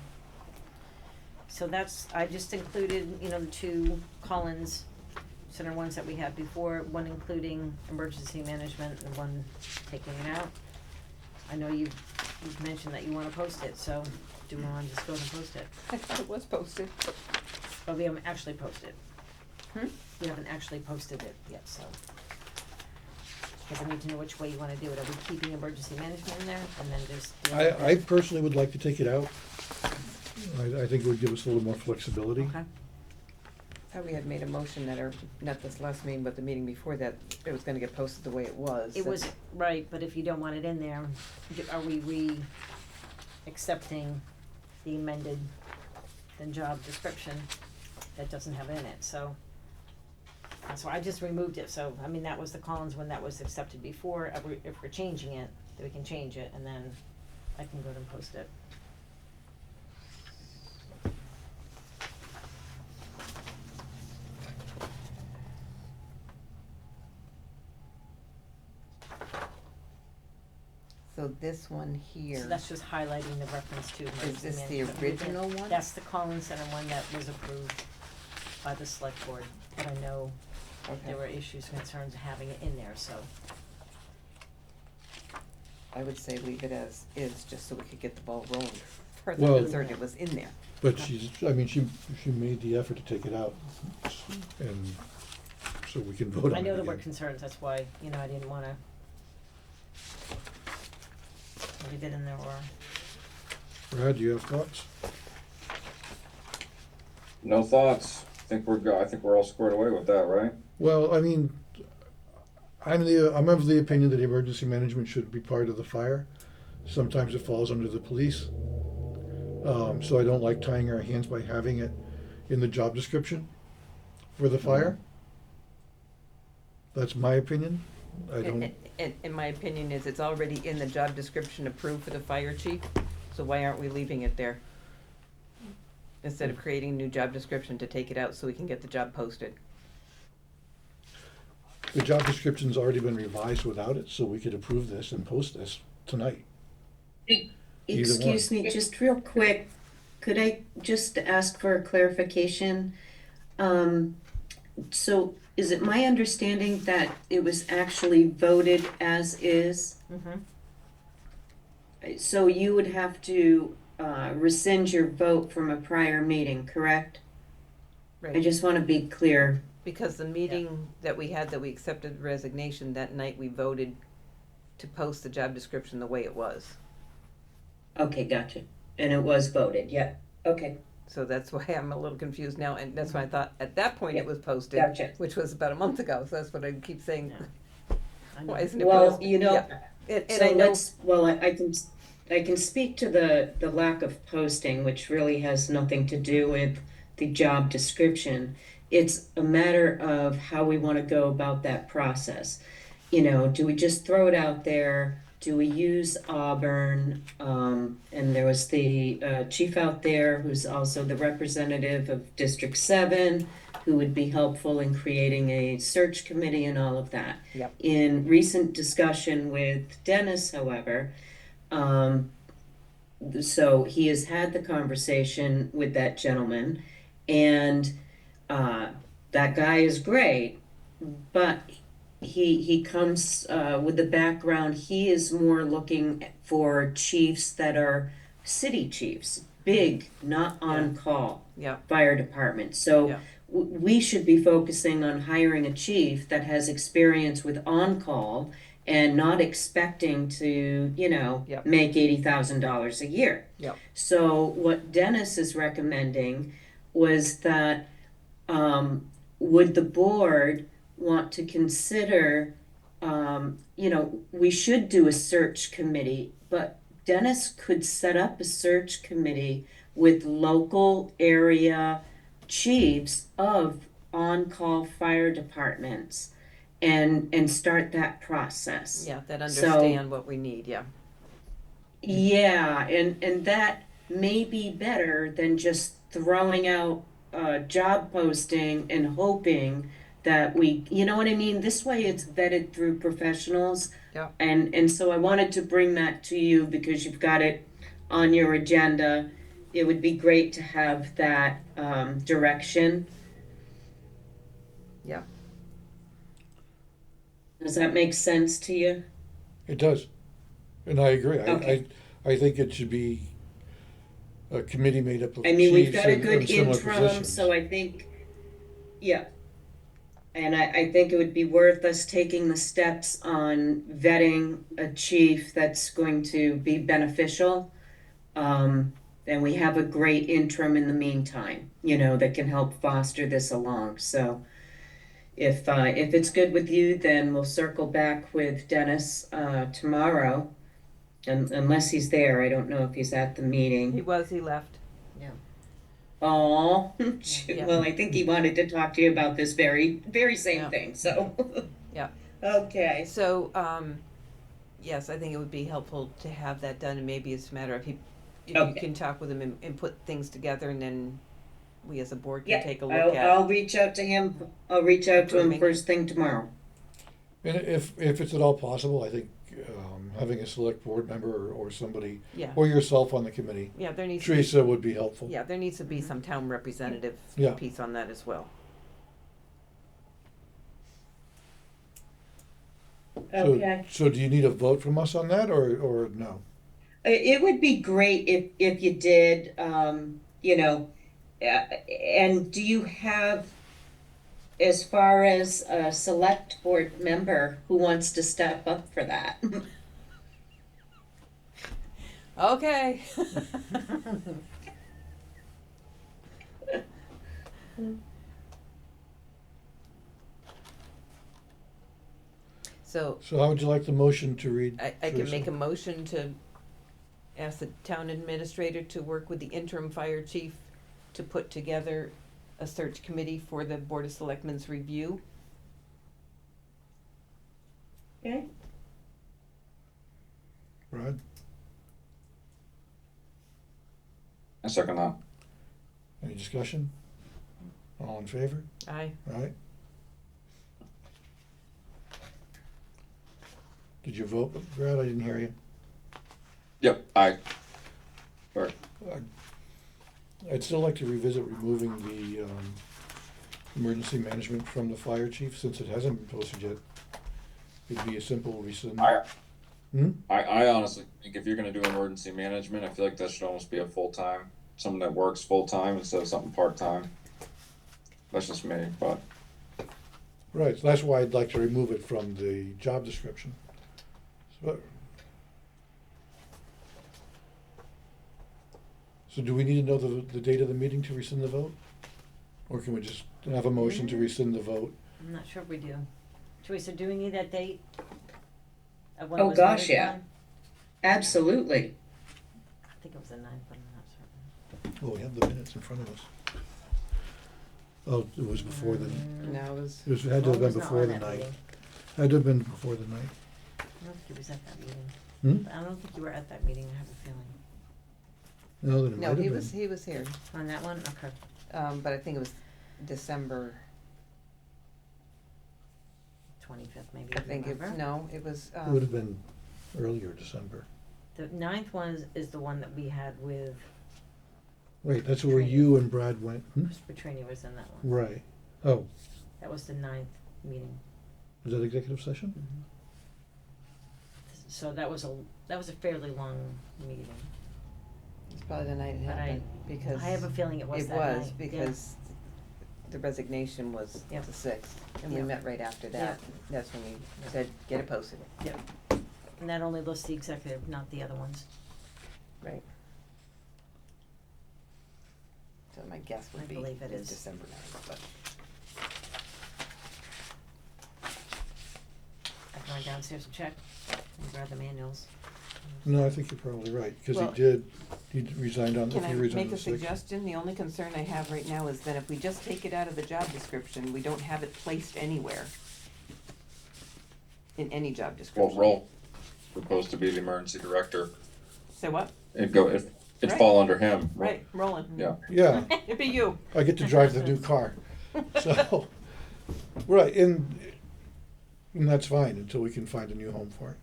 So that's, I just included, you know, the two Collins Center ones that we had before, one including emergency management and one taking it out. I know you've mentioned that you wanna post it, so do we wanna just go and post it? I thought it was posted. Oh, we haven't actually posted. Hmm? We haven't actually posted it yet, so. Cause I need to know which way you wanna do it. Are we keeping emergency management in there and then just? the other I bit? personally would like to take it out. I think it would give us a little more flexibility. Okay. Thought we had made a motion that, or not this last meeting, but the meeting before that, it was gonna get posted the way it was. It was, right, but if you don't want it in there, are we accepting the amended then job description that doesn't have it in it, so. So I just removed it, so, I mean, that was the Collins one that was accepted before, if we're changing it, then we can change it, and then I can go ahead and post it. So this one here. So that's just highlighting the reference to emergency Is this the management. We did- original one? That's the Collins Center one that was approved by the select board, but I know there were issues, concerns having it in there, so. I would say leave it as is, just so we could get the ball rolling. For Well- the third, it was in there. But she made the effort to take it out, and so we can vote on it I know there were again. concerns, that's why, you know, I didn't wanna leave it in there or. Brad, do you have thoughts? No thoughts. I think we're all squared away with that, right? Well, I mean, I'm of the opinion that emergency management should be part of the fire. Sometimes it falls under the police. So I don't like tying our hands by having it in the job description for the fire. That's my opinion. I don't, And my opinion is it's already in the job description approved for the fire chief, so why aren't we leaving it there? Instead of creating a new job description to take it out so we can get the job posted. the job description's already been revised without it, so we could approve this and post this tonight. Either one. Excuse me, just real quick, could I just ask for a clarification? So is it my understanding that it was actually voted as is? Mm-hmm. So you would have to rescind your vote from a prior meeting, correct? I Right, just want to be clear. because the meeting that we had, that we accepted resignation, that night we voted to post the job description the way it was. Okay, gotcha. And it was voted, yeah, okay, So that's why I'm a little confused now, and that's why I thought at that point it was posted, gotcha. which was about a month ago, so that's what I keep saying. I know. Why isn't it Well, posted? you know, Yeah. And so I know, let's, well, I can speak to the lack of posting, which really has nothing to do with the job description. It's a matter of how we want to go about that process. You know, do we just throw it out there? Do we use Auburn? And there was the chief out there who's also the representative of District 7. who would be helpful in creating a search committee and all of that. Yep. In recent discussion with Dennis, however, so he has had the conversation with that gentleman, and that guy is great, but he comes with the background. He is more looking for chiefs that are city chiefs, big, not on call Yeah. fire department. So Yeah. we should be focusing on hiring a chief that has experience with on call and not expecting to, Yep. make $80,000 a year. Yep. So what Dennis is recommending was that would the board want to consider, we should do a search committee, but Dennis could set up a search committee with local area chiefs of on-call fire departments and start that process. Yeah, that So- understand what we need, yeah. Yeah, and that may be better than just throwing out a job posting and hoping that you know what I mean? This way it's vetted through professionals. Yeah. And so I wanted to bring that to you because you've got it on your agenda. It would be great to have that direction. Yeah. Does that make sense to you? It does, and I agree. Okay. I think it should be a committee made up of I mean, we've chiefs got a in good similar interim, positions. so I think, yeah. And I think it would be worth us taking the steps on vetting a chief that's going to be beneficial. And we have a great interim in the meantime, that can help foster this along. So if it's good with you, then we'll circle back with Dennis tomorrow. Unless he's there, I don't know if he's at the meeting. He left. Oh, Yeah. well, I think he wanted to talk to you about this very, very same Yeah. thing, so. Yeah. Okay. So, yes, I think it would be helpful to have that done, and maybe it's a matter of you Okay. can talk with him and put things together, and then we as a board can Yeah, take a look I'll reach out to him, Approving it. first thing tomorrow. And if it's at all possible, I think having a select board member or somebody, Yeah. or yourself on the committee, Yeah, there needs to be, Teresa, would be helpful. yeah, there needs to be some town representative Yeah. piece on that as well. Okay. So do you need a vote from us on that, or no? It would be great if you did, and do you have, as far as a select board member who wants to step up for that? Okay. So, So how would you like the motion to read? I can Teresa? make a motion to ask the town administrator to work with the interim fire chief to put together a search committee for the Board of Selectmen's review. Okay. Rod? I second that. Any discussion? All in favor? Aye. All right. Did you vote, Brad? I didn't hear you. Yep, aye. Or, I'd still like to revisit removing the emergency management from the fire chief, since it hasn't been posted yet. It'd be a simple rescind. I honestly think if you're gonna do emergency management, I feel like that should almost be a full-time, someone that works full-time instead of something part-time. That's just me, but Right, so that's why I'd like to remove it from the job description. So do we need to know the date of the meeting to rescind the vote? Or can we just have a motion to rescind the vote? I'm not sure if we do. Teresa, do we need that date? Of when it Oh, was gosh, voted yeah. on? Absolutely. I think it was the 9th, but I'm not certain. Oh, we have the minutes in front of us. Oh, it was before the, No, it was. it had to have been Well, it was not before on the that night. meeting. Had to have been before the night. I don't think he was at that meeting. Hmm? I don't think you were at that meeting, I have a feeling. No, then it might No, have he been. was here, On that one? Okay. but I think it was December, 25th maybe I of think it, November. no, it was, It would have been earlier December. The 9th one is the one that we had with, Wait, that's where you and Brad went, Petrini was in that one. Right. Oh, That was the 9th meeting. was that executive session? So that was a fairly long meeting. it's probably the night it But happened, because. I have a feeling it was that night. It was, because the resignation was Yep. the sixth, and we Yep. met right after that. That's when we said, get it posted. Yep. And that only lists the executive, not the other ones. Right. So my guess I would be believe it it's is. December 9th, but. I can run downstairs and check and grab the manuals. No, I think you're probably right, because Well, he resigned on, Can if I he resigned make on a the sixth. suggestion? The only concern I have right now is that if we just take it out of the job description, we don't have it placed anywhere. In any job What description. role? Supposed to be the emergency director. So what? It'd Right. fall under him. Right, Roland. Yeah. Yeah, It'd be you. I get to drive the new car, so, right, and that's fine until we can find a new home for it.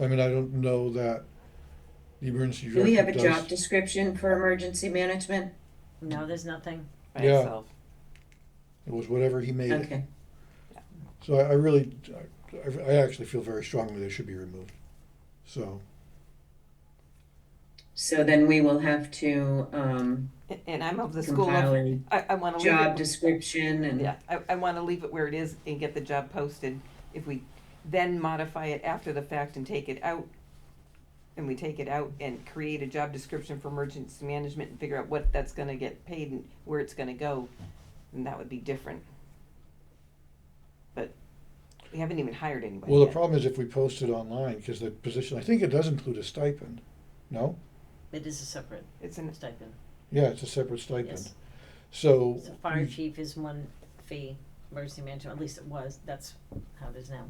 I mean, I don't know that the emergency Do director we have a does- job description for emergency management? No, there's nothing. By Yeah. itself. It was whatever he made it. Okay. So I really, I actually feel very strongly they should be removed, so. So then we will have to, And I'm of the school compile of, a I wanna leave job it, description and. yeah, I wanna leave it where it is and get the job posted. If we then modify it after the fact and take it out, and we take it out and create a job description for emergency management and figure out what that's gonna get paid and where it's gonna go, then that would be different. But we haven't even hired anybody Well, the yet. problem is if we post it online, because the position, I think it does include a stipend, no? It is a separate It's an, stipend. Yeah, it's a separate stipend. Yes. So. So fire we- chief is one fee, emergency management, at least it was, that's how it is now.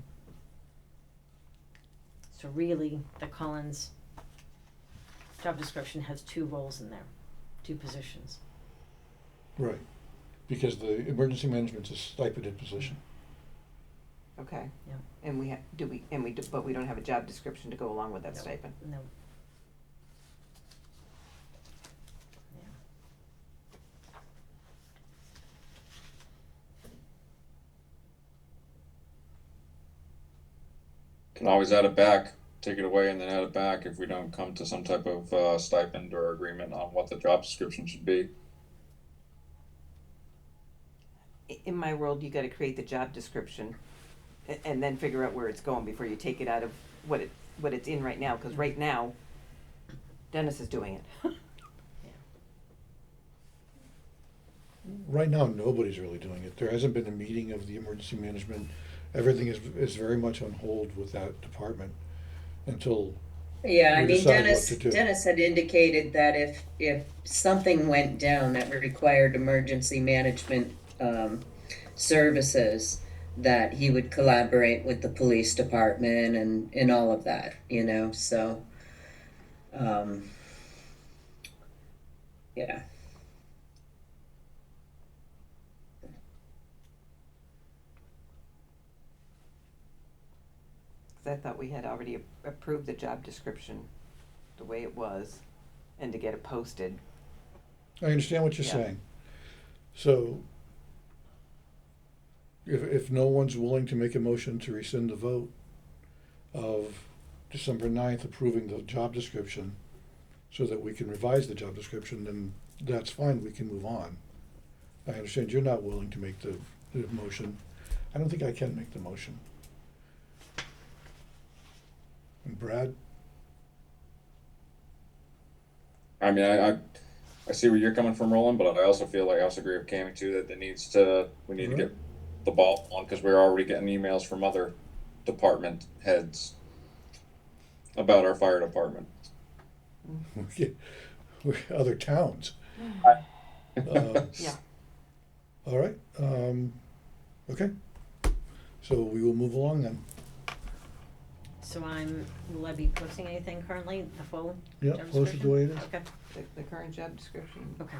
So really, the Collins job description has 2 roles in there, 2 positions. Right, because the emergency management's a stipended position. okay. Yeah. And we but we don't have a job description to go along with that No. stipend. No. Can always add it back, take it away and then add it back if we don't come to some type of stipend or agreement on what the job description should be. In my world, you gotta create the job description and then figure out where it's going before you take it out of what it's in right now, cause right now, Dennis is doing it. Right now, nobody's really doing it. There hasn't been a meeting of the emergency management. Everything is very much on hold with that department until, Yeah, I we mean, decide what to do. Dennis had indicated that if something went down that required emergency management, services, that he would collaborate with the police department and all of that, you know, so, yeah. 'Cause I thought we had already approved the job description the way it was and to get it posted. I understand what you're Yeah. saying. So, if no one's willing to make a motion to rescind the vote of December 9th approving the job description so that we can revise the job description, then that's fine, we can move on. I understand you're not willing to make the motion. I don't think I can make the motion. And Brad? I mean, I see where you're coming from, Roland, but I also feel like I also agree with Cammy too that we need to get the ball on because we're already getting emails from other department heads about our fire department. Other towns. Yeah. All right, okay. So we will move along then. So will I be posting anything currently, the full Yeah, job post it the way it is. Okay, The current job description. okay.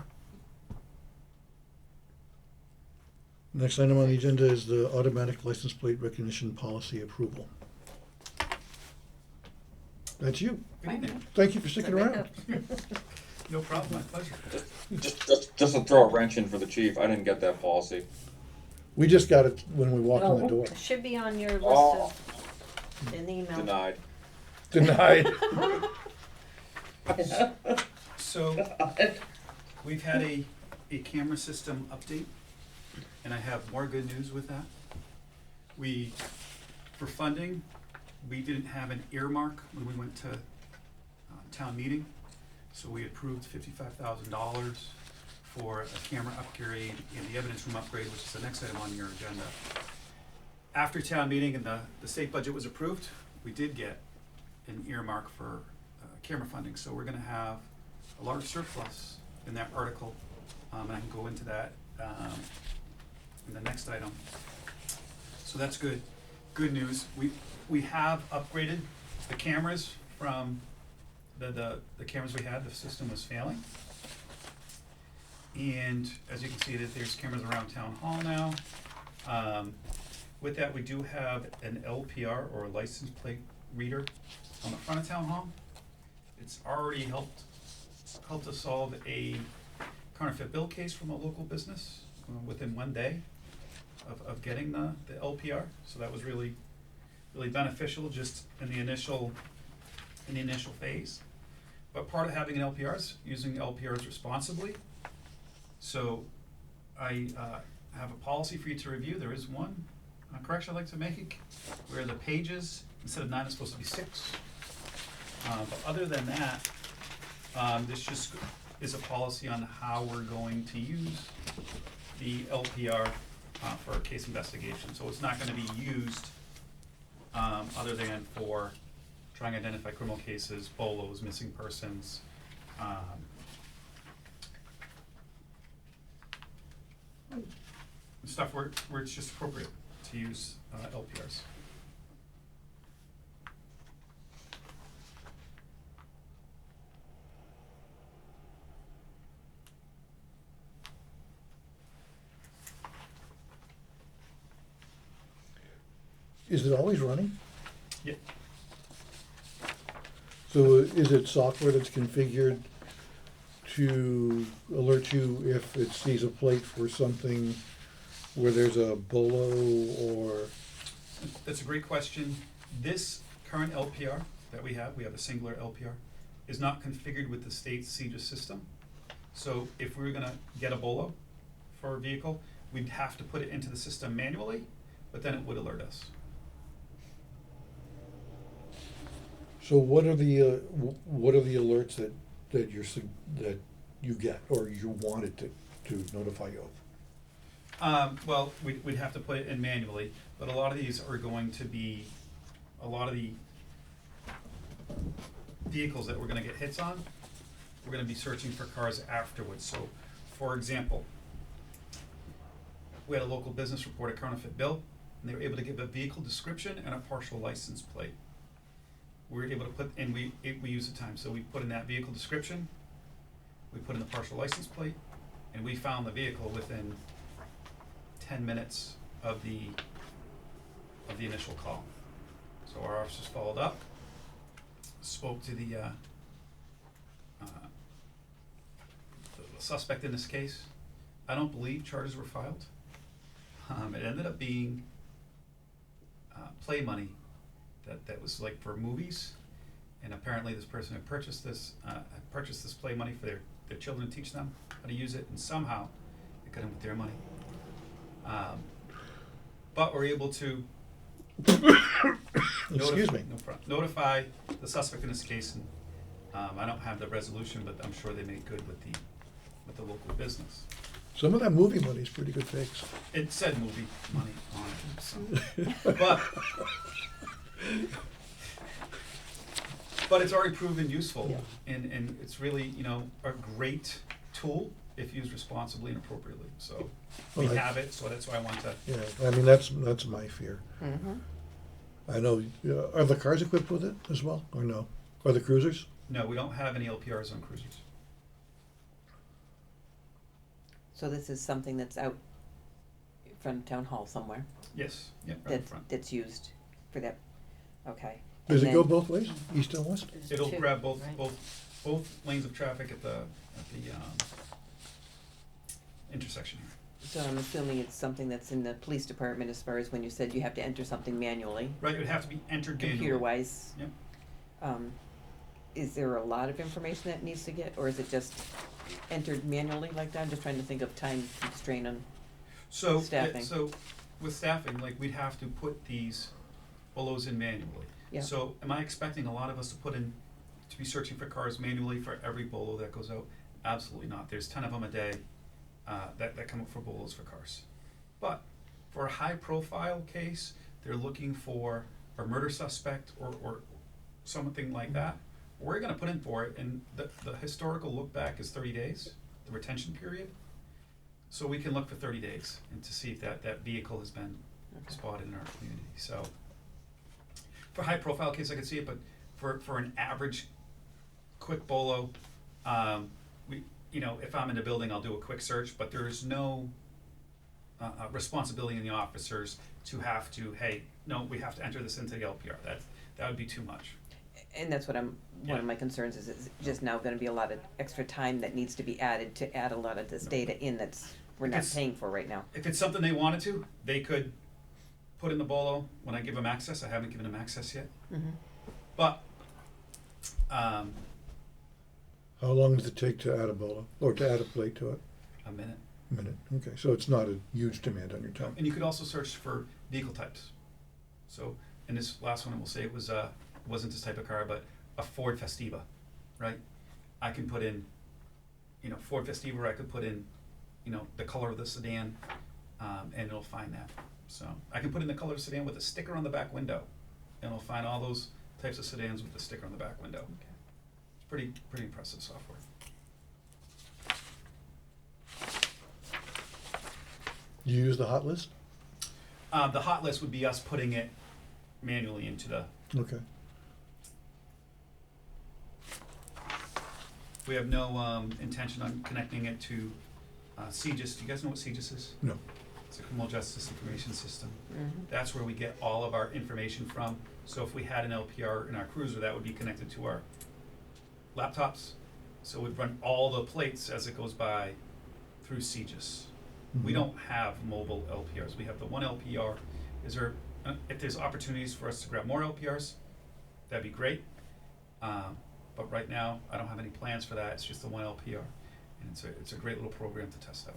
Next item on the agenda is the automatic license plate recognition policy approval. That's you. Good evening. Thank you for sticking around. No problem, my pleasure. Just to throw a wrench in for the chief, I didn't get that policy. We just got it when we walked in the door. It should be on your list Oh. of, in the email. Denied. Denied. So, we've had a camera system update, and I have more good news with that. For funding, we didn't have an earmark when we went to town meeting, so we approved $55,000 for a camera upgrade and the evidence room upgrade, which is the next item on your agenda. After town meeting and the state budget was approved, we did get an earmark for camera funding, so we're gonna have a large surplus in that article, and I can go into that in the next item. So that's good. Good news. We have upgraded the cameras from the cameras we had. The system was failing. And as you can see, that there's cameras around town hall now. With that, we do have an LPR, or a license plate reader, on the front of town hall. It's already helped us solve a counterfeit bill case from a local business within 1 day of getting the LPR. So that was really beneficial just in the initial phase. But part of having an LPR is using LPRs responsibly. So I have a policy for you to review. There is one correction I'd like to make, where the pages, instead of 9, it's supposed to be 6. But other than that, this just is a policy on how we're going to use the LPR for a case investigation. So it's not going to be used other than for trying to identify criminal cases, BOLOs, missing persons, stuff where it's just appropriate to use LPRs. Is it always running? Yeah. So is it software that's configured to alert you if it sees a plate for something where there's a BOLO or? That's a great question. This current LPR that we have a singular LPR, is not configured with the state's CJIS system. So if we were gonna get a BOLO for a vehicle, we'd have to put it into the system manually, but then it would alert us. So what are the alerts that you get or you wanted to notify you of? Well, we'd have to put it in manually, but a lot of these are going to be, a lot of the vehicles that we're gonna get hits on, we're gonna be searching for cars afterwards. So, for example, we had a local business report a counterfeit bill, and they were able to give a vehicle description and a partial license plate. We were able to put, and we use the time, so we put in that vehicle description, we put in the partial license plate, and we found the vehicle within 10 minutes of the initial call. So our officers followed up, spoke to the suspect in this case. I don't believe charges were filed. It ended up being play money that was like for movies, and apparently this person had purchased this play money for their children to teach them how to use it, and somehow it got in with their money. But we're able to notify the suspect in this case, and I don't have the resolution, but I'm sure they made good with the local business. Some of that movie money is pretty good fix. It said movie money on it, so. But it's already proven useful, and it's really, a great tool if used responsibly and appropriately. So we have it, so that's why I want to. Yeah, I mean, that's my fear. Mm-hmm. I know, are the cars equipped with it as well, or no? Are the cruisers? No, we don't have any LPRs on cruisers. So this is something that's out front of town hall somewhere. Yes, yeah, right in That, front. that's used for that, okay. Does And it go then- both ways, east and west? There's It'll two, grab both, right? both lanes of traffic at the intersection here. So I'm assuming it's something that's in the police department as far as when you said you have to enter something manually, Right, it would have to be entered manually. computer-wise. Yep. Is there a lot of information that needs to get, or is it just entered manually like that? I'm just trying to think of time constraint on, So, Staffing. so with staffing, like, we'd have to put these BOLOs in manually. Yeah. So am I expecting a lot of us to put in, to be searching for cars manually for every BOLO that goes out? Absolutely not. There's 10 of them a day that come up for BOLOs for cars. But for a high profile case, they're looking for a murder suspect or something like that. We're gonna put in for it, and the historical look back is 30 days, the retention period. So we can look for 30 days and to see if that vehicle has been spotted in our community. So for high profile case, I could see it, but for an average quick BOLO, if I'm in the building, I'll do a quick search, but there is no responsibility in the officers to have to, hey, no, we have to enter this into the LPR. That would be too much. and that's what one of my concerns is, it's just now gonna be a lot of extra time that needs to be added to add a lot of this data in we're not It's- paying for right now. If it's something they wanted to, they could put in the BOLO when I give them access. I haven't given them access yet. Mm-hmm. But How long does it take to add a BOLO, or to add a plate to it? a minute. A minute, okay, so it's not a huge demand on your time. And you could also search for vehicle types. So in this last one, we'll say it wasn't this type of car, but a Ford Festiva, right? I can put in, Ford Festiva, or I could put in, the color of the sedan, and it'll find that. So I can put in the color of sedan with a sticker on the back window, and it'll find all those types of sedans with the sticker on the back window. It's pretty impressive software. You use the hot list? The hot list would be us putting it manually into the. Okay. We have no intention on connecting it to CGIS. Do you guys know what CGIS is? No. It's a criminal justice information system. Mhm. That's where we get all of our information from. So if we had an LPR in our cruiser, that would be connected to our laptops. So we'd run all the plates as it goes by through CGIS. We Mhm. don't have mobile LPRs. We have the one LPR. If there's opportunities for us to grab more LPRs, that'd be great. But right now, I don't have any plans for that. It's just the one LPR, and it's a great little program to test out.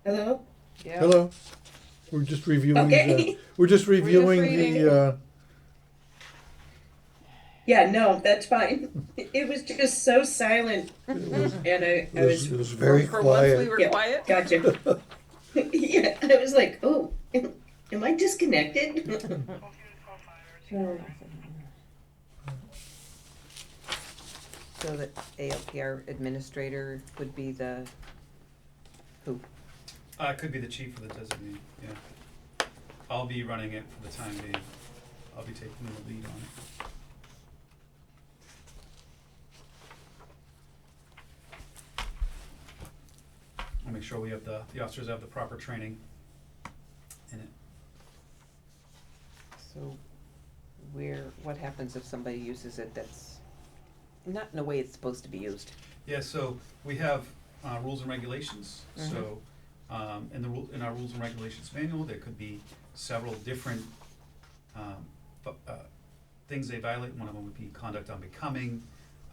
Hello? Yeah. Hello, we're just reviewing, Okay. we're just reviewing reading. the, Yeah, no, that's fine. It was just so silent, and I was, it was very For once, we quiet. were Yeah. quiet. gotcha. Yeah, I was like, oh, am I disconnected? So the ALPR administrator would be who? It could be the chief or the designee, yeah. I'll be running it for the time being. I'll be taking the lead on it. I'll make sure we have the officers have the proper training in it. So what happens if somebody uses it that's not in the way it's supposed to be used? Yeah, so we have rules and regulations. So in our rules and regulations manual, there could be several different things they violate. One of them would be conduct unbecoming.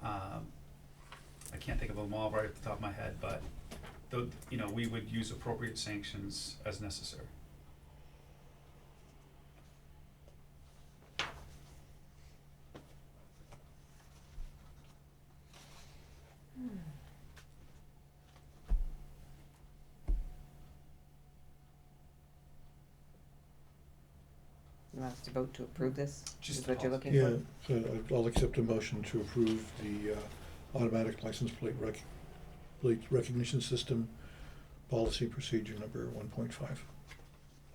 I can't think of them all right off the top of my head, but we would use appropriate sanctions as necessary. want us to vote to approve this? Just Is the what you're policy. looking Yeah, for? so I'll accept a motion to approve the automatic license plate recognition system policy procedure number 1.5.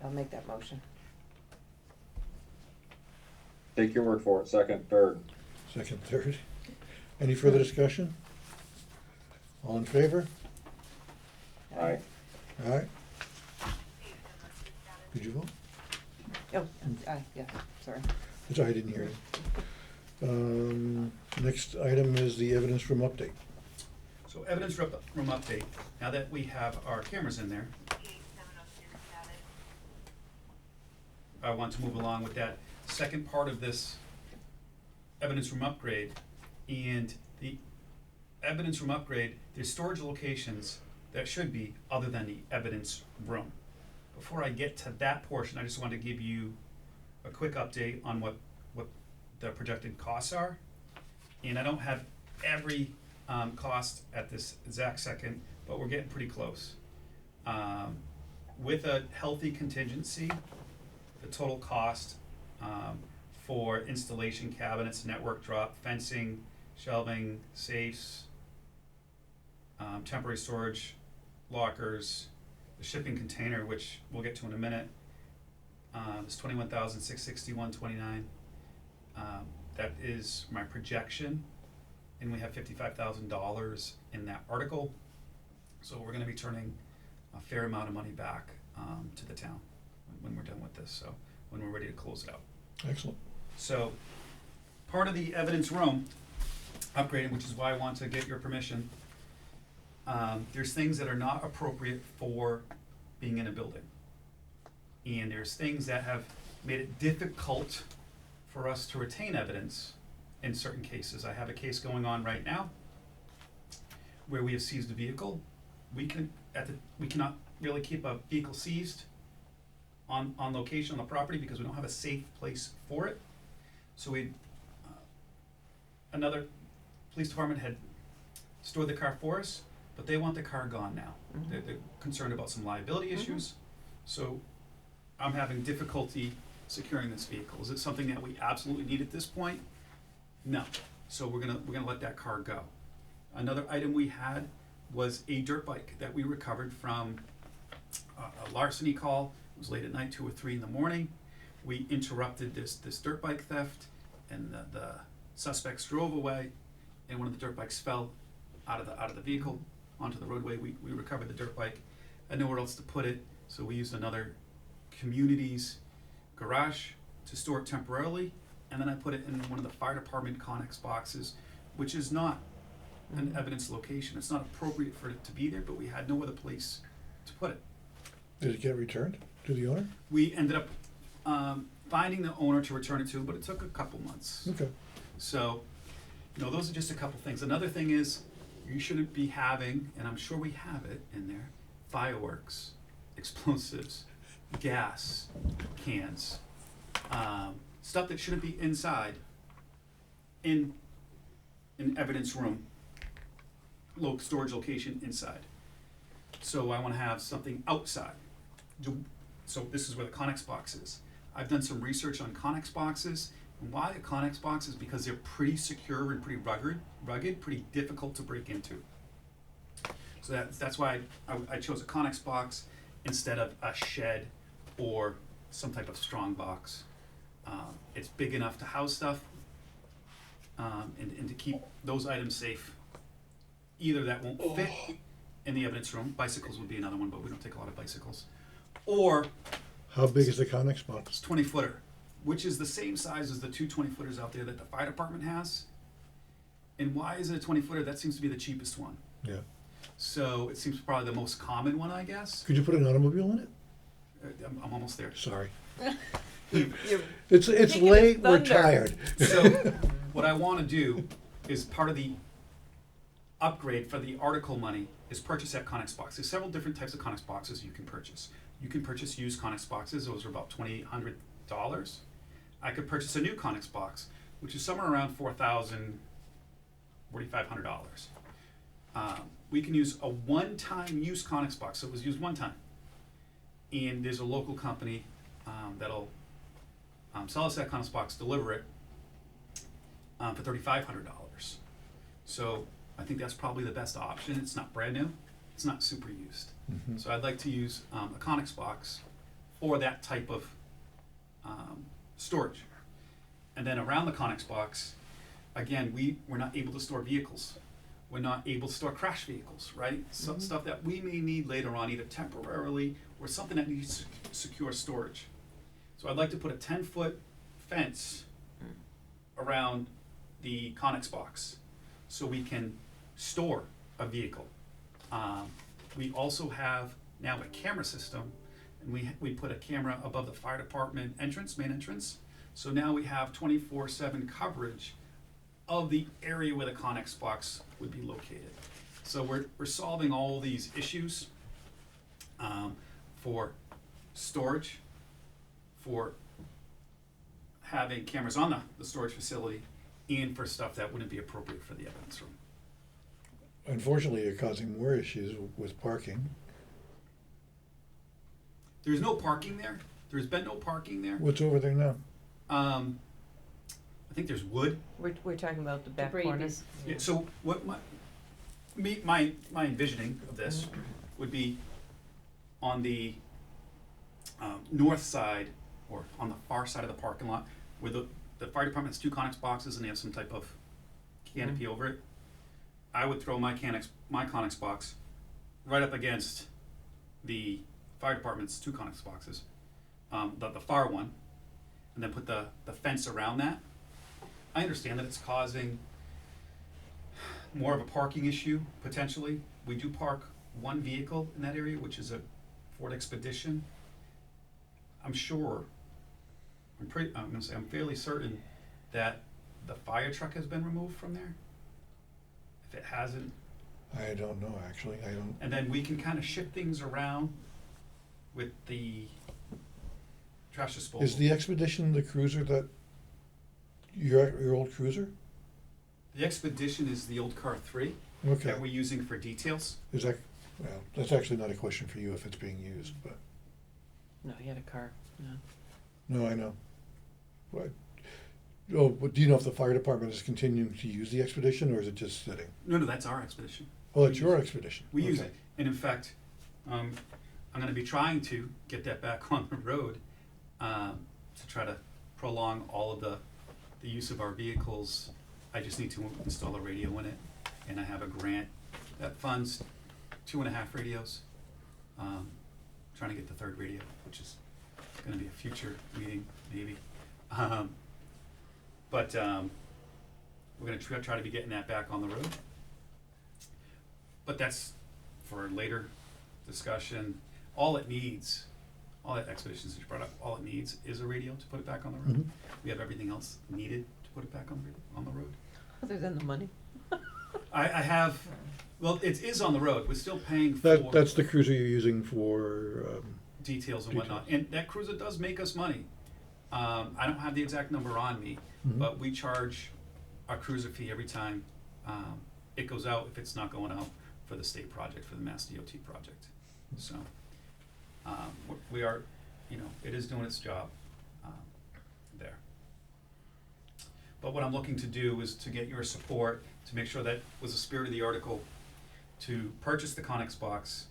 I'll make that motion. Take your word for it, second, third. Second, third. Any further discussion? All in favor? Aye. All right. Did you vote? Oh, aye, yeah, sorry. That's all right, I didn't hear you. Next item is the evidence room update. So evidence room update, now that we have our cameras in there, I want to move along with that second part of this evidence room upgrade. And the evidence room upgrade, there's storage locations that should be other than the evidence room. Before I get to that portion, I just want to give you a quick update on what the projected costs are. And I don't have every cost at this exact second, but we're getting pretty close. With a healthy contingency, the total cost for installation cabinets, network drop, fencing, shelving, safes, temporary storage, lockers, the shipping container, which we'll get to in a minute, is $21,661.29. That is my projection, and we have $55,000 in that article. So we're going to be turning a fair amount of money back to the town when we're done with this. So when we're ready to close it out. Excellent. So part of the evidence room upgrading, which is why I want to get your permission, there's things that are not appropriate for being in a building. And there's things that have made it difficult for us to retain evidence in certain cases. I have a case going on right now where we have seized a vehicle. We cannot really keep a vehicle seized on location on the property because we don't have a safe place for it. So another police department had stored the car for us, but they want the car gone now. Mm-hmm. They're concerned about some liability issues. So I'm having difficulty securing this vehicle. Is it something that we absolutely need at this point? No. So we're gonna let that car go. Another item we had was a dirt bike that we recovered from a larceny call. It was late at night, 2 or 3 in the morning. We interrupted this dirt bike theft, and the suspects drove away, and one of the dirt bikes fell out of the vehicle onto the roadway. We recovered the dirt bike. I had nowhere else to put it, so we used another community's garage to store it temporarily, and then I put it in one of the fire department Connex boxes, which is not an evidence location. It's not appropriate for it to be there, but we had no other place to put it. Did it get returned to the owner? We ended up finding the owner to return it to, but it took a couple months. Okay. So, those are just a couple things. Another thing is, you shouldn't be having, and I'm sure we have it in there, fireworks, explosives, gas cans, stuff that shouldn't be inside in an evidence room, storage location inside. So I want to have something outside. So this is where the Connex box is. I've done some research on Connex boxes, and why the Connex box is because they're pretty secure and pretty rugged, pretty difficult to break into. So that's why I chose a Connex box instead of a shed or some type of strong box. It's big enough to house stuff and to keep those items safe. Either that won't fit in the evidence room, bicycles would be another one, but we don't take a lot of bicycles, or How big is the Connex box? it's 20-footer, which is the same size as the two 20-footers out there that the fire department has. And why is it a 20-footer? That seems to be the cheapest one. Yeah. So it seems probably the most common one, I guess. Could you put an automobile in it? I'm almost there. Sorry. You're It's taking late, his we're thunder. tired. So what I want to do is part of the upgrade for the article money is purchase that Connex box. There's several different types of Connex boxes you can purchase. You can purchase used Connex boxes. Those are about $2,800. I could purchase a new Connex box, which is somewhere around $4,000, $4,500. We can use a one-time use Connex box, so it was used one time. And there's a local company that'll sell us that Conex box, deliver it for $3,500. So I think that's probably the best option. It's not brand new. It's not super used. So I'd like to use a Conex box for that type of storage. And then around the Conex box, again, we're not able to store vehicles. We're not able to store crash vehicles, right? Some stuff that we may need later on, either temporarily or something that needs secure storage. So I'd like to put a 10-foot fence around the Conex box so we can store a vehicle. We also have now a camera system, and we put a camera above the fire department main entrance. So now we have 24/7 coverage of the area where the Conex box would be located. So we're solving all these issues for storage, for having cameras on the storage facility, and for stuff that wouldn't be appropriate for the evidence room. Unfortunately, you're causing more issues with parking. There's no parking there. There's been no parking there. What's over there now? I think there's wood. We're talking about the back Debris corner. is- Yeah, so what my envisioning of this would be on the north side, or on the far side of the parking lot, where the fire department has two Conex boxes and they have some type of canopy over it. I would throw my Conex box right up against the fire department's two Conex boxes, the far one, and then put the fence around that. I understand that it's causing more of a parking issue, potentially. We do park one vehicle in that area, which is a Ford Expedition. I'm fairly certain that the fire truck has been removed from there. If it hasn't, I don't know, actually. I don't. and then we can kind of shift things around with the trash disposal. Is the Expedition the cruiser that, your old cruiser? The Expedition is the old car 3 Okay. that we're using for details. Is that, well, that's actually not a question for you if it's being used, but, No, he had a car. No. no, I know. What? Oh, but do you know if the fire department is continuing to use the Expedition, or is it just sitting? No, that's our Expedition. Oh, it's your Expedition? We use Okay. it. And in fact, I'm going to be trying to get that back on the road to try to prolong all of the use of our vehicles. I just need to install a radio in it, and I have a grant that funds 2.5 radios. Trying to get the third radio, which is going to be a future meeting, maybe. But we're going to try to be getting that back on the road. But that's for later discussion. All it needs, all that Expeditions that you brought up, all it needs is a radio to put it back on the road. Mhm. We have everything else needed to put it back on the road. Other than the money. I have, well, it is on the road. We're still paying for That's the cruiser you're using for, details and whatnot. And that cruiser does make us money. I don't have the exact number on me, but we charge a cruiser fee every time it goes out, if it's not going out for the state project, for the Mass DOT project. So we are, it is doing its job there. But what I'm looking to do is to get your support, to make sure that was the spirit of the article, to purchase the Conex box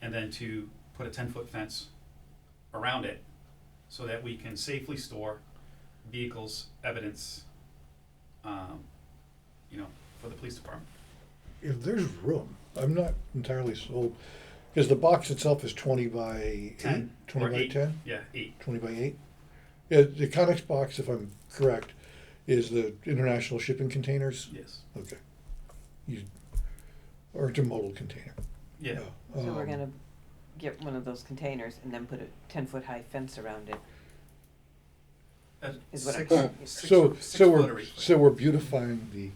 and then to put a 10-foot fence around it so that we can safely store vehicles, evidence, for the police department. if there's room, I'm not entirely sold, because the box itself is 20 by 8? 10 20 or by 8. 10? Yeah, 8. 20 by 8? Yeah, the Conex box, if I'm correct, is the international shipping containers? Yes. Okay. Or intermodal container. Yeah. So we're Um, gonna get one of those containers and then put a 10-foot high fence around it. Is what I'm- So we're beautifying the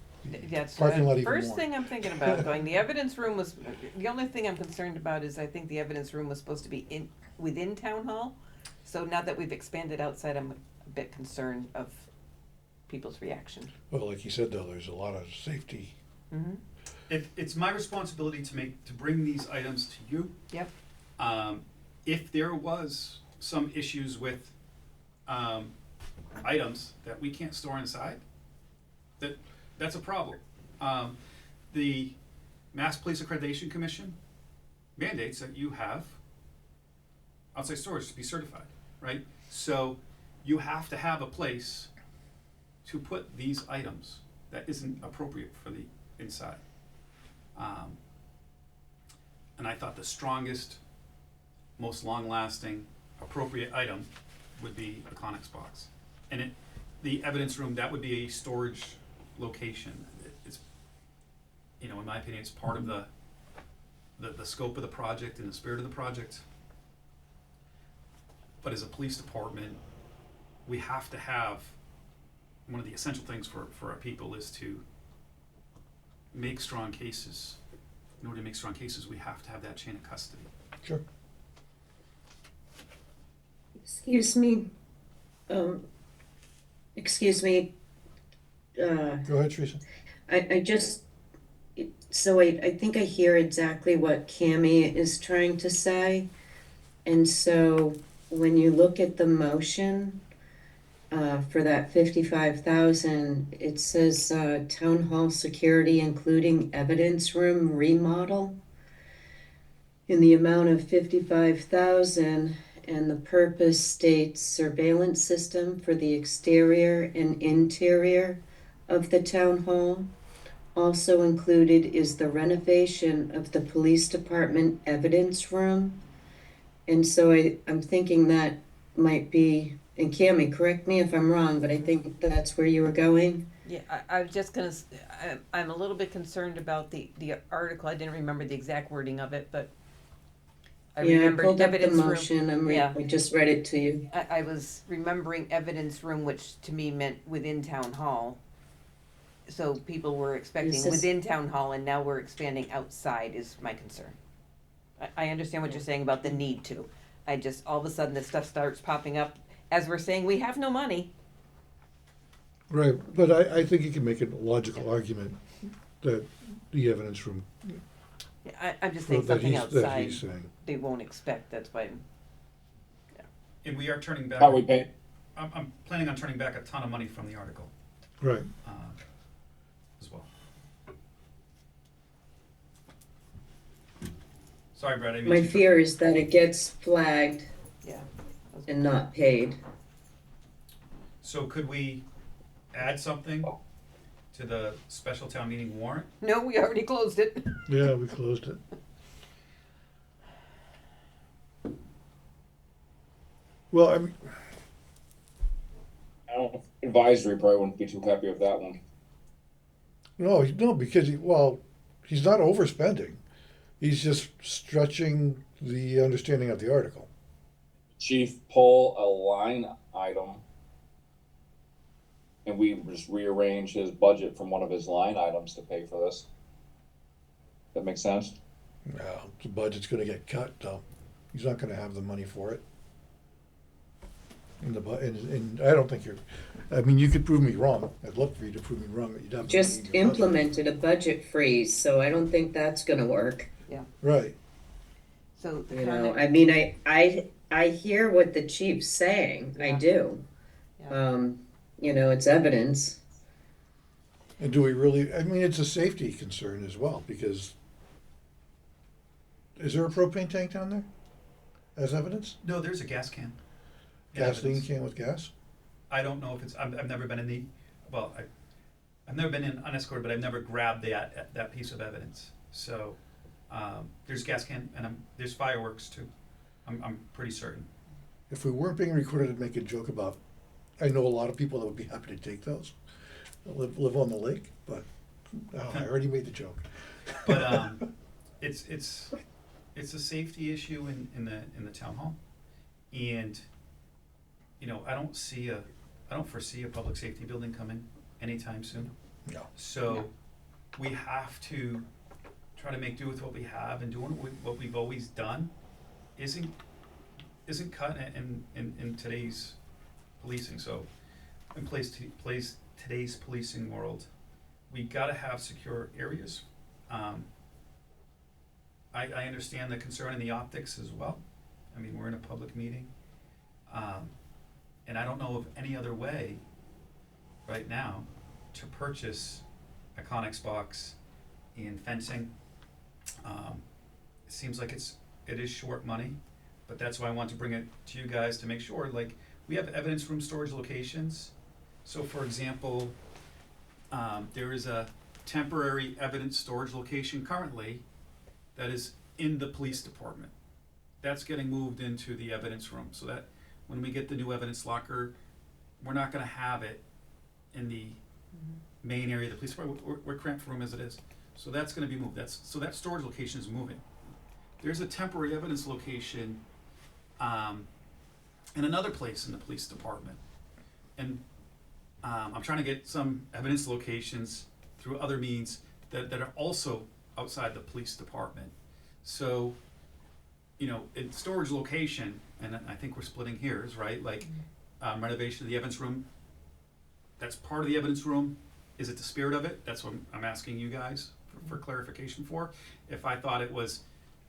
That's parking lot even first more. thing I'm thinking about going. The evidence room was, the only thing I'm concerned about is I think the evidence room was supposed to be within town hall. So now that we've expanded outside, I'm a bit concerned of people's reaction. Well, like you said, though, there's a lot of safety. Mm-hmm. It's my responsibility to bring these items to you. Yep. If there was some issues with items that we can't store inside, that's a problem. The Mass Police Accreditation Commission mandates that you have outside storage to be certified, right? So you have to have a place to put these items that isn't appropriate for the inside. And I thought the strongest, most long-lasting, appropriate item would be a Conex box. And the evidence room, that would be a storage location. It's, in my opinion, it's part of the scope of the project and the spirit of the project. But as a police department, we have to have, one of the essential things for our people is to make strong cases. In order to make strong cases, we have to have that chain of custody. Sure. Excuse me. Excuse me. Go ahead, Teresa. I just, so I think I hear exactly what Cammie is trying to say. And so when you look at the motion for that 55,000, it says town hall security including evidence room remodel in the amount of 55,000, and the purpose states surveillance system for the exterior and interior of the town hall. Also included is the renovation of the police department evidence room. And so I'm thinking that might be, and Cammie, correct me if I'm wrong, but I think that's where you were going. Yeah, I was just gonna, I'm a little bit concerned about the article. I didn't remember the exact wording of it, but I remembered pulled up the evidence room. motion. I just read it to you. I was remembering evidence room, which to me meant within town hall. So people were expecting Is this- within town hall, and now we're expanding outside is my concern. I understand what you're saying about the need to. I just, all of a sudden, this stuff starts popping up as we're saying we have no money. Right, but I think you can make a logical argument that the evidence room, I'm just saying that something he's- that outside he's saying. they won't expect. That's why. And we are turning back. How we pay? I'm planning on turning back a ton of money from the article Right. as well. Sorry, Brad. I My made you. fear is that it gets flagged Yeah. and not paid. So could we add something to the special town meeting warrant? No, we already closed it. Yeah, we closed it. Well, I mean, Advisory probably wouldn't be too happy with that one. no, because he's not overspending. He's just stretching the understanding of the article. Chief pull a line item and we just rearrange his budget from one of his line items to pay for this. That makes sense? No, the budget's gonna get cut though. He's not gonna have the money for it. And I don't think I mean, you could prove me wrong. I'd love for you to prove me wrong, that you'd have. Just implemented a budget freeze, so I don't think that's gonna work. Right. So the You know, comment- I mean, I hear what the chief's saying, I do. Yeah. It's evidence. And do we really, I mean, it's a safety concern as well, because is there a propane tank down there as evidence? No, there's a gas can. Gasoline Evidence. can with gas? I don't know if it's. I've never been in the. Well, I've never been in unescorted, but I've never grabbed that piece of evidence. So there's gas can and there's fireworks too. I'm pretty certain. If we weren't being recorded, I'd make a joke about, I know a lot of people that would be happy to take those, live on the lake, but I already made the joke. But it's a safety issue in the town hall, and I don't foresee a public safety building coming anytime soon. No. So we have to try to make do with what we have, and doing what we've always done isn't cut in today's policing. So in today's policing world, we gotta have secure areas. I understand the concern in the optics as well. I mean, we're in a public meeting. And I don't know of any other way right now to purchase a Connex box and fencing. It seems like it is short money, but that's why I want to bring it to you guys to make sure, like, we have evidence room storage locations. So for example, there is a temporary evidence storage location currently that is in the police department. That's getting moved into the evidence room, so that when we get the new evidence locker, we're not gonna have it in the main area of the police department. We're cramped for room as it is. So that's gonna be moved. So that storage location is moving. There's a temporary evidence location in another place in the police department. And I'm trying to get some evidence locations through other means that are also outside the police department. So, in storage location, and I think we're splitting hairs, right? Like renovation of the evidence room, that's part of the evidence room. Is it the spirit of it? That's what I'm asking you guys for clarification for. If I thought it was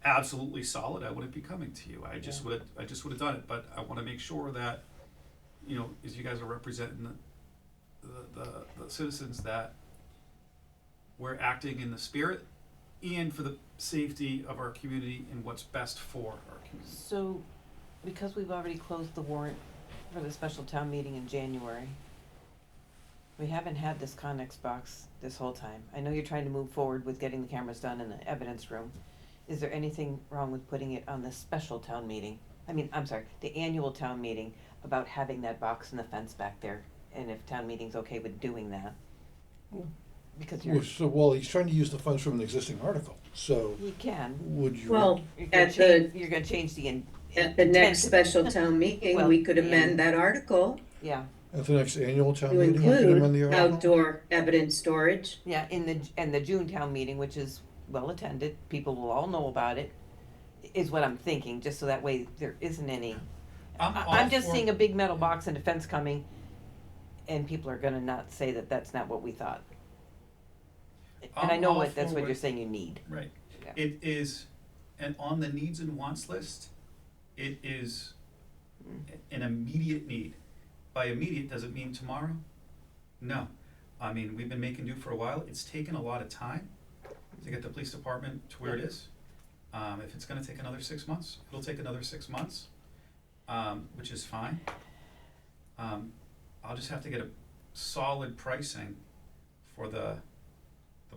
absolutely solid, I wouldn't be coming to you. I just would have done it. But I want to make sure that, as you guys are representing the citizens, that we're acting in the spirit and for the safety of our community and what's best for our community. So, because we've already closed the warrant for the special town meeting in January, we haven't had this Connex box this whole time. I know you're trying to move forward with getting the cameras done in the evidence room. Is there anything wrong with putting it on the special town meeting? The annual town meeting, about having that box and the fence back there? And if town meeting's okay with doing that? Because Well, he's trying to use the funds from an existing article, so you can. would you? Well, You're gonna change the at the next special town meeting, Well, we could amend that article Yeah, At the next annual town to meeting, we could amend the include article? outdoor evidence storage. yeah, in the June town meeting, which is well attended, people will all know about it, is what I'm thinking, just so that way there isn't any. I'm just seeing a big metal box and a fence coming, and people are gonna not say that that's not what we thought. And I I'm know all that's what for you're saying you need. Right. Yeah. It is, and on the needs and wants list, it is an immediate need. By immediate, does it mean tomorrow? No. I mean, we've been making do for a while. It's taken a lot of time to get the police department to where it is. If it's gonna take another 6 months, it'll take another 6 months, which is fine. I'll just have to get a solid pricing for the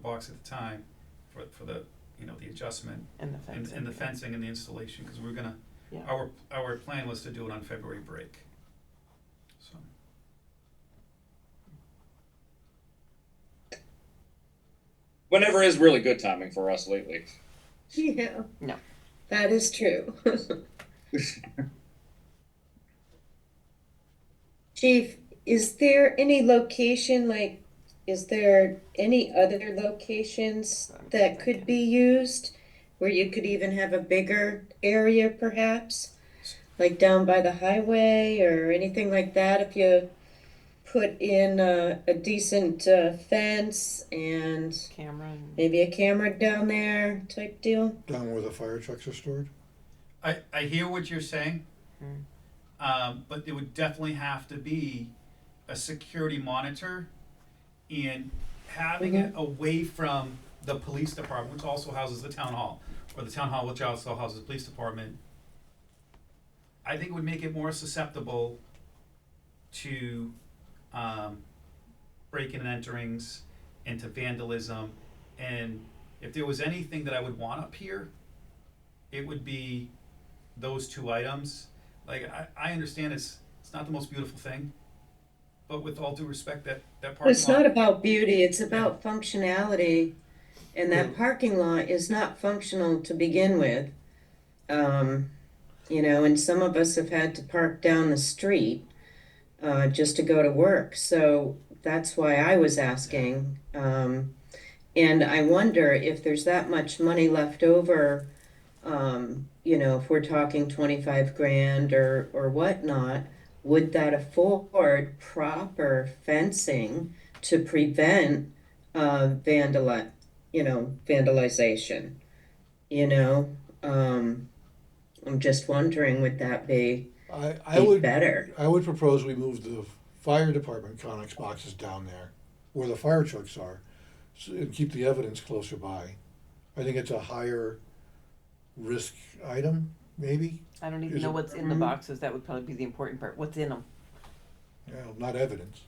box at the time, for the, the adjustment And the fencing. and the fencing and the installation, because we're gonna, Yeah. our plan was to do it on February break. So, Whenever is really good timing for us lately. Yeah. No. That is true. Chief, is there any location, is there any other locations that could be used? Where you could even have a bigger area perhaps? Like down by the highway or anything like that, if you put in a decent fence and Camera and maybe a camera down there type deal? Down where the fire trucks are stored? I hear what you're saying, but there would definitely have to be a security monitor, and having it away from the police department, which also houses the town hall, or the town hall, which also houses the police department. I think it would make it more susceptible to break-in and enterings, and to vandalism. And if there was anything that I would want up here, it would be those two items. Like, I understand it's not the most beautiful thing, but with all due respect, that parking lot. It's not about beauty, it's about functionality. And that parking lot is not functional to begin with. And some of us have had to park down the street just to go to work. So that's why I was asking. And I wonder if there's that much money left over, if we're talking 25 grand or whatnot, would that afford proper fencing to prevent vandalization? I'm just wondering, would that be I be would, better. I would propose we move the fire department Connex boxes down there, where the fire trucks are, and keep the evidence closer by. I think it's a higher risk item, maybe. I don't even Is know it- what's in the boxes, that would probably be the important part, what's in them. Not evidence.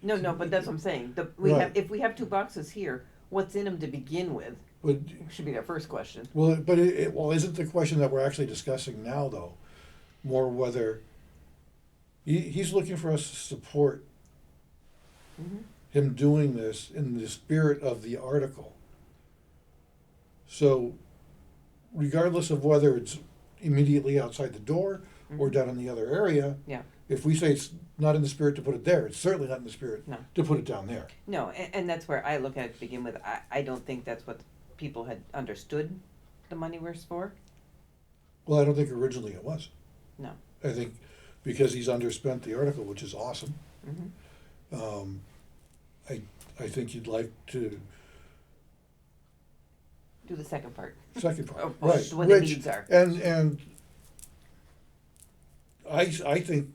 No, but that's what I'm saying, we Right. have, if we have 2 boxes here, what's in them to begin with, But, should be our first question. well, but well, isn't the question that we're actually discussing now, though, more whether he's looking for us to support Mhm. him doing this in the spirit of the article. So, regardless of whether it's immediately outside the door or down in the other area, Yeah. if we say it's not in the spirit to put it there, it's certainly not in the spirit No. to put it down there. No, and that's where I look at it to begin with, I don't think that's what people had understood the money was for. Well, I don't think originally it was. No. I think because he's underspent the article, which is awesome. Mhm. I think you'd like to, Do the second part. second part, Of right, what the which, needs are. and I think,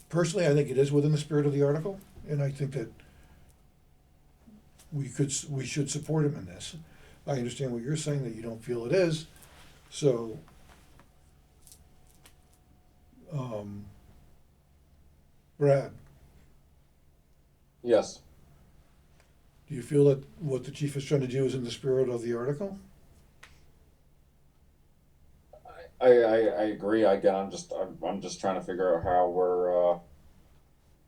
personally, I think it is within the spirit of the article, and I think that we should support him in this. I understand what you're saying, that you don't feel it is, so, Brad, Yes. do you feel that what the chief is trying to do is in the spirit of the article? I agree. Again, I'm just trying to figure out how we're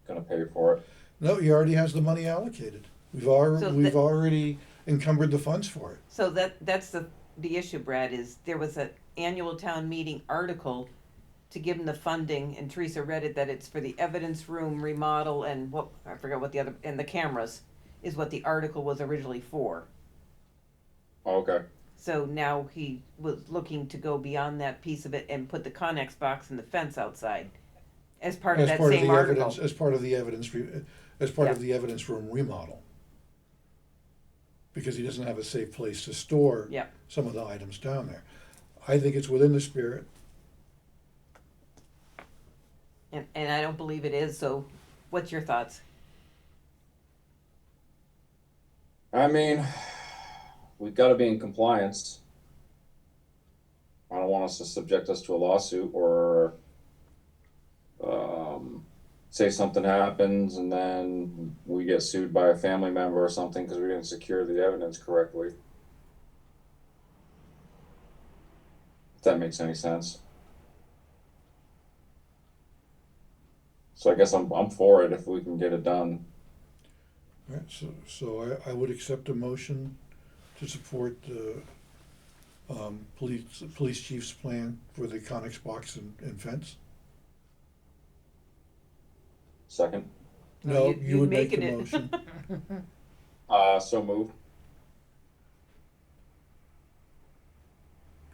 gonna pay for it. No, he already has the money allocated. We've that- already encumbered the funds for it. So that's the issue, Brad, is there was an annual town meeting article to give them the funding, and Teresa read it, that it's for the evidence room remodel and what, I forgot what the other, and the cameras, is what the article was originally for. Okay. So now he was looking to go beyond that piece of it and put the Connex box and the fence outside as part of that same article. As part of the as part of Yeah. the evidence room remodel. Because he doesn't have a safe place to store Yeah. some of the items down there. I think it's within the spirit. And I don't believe it is, so what's your thoughts? I mean, we've got to be in compliance. I don't want us to subject us to a lawsuit or say something happens and then we get sued by a family member or something because we didn't secure the evidence correctly. If that makes any sense. So I guess I'm for it if we can get it done. All right, so I would accept a motion to support the police chief's plan for the Connex box and fence. Second. No, you- you you'd would make the making it. motion. So move.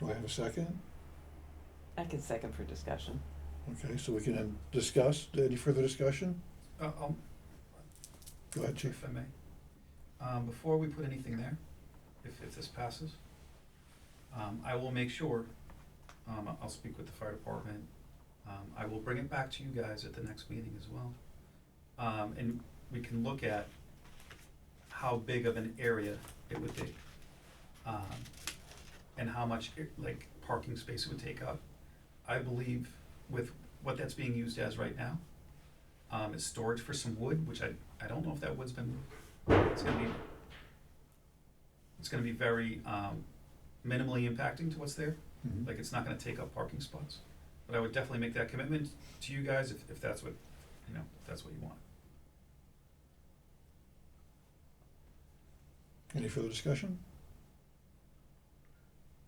Do I have a second? I can second for discussion. Okay, so we can then discuss, any further discussion? I'll, Go ahead, chief. if I may. Before we put anything there, if this passes, I will make sure, I'll speak with the fire department. I will bring it back to you guys at the next meeting as well. And we can look at how big of an area it would be. And how much, like, parking space it would take up. I believe with what that's being used as right now, is storage for some wood, which I don't know if that wood's been moved. It's gonna be very, minimally impacting to what's there. Mhm. Like, it's not gonna take up parking spots. But I would definitely make that commitment to you guys if that's what, if that's what you want. Any further discussion?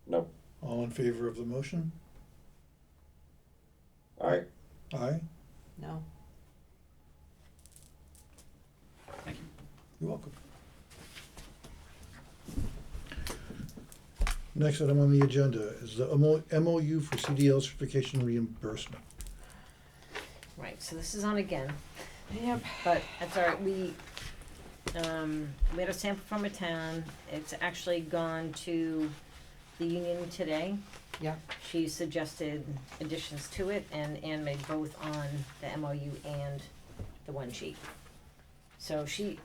No. All in favor of the motion? Aye. Aye? No? Thank you. You're welcome. Next item on the agenda is the MOU for CDL certification reimbursement. Right, so this is on again, Yep. but that's all right, we had a sample from a town, it's actually gone to the union today. Yeah. She suggested additions to it, and Anne made both on the MOU and the one sheet. So she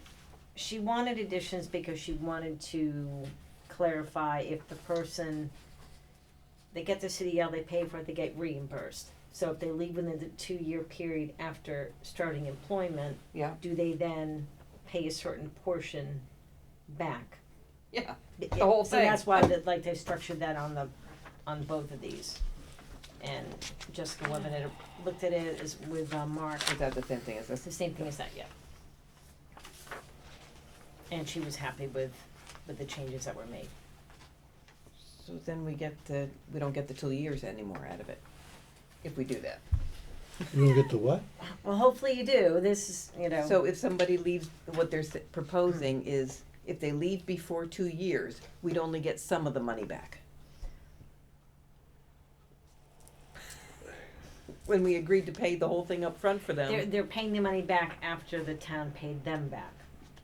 wanted additions because she wanted to clarify if the person, they get the CDL, they pay for it, they get reimbursed. So if they leave within the 2-year period after starting employment, Yeah. do they then pay a certain portion back? Yeah. The whole So thing. that's why like they structured that on both of these. And Jessica Lebanon looked at it as with Mark. Is that the same thing as It's this? the same thing as that, yeah. And she was happy with the changes that were made. So then we don't get the 2 years anymore out of it, if we do that. You don't get the what? Well, hopefully you do. This is, you know. So if somebody leaves, what they're proposing is if they leave before 2 years, we'd only get some of the money back. When we agreed to pay the whole thing up front for them. They're paying the money back after the town paid them back.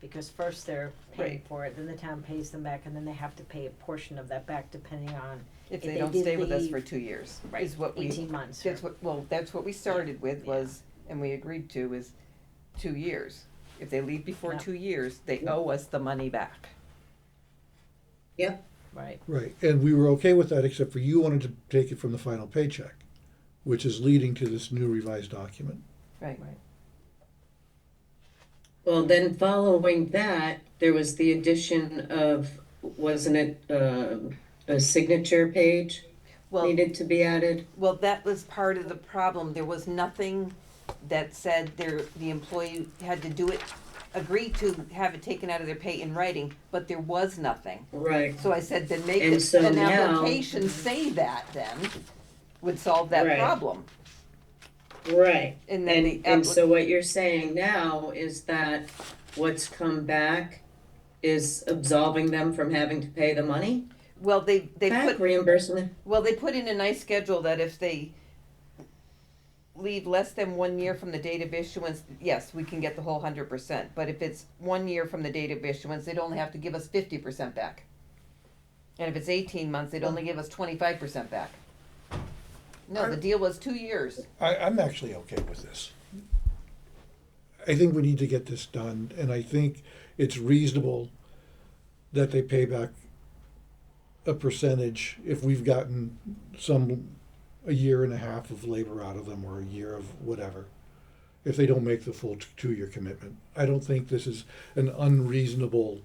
Because first they're paying Right. for it, then the town pays them back, and then they have to pay a portion of that back depending on If if they they don't did stay with us leave- for 2 years, right, is what we. 18 months. That's what we started with was, and we agreed to is 2 years. If they leave before Yeah. 2 years, they owe us the money back. Yep. Right. Right, and we were okay with that, except for you wanted to take it from the final paycheck, which is leading to this new revised document. Right. Well, then following that, there was the addition of, wasn't it, a signature page Well, needed to be added? well, that was part of the problem. There was nothing that said the employee had to do it, agree to have it taken out of their pay in writing, but there was nothing. Right. So I said, then make And it, so an now- application say that then, would solve that Right. problem. Right. And then the And so what you're saying now is that what's come back is absolving them from having to pay the money Well, they back, put, reimbursement? well, they put in a nice schedule that if they leave less than 1 year from the date of issuance, yes, we can get the whole 100%. But if it's 1 year from the date of issuance, they'd only have to give us 50% back. And if it's 18 months, they'd only give us 25% back. No, the deal was 2 years. I'm actually okay with this. I think we need to get this done, and I think it's reasonable that they pay back a percentage if we've gotten a year and a half of labor out of them, or a year of whatever, if they don't make the full 2-year commitment. I don't think this is an unreasonable,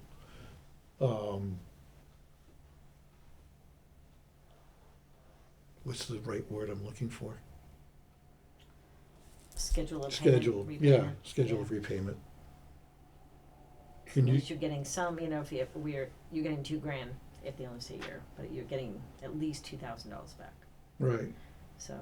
what's the right word I'm looking for? Schedule of Schedule, payment, yeah, repayment. schedule of repayment. Can At you, least you're getting some, you know, if you're getting $2,000 if they only stay a year, but you're getting at least $2,000 back. right, So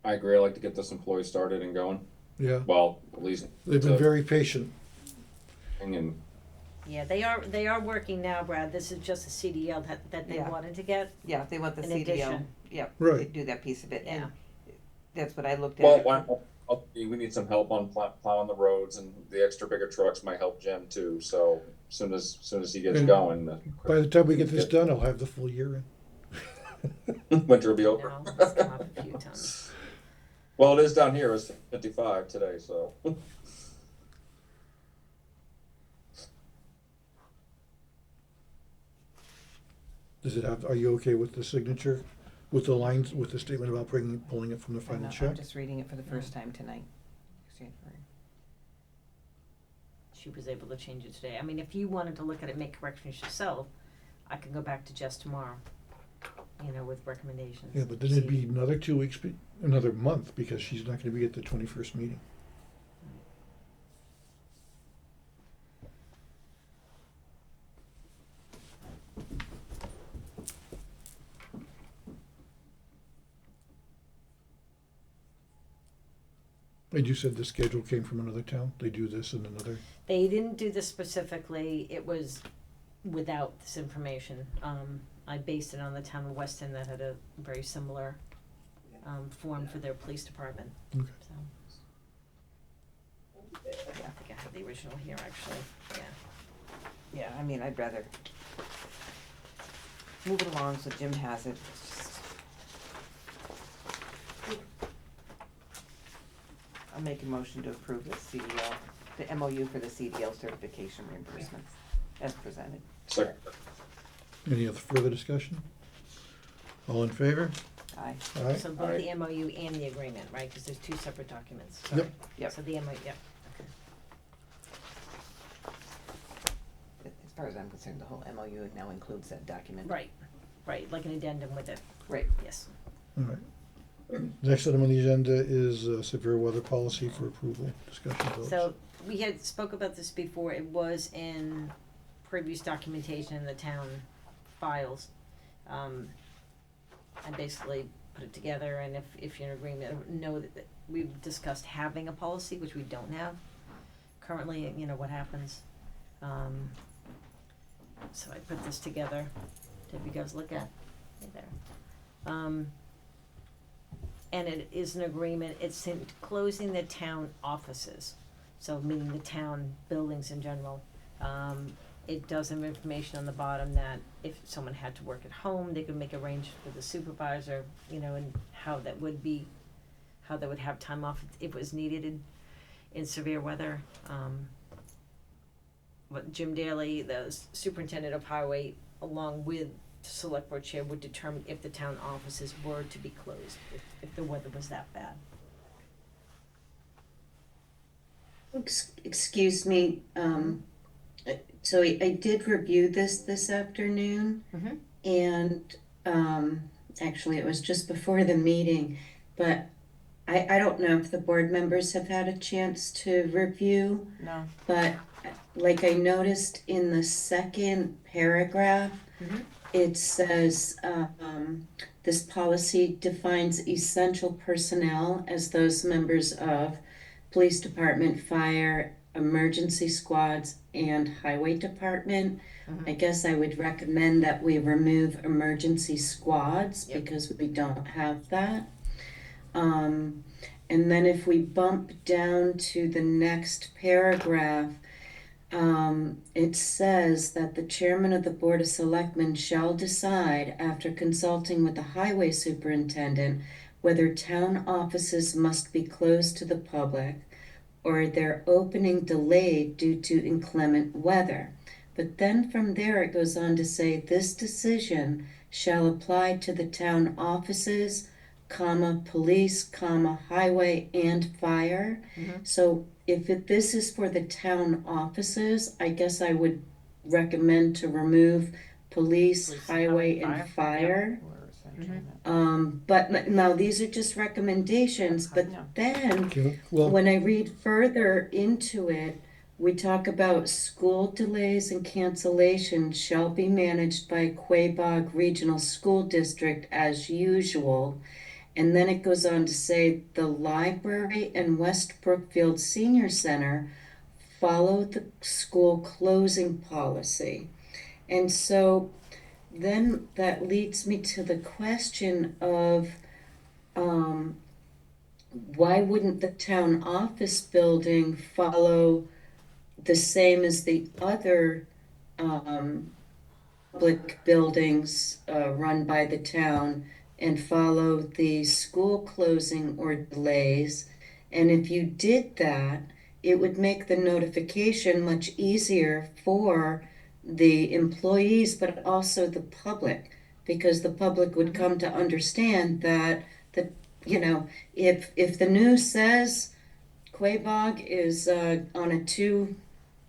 I agree. I'd like to get this employee started and going. yeah, Well, at least. they've been to- very patient. And yeah, they are working now, Brad. This is just a CDL that they Yeah. wanted to get. Yeah, they want the In CDL. addition. Yep, Right. they do that piece of it, Yeah. and that's what I looked at. well, it. we need some help on plowing the roads, and the extra bigger trucks might help Jim too. So soon as he gets And going, By the time we get this done, I'll have the full year in. winter will be over. Now, it's come up a few times. Well, it is down here. It's 55 today, so. Does it have, are you okay with the signature, with the lines, with the statement about pulling it from the I'm final not- check? I'm just reading it for the first time tonight. She was able to change it today. I mean, if you wanted to look at it, make corrections yourself, I can go back to Jess tomorrow, you know, with recommendations. Yeah, but then it'd See- be another 2 weeks, another month, because she's not gonna be at the 21st meeting. And you said the schedule came from another town? They do this in another? They didn't do this specifically. It was without this information. I based it on the town of Weston that had a very similar form for their police department. Okay. So. Yeah, I think I have the original here, actually, yeah. Yeah, I mean, I'd rather move it along so Jim has it. It's just- I'll make a motion to approve the CDL, the MOU for the CDL certification reimbursement as presented. Second. Any other further discussion? All in favor? Aye. Aye. So both the MOU and the agreement, right, cause there's two separate documents, Yep. sorry. Yep. So the MOU, yep, As far as I'm concerned, the whole MOU now includes that document. right, like an addendum with it, Right. yes. All right. Next item on the agenda is severe weather policy for approval, discussion votes. So, we had spoke about this before, it was in previous documentation in the town files. I basically put it together, and if you're in agreement, know that we've discussed having a policy, which we don't have currently, you know, what happens. So I put this together to have you guys look at, right there. And it is an agreement, it's in closing the town offices, so meaning the town buildings in general. It does have information on the bottom that if someone had to work at home, they could make arrangements with the supervisor, you know, and how that would have time off if it was needed in severe weather. What Jim Daly, the superintendent of highway, along with the select board chair, would determine if the town offices were to be closed, if the weather was that bad. Excuse me, so I did review this afternoon, Mhm. and, actually, it was just before the meeting, but I don't know if the board members have had a chance to review, No. but like I noticed in the second paragraph, Mhm. it says, this policy defines essential personnel as those members of police department, fire, emergency squads, and highway department. Mhm. I guess I would recommend that we remove emergency squads Yep. because we don't have that. And then if we bump down to the next paragraph, it says that the chairman of the Board of Selectmen shall decide, after consulting with the highway superintendent, whether town offices must be closed to the public or their opening delayed due to inclement weather. But then from there it goes on to say, this decision shall apply to the town offices, police, highway, and fire. Mhm. So if this is for the town offices, I guess I would recommend to remove police, highway, and fire. We're essentially Mhm. not- But now these are just recommendations, but No. then Okay, well, when I read further into it, we talk about school delays and cancellations shall be managed by Quabog Regional School District as usual. And then it goes on to say the library and West Brookfield Senior Center follow the school closing policy. And so then that leads me to the question of why wouldn't the town office building follow the same as the other public buildings run by the town and follow the school closing or delays? And if you did that, it would make the notification much easier for the employees, but also the public, because the public would come to understand that if the news says Quabog is on a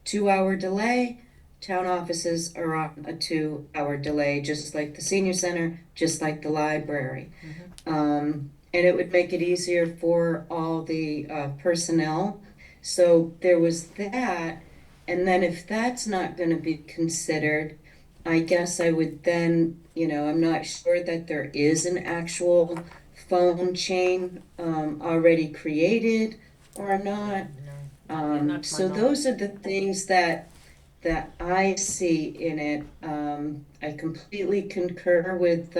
two-hour delay, town offices are on a 2-hour delay, just like the senior center, just like the library. And it would make it easier for all the personnel. So there was that. And then if that's not going to be considered, I guess I would then, I'm not sure that there is an actual phone chain already created or not. Not to So my those are the things that I see in it. I completely concur with,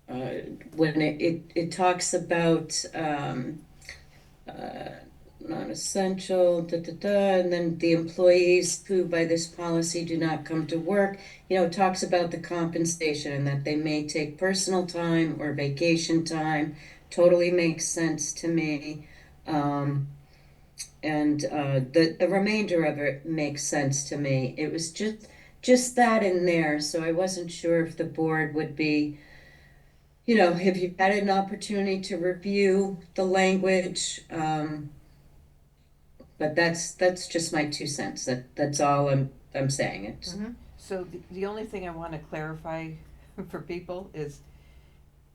when it talks about, non-essential, and then the employees who by this policy do not come to work, it talks about the compensation and that they may take personal time or vacation time. Totally makes sense to me. And the remainder of it makes sense to me. It was just that in there, so I wasn't sure if the board would be, if you had an opportunity to review the language. But that's just my 2 cents. That's all I'm saying. It's So the only thing I want to clarify for people is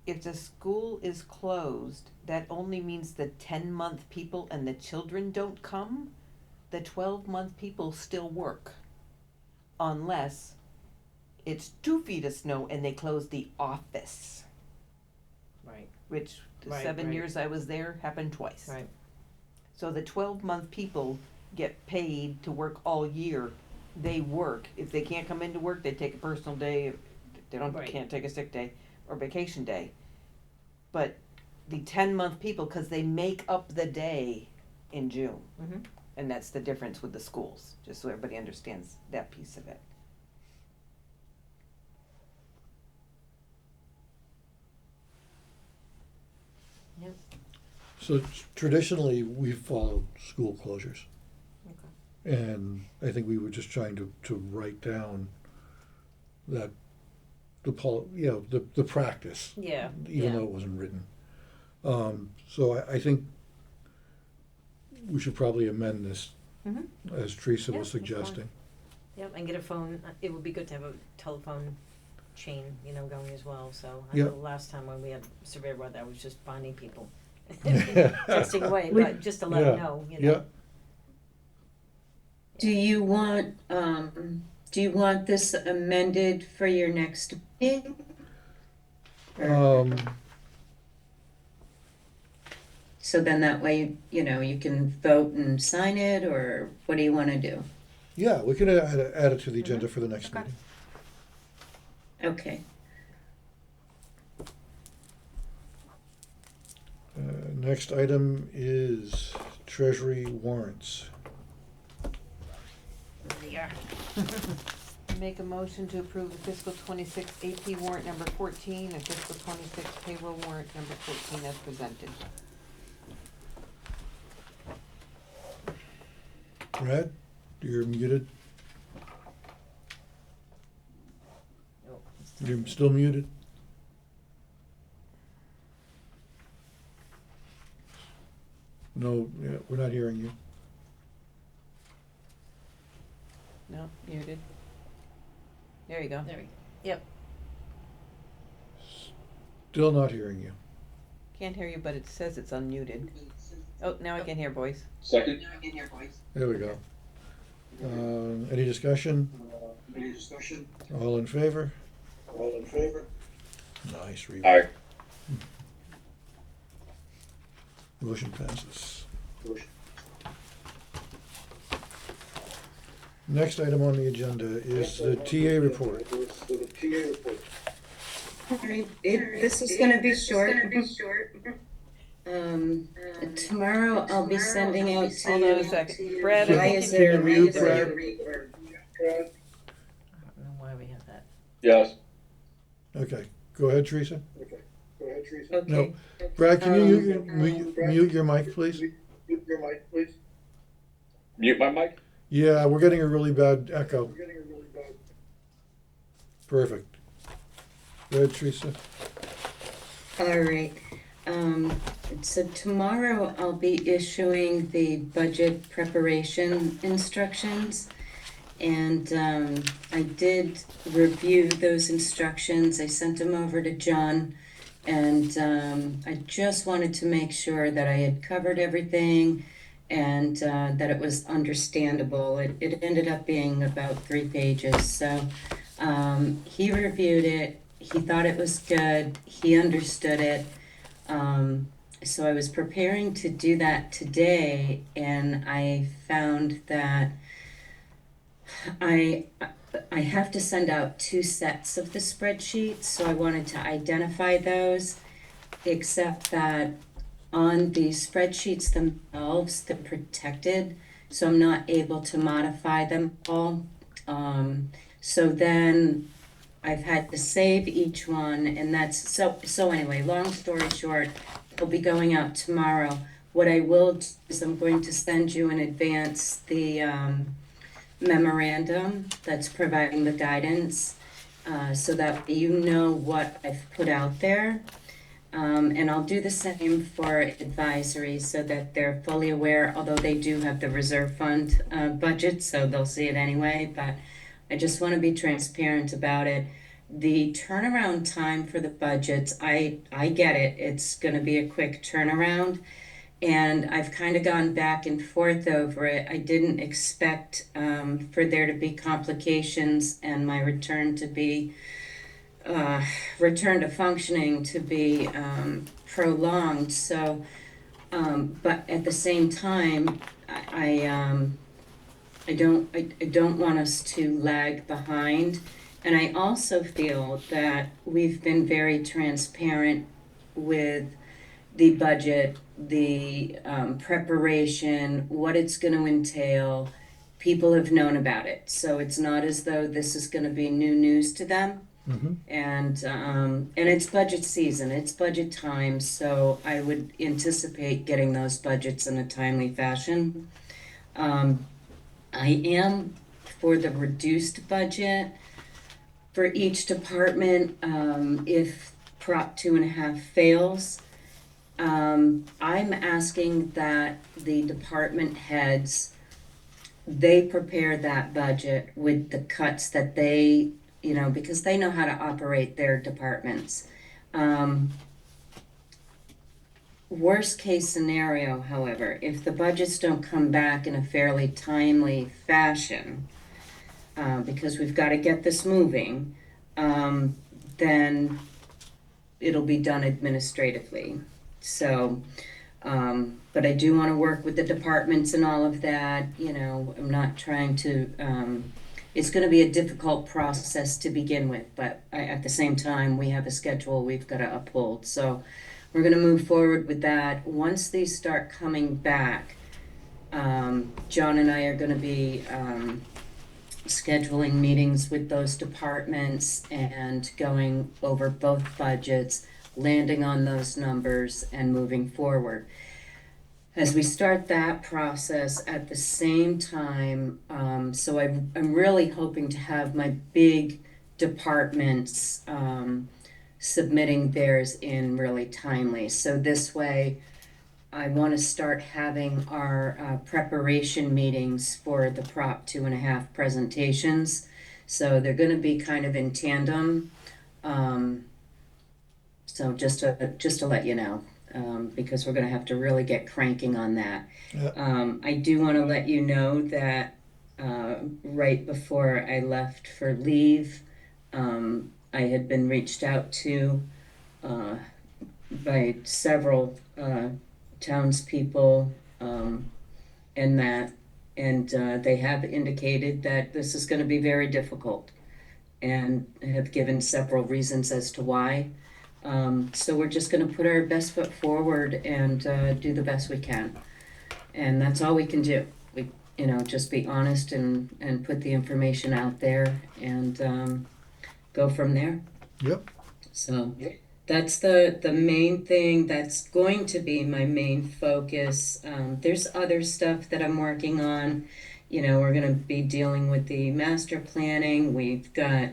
if the school is closed, that only means the 10-month people and the children don't come. The 12-month people still work. Unless it's 2 feet of snow and they close the office. Right. Which the Right, 7 right. years I was there happened twice. Right. So the 12-month people get paid to work all year. They work. If they can't come into work, they take a personal day. They Right. can't take a sick day or vacation day. But the 10-month people, because they make up the day in June. Mm-hmm. And that's the difference with the schools, just so everybody understands that piece of it. Yep. So traditionally, we've followed school closures. Okay. And I think we were just trying to write down that the practice. Yeah. Even yeah. though it wasn't written. So I think we should probably amend this, Mhm. as Teresa Yeah, was that's fine. suggesting. Yep, and get a phone. It would be good to have a telephone chain, going as well. So I Yeah. know last time when we had severe weather, I was just finding people texting away, but just to let them know, Yeah. Do you want this amended for your next meeting? So then that way, you can vote and sign it, or what do you want to do? Yeah, we could add it to the agenda for the next Okay. meeting. Okay. Next item is treasury warrants. Yeah. Make a motion to approve the fiscal 26 AP warrant number 14 and fiscal 26 payroll warrant number 14 as presented. Brad, you're muted. Oh, You're still muted. No, yeah, we're not hearing you. No, muted. There you go. There we go. Yep. Still not hearing you. Can't hear you, but it says it's unmuted. Oh, now I can hear voice. Second? There we go. Any discussion? All in favor? Nice read. Aye. Motion passes. Next item on the agenda is the TA report. This is going to be short. Tomorrow I'll be sending out to Hold you. on a second. Brad, Can- I think is you Can there you a mute, reason? Brad? I don't know why we have that. Yes. Okay, go ahead, Teresa. Okay. No, Brad, can you mute your mic, please? Mute my mic? Yeah, we're getting a really bad echo. Perfect. Go ahead, Teresa. All right. So tomorrow I'll be issuing the budget preparation instructions. And I did review those instructions. I sent them over to John. And I just wanted to make sure that I had covered everything and that it was understandable. It ended up being about 3 pages. So he reviewed it. He thought it was good. He understood it. So I was preparing to do that today, and I found that I I have to send out 2 sets of the spreadsheets, so I wanted to identify those, except that on the spreadsheets themselves, they're protected, so I'm not able to modify them all. So then I've had to save each one, and so anyway, long story short, they'll be going out tomorrow. What I will do is I'm going to send you in advance the memorandum that's providing the guidance, so that you know what I've put out there. And I'll do the same for advisory so that they're fully aware, although they do have the reserve fund budget, so they'll see it anyway, but I just want to be transparent about it. The turnaround time for the budgets, I get it, it's going to be a quick turnaround, and I've kind of gone back and forth over it. I didn't expect for there to be complications and my return to functioning to be prolonged. So, but at the same time, I don't want us to lag behind. And I also feel that we've been very transparent with the budget, the preparation, what it's going to entail. People have known about it, so it's not as though this is going to be new news to them. Mm-hmm. And it's budget season, it's budget time, so I would anticipate getting those budgets in a timely fashion. I am for the reduced budget for each department, if Prop 2.5 fails. I'm asking that the department heads, they prepare that budget with the cuts that they, because they know how to operate their departments. Worst case scenario, however, if the budgets don't come back in a fairly timely fashion, because we've got to get this moving, then it'll be done administratively. So, but I do want to work with the departments and all of that. I'm not trying to, it's going to be a difficult process to begin with, but at the same time, we have a schedule we've got to uphold. So we're going to move forward with that. Once these start coming back, John and I are going to be scheduling meetings with those departments and going over both budgets, landing on those numbers and moving forward. As we start that process at the same time, so I'm really hoping to have my big departments submitting theirs in really timely. So this way, I want to start having our preparation meetings for the Prop 2.5 presentations. So they're going to be kind of in tandem. So just to let you know, because we're going to have to really get cranking on that. Yeah. I do want to let you know that right before I left for leave, I had been reached out to by several townspeople, and they have indicated that this is going to be very difficult, and have given several reasons as to why. So we're just going to put our best foot forward and do the best we can, and that's all we can do. We, just be honest and put the information out there and go from there. Yep. So that's the main thing. That's going to be my main focus. There's other stuff that I'm working on. We're going to be dealing with the master planning. We've got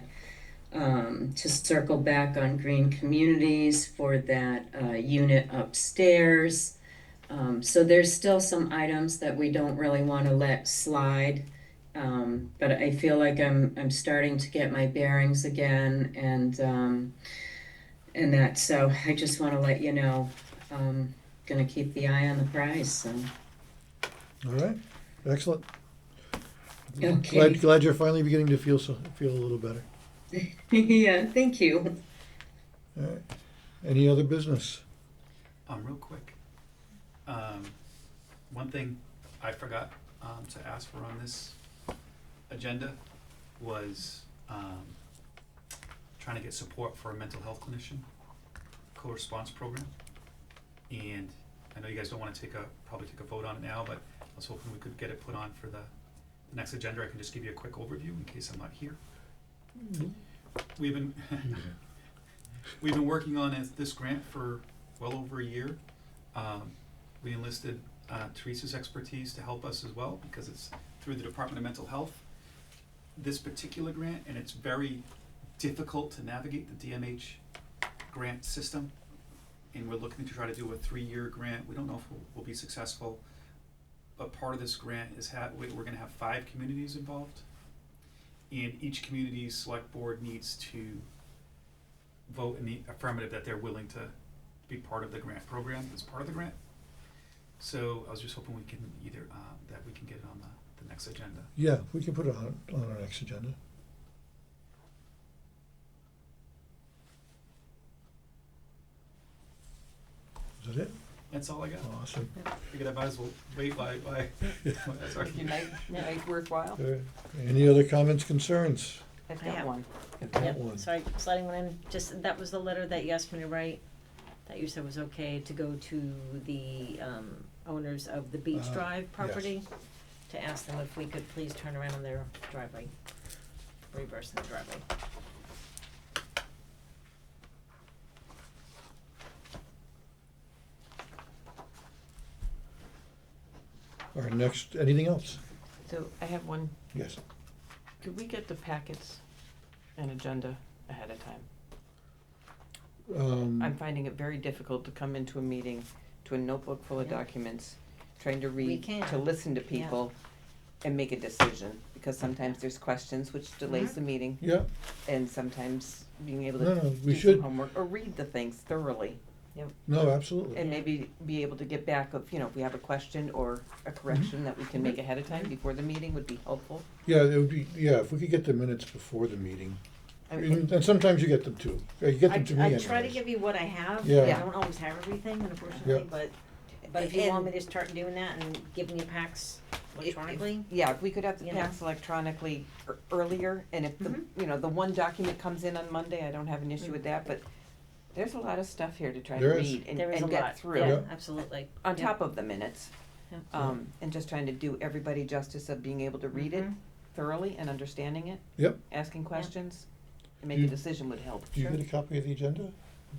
to circle back on green communities for that unit upstairs. So there's still some items that we don't really want to let slide. But I feel like I'm starting to get my bearings again, and that. So I just want to let you know, gonna keep the eye on the prize. So. All right. Excellent. Okay. Glad you're finally beginning to feel a little better. Yeah. Thank you. All right. Any other business? Real quick. One thing I forgot to ask for on this agenda was, trying to get support for a mental health clinician co-response program. And I know you guys don't wanna probably take a vote on it now, but I was hoping we could get it put on for the next agenda. I can just give you a quick overview in case I'm not here. We've been, we've been working on this grant for well over a year. We enlisted Teresa's expertise to help us as well, because it's through the Department of Mental Health. This particular grant, and it's very difficult to navigate the DMH grant system, and we're looking to try to do a 3-year grant. We don't know if we'll be successful, but part of this grant is we're gonna have 5 communities involved, and each community's select board needs to vote in the affirmative that they're willing to be part of the grant program as part of the grant. So I was just hoping we can either, that we can get it on the next agenda. Yeah, we can put it on our next agenda. Is that it? That's all I got. Awesome. Figured I might as well wait by sorry. If your night worthwhile. All right. Any other comments, concerns? I've I got have one. That one. Sorry, sliding one in, just, that was the letter that you asked me to write, that you said was okay to go to the, owners of the Beach Drive property, to ask them if we could please turn around on their driveway, reverse the driveway. Our next, anything else? So I have one. Yes. Could we get the packets and agenda ahead of time? I'm finding it very difficult to come into a meeting, to a notebook full of Yeah. documents, trying to read, can. to listen to people, and make a decision, because sometimes there's questions which delays the meeting, Yeah, and sometimes being able No, to no, we do should- some homework, or read the things thoroughly, no, absolutely. and maybe be able to get back of, if we have a question or a correction that we can make ahead of time before the meeting would be helpful. Yeah, it would be, yeah, if we could get the minutes before the meeting. I mean, And sometimes you get them too. You get them to me I anyways. try to give you what I have, Yeah. I don't always have everything, unfortunately, Yeah. but if you want me to start doing that and giving you packs electronically, Yeah, if we could have the You know? packs electronically earlier, and if the, the one document comes in on Monday, I don't have an issue with that, but there's a lot of stuff here to try to There is. read and there is a get lot, through. yeah, Yeah. absolutely. On Yeah. top of the minutes, Yeah. and just trying to do everybody justice of being able to read it Mhm. thoroughly and understanding it, Yep. asking questions, and make Do a you- decision would help. Do you get a copy of the agenda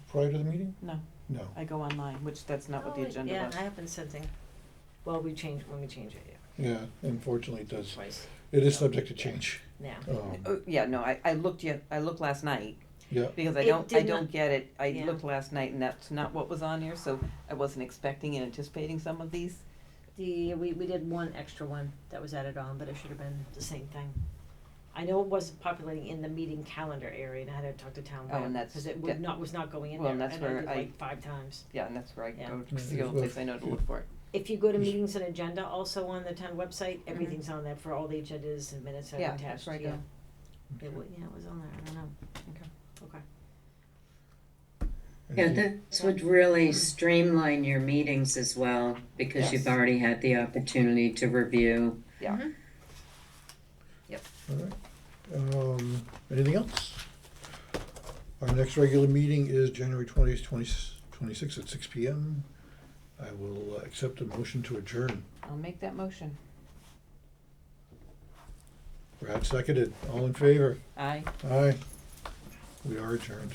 prior to the meeting? No, No. I go online, which that's not what the Oh, agenda yeah, was. I have been sending, well, we change it, Yeah, unfortunately it does. twice It is subject to change. now. Yeah, no, I looked last night, Yeah, because It I did don't not- get it, I yeah. looked last night and that's not what was on here, so I wasn't expecting and anticipating some of these. We did one extra one that was added on, but it should have been the same thing. I know it wasn't populating in the meeting calendar area, and I had to talk to town Oh, and web, that's- cause it that- was not going in well, there, and and I that's where did I- like 5 times. Yeah, and that's where I Yeah. go, it's the Yeah, only place I know to look for it. If you go to meetings and agenda, also on the town website, everything's on there for all the agendas and minutes that Yeah, are attached, that's where I yeah. go. It was on there, I don't know. Okay. Yeah, this would really streamline your meetings as well, because you've Yes. already had the opportunity to review. Yeah. all right. Anything else? Our next regular meeting is January 20th, 2026 at 6 PM. I will accept a motion to adjourn. I'll make that motion. Brad seconded. All in favor? Aye. Aye. We are adjourned.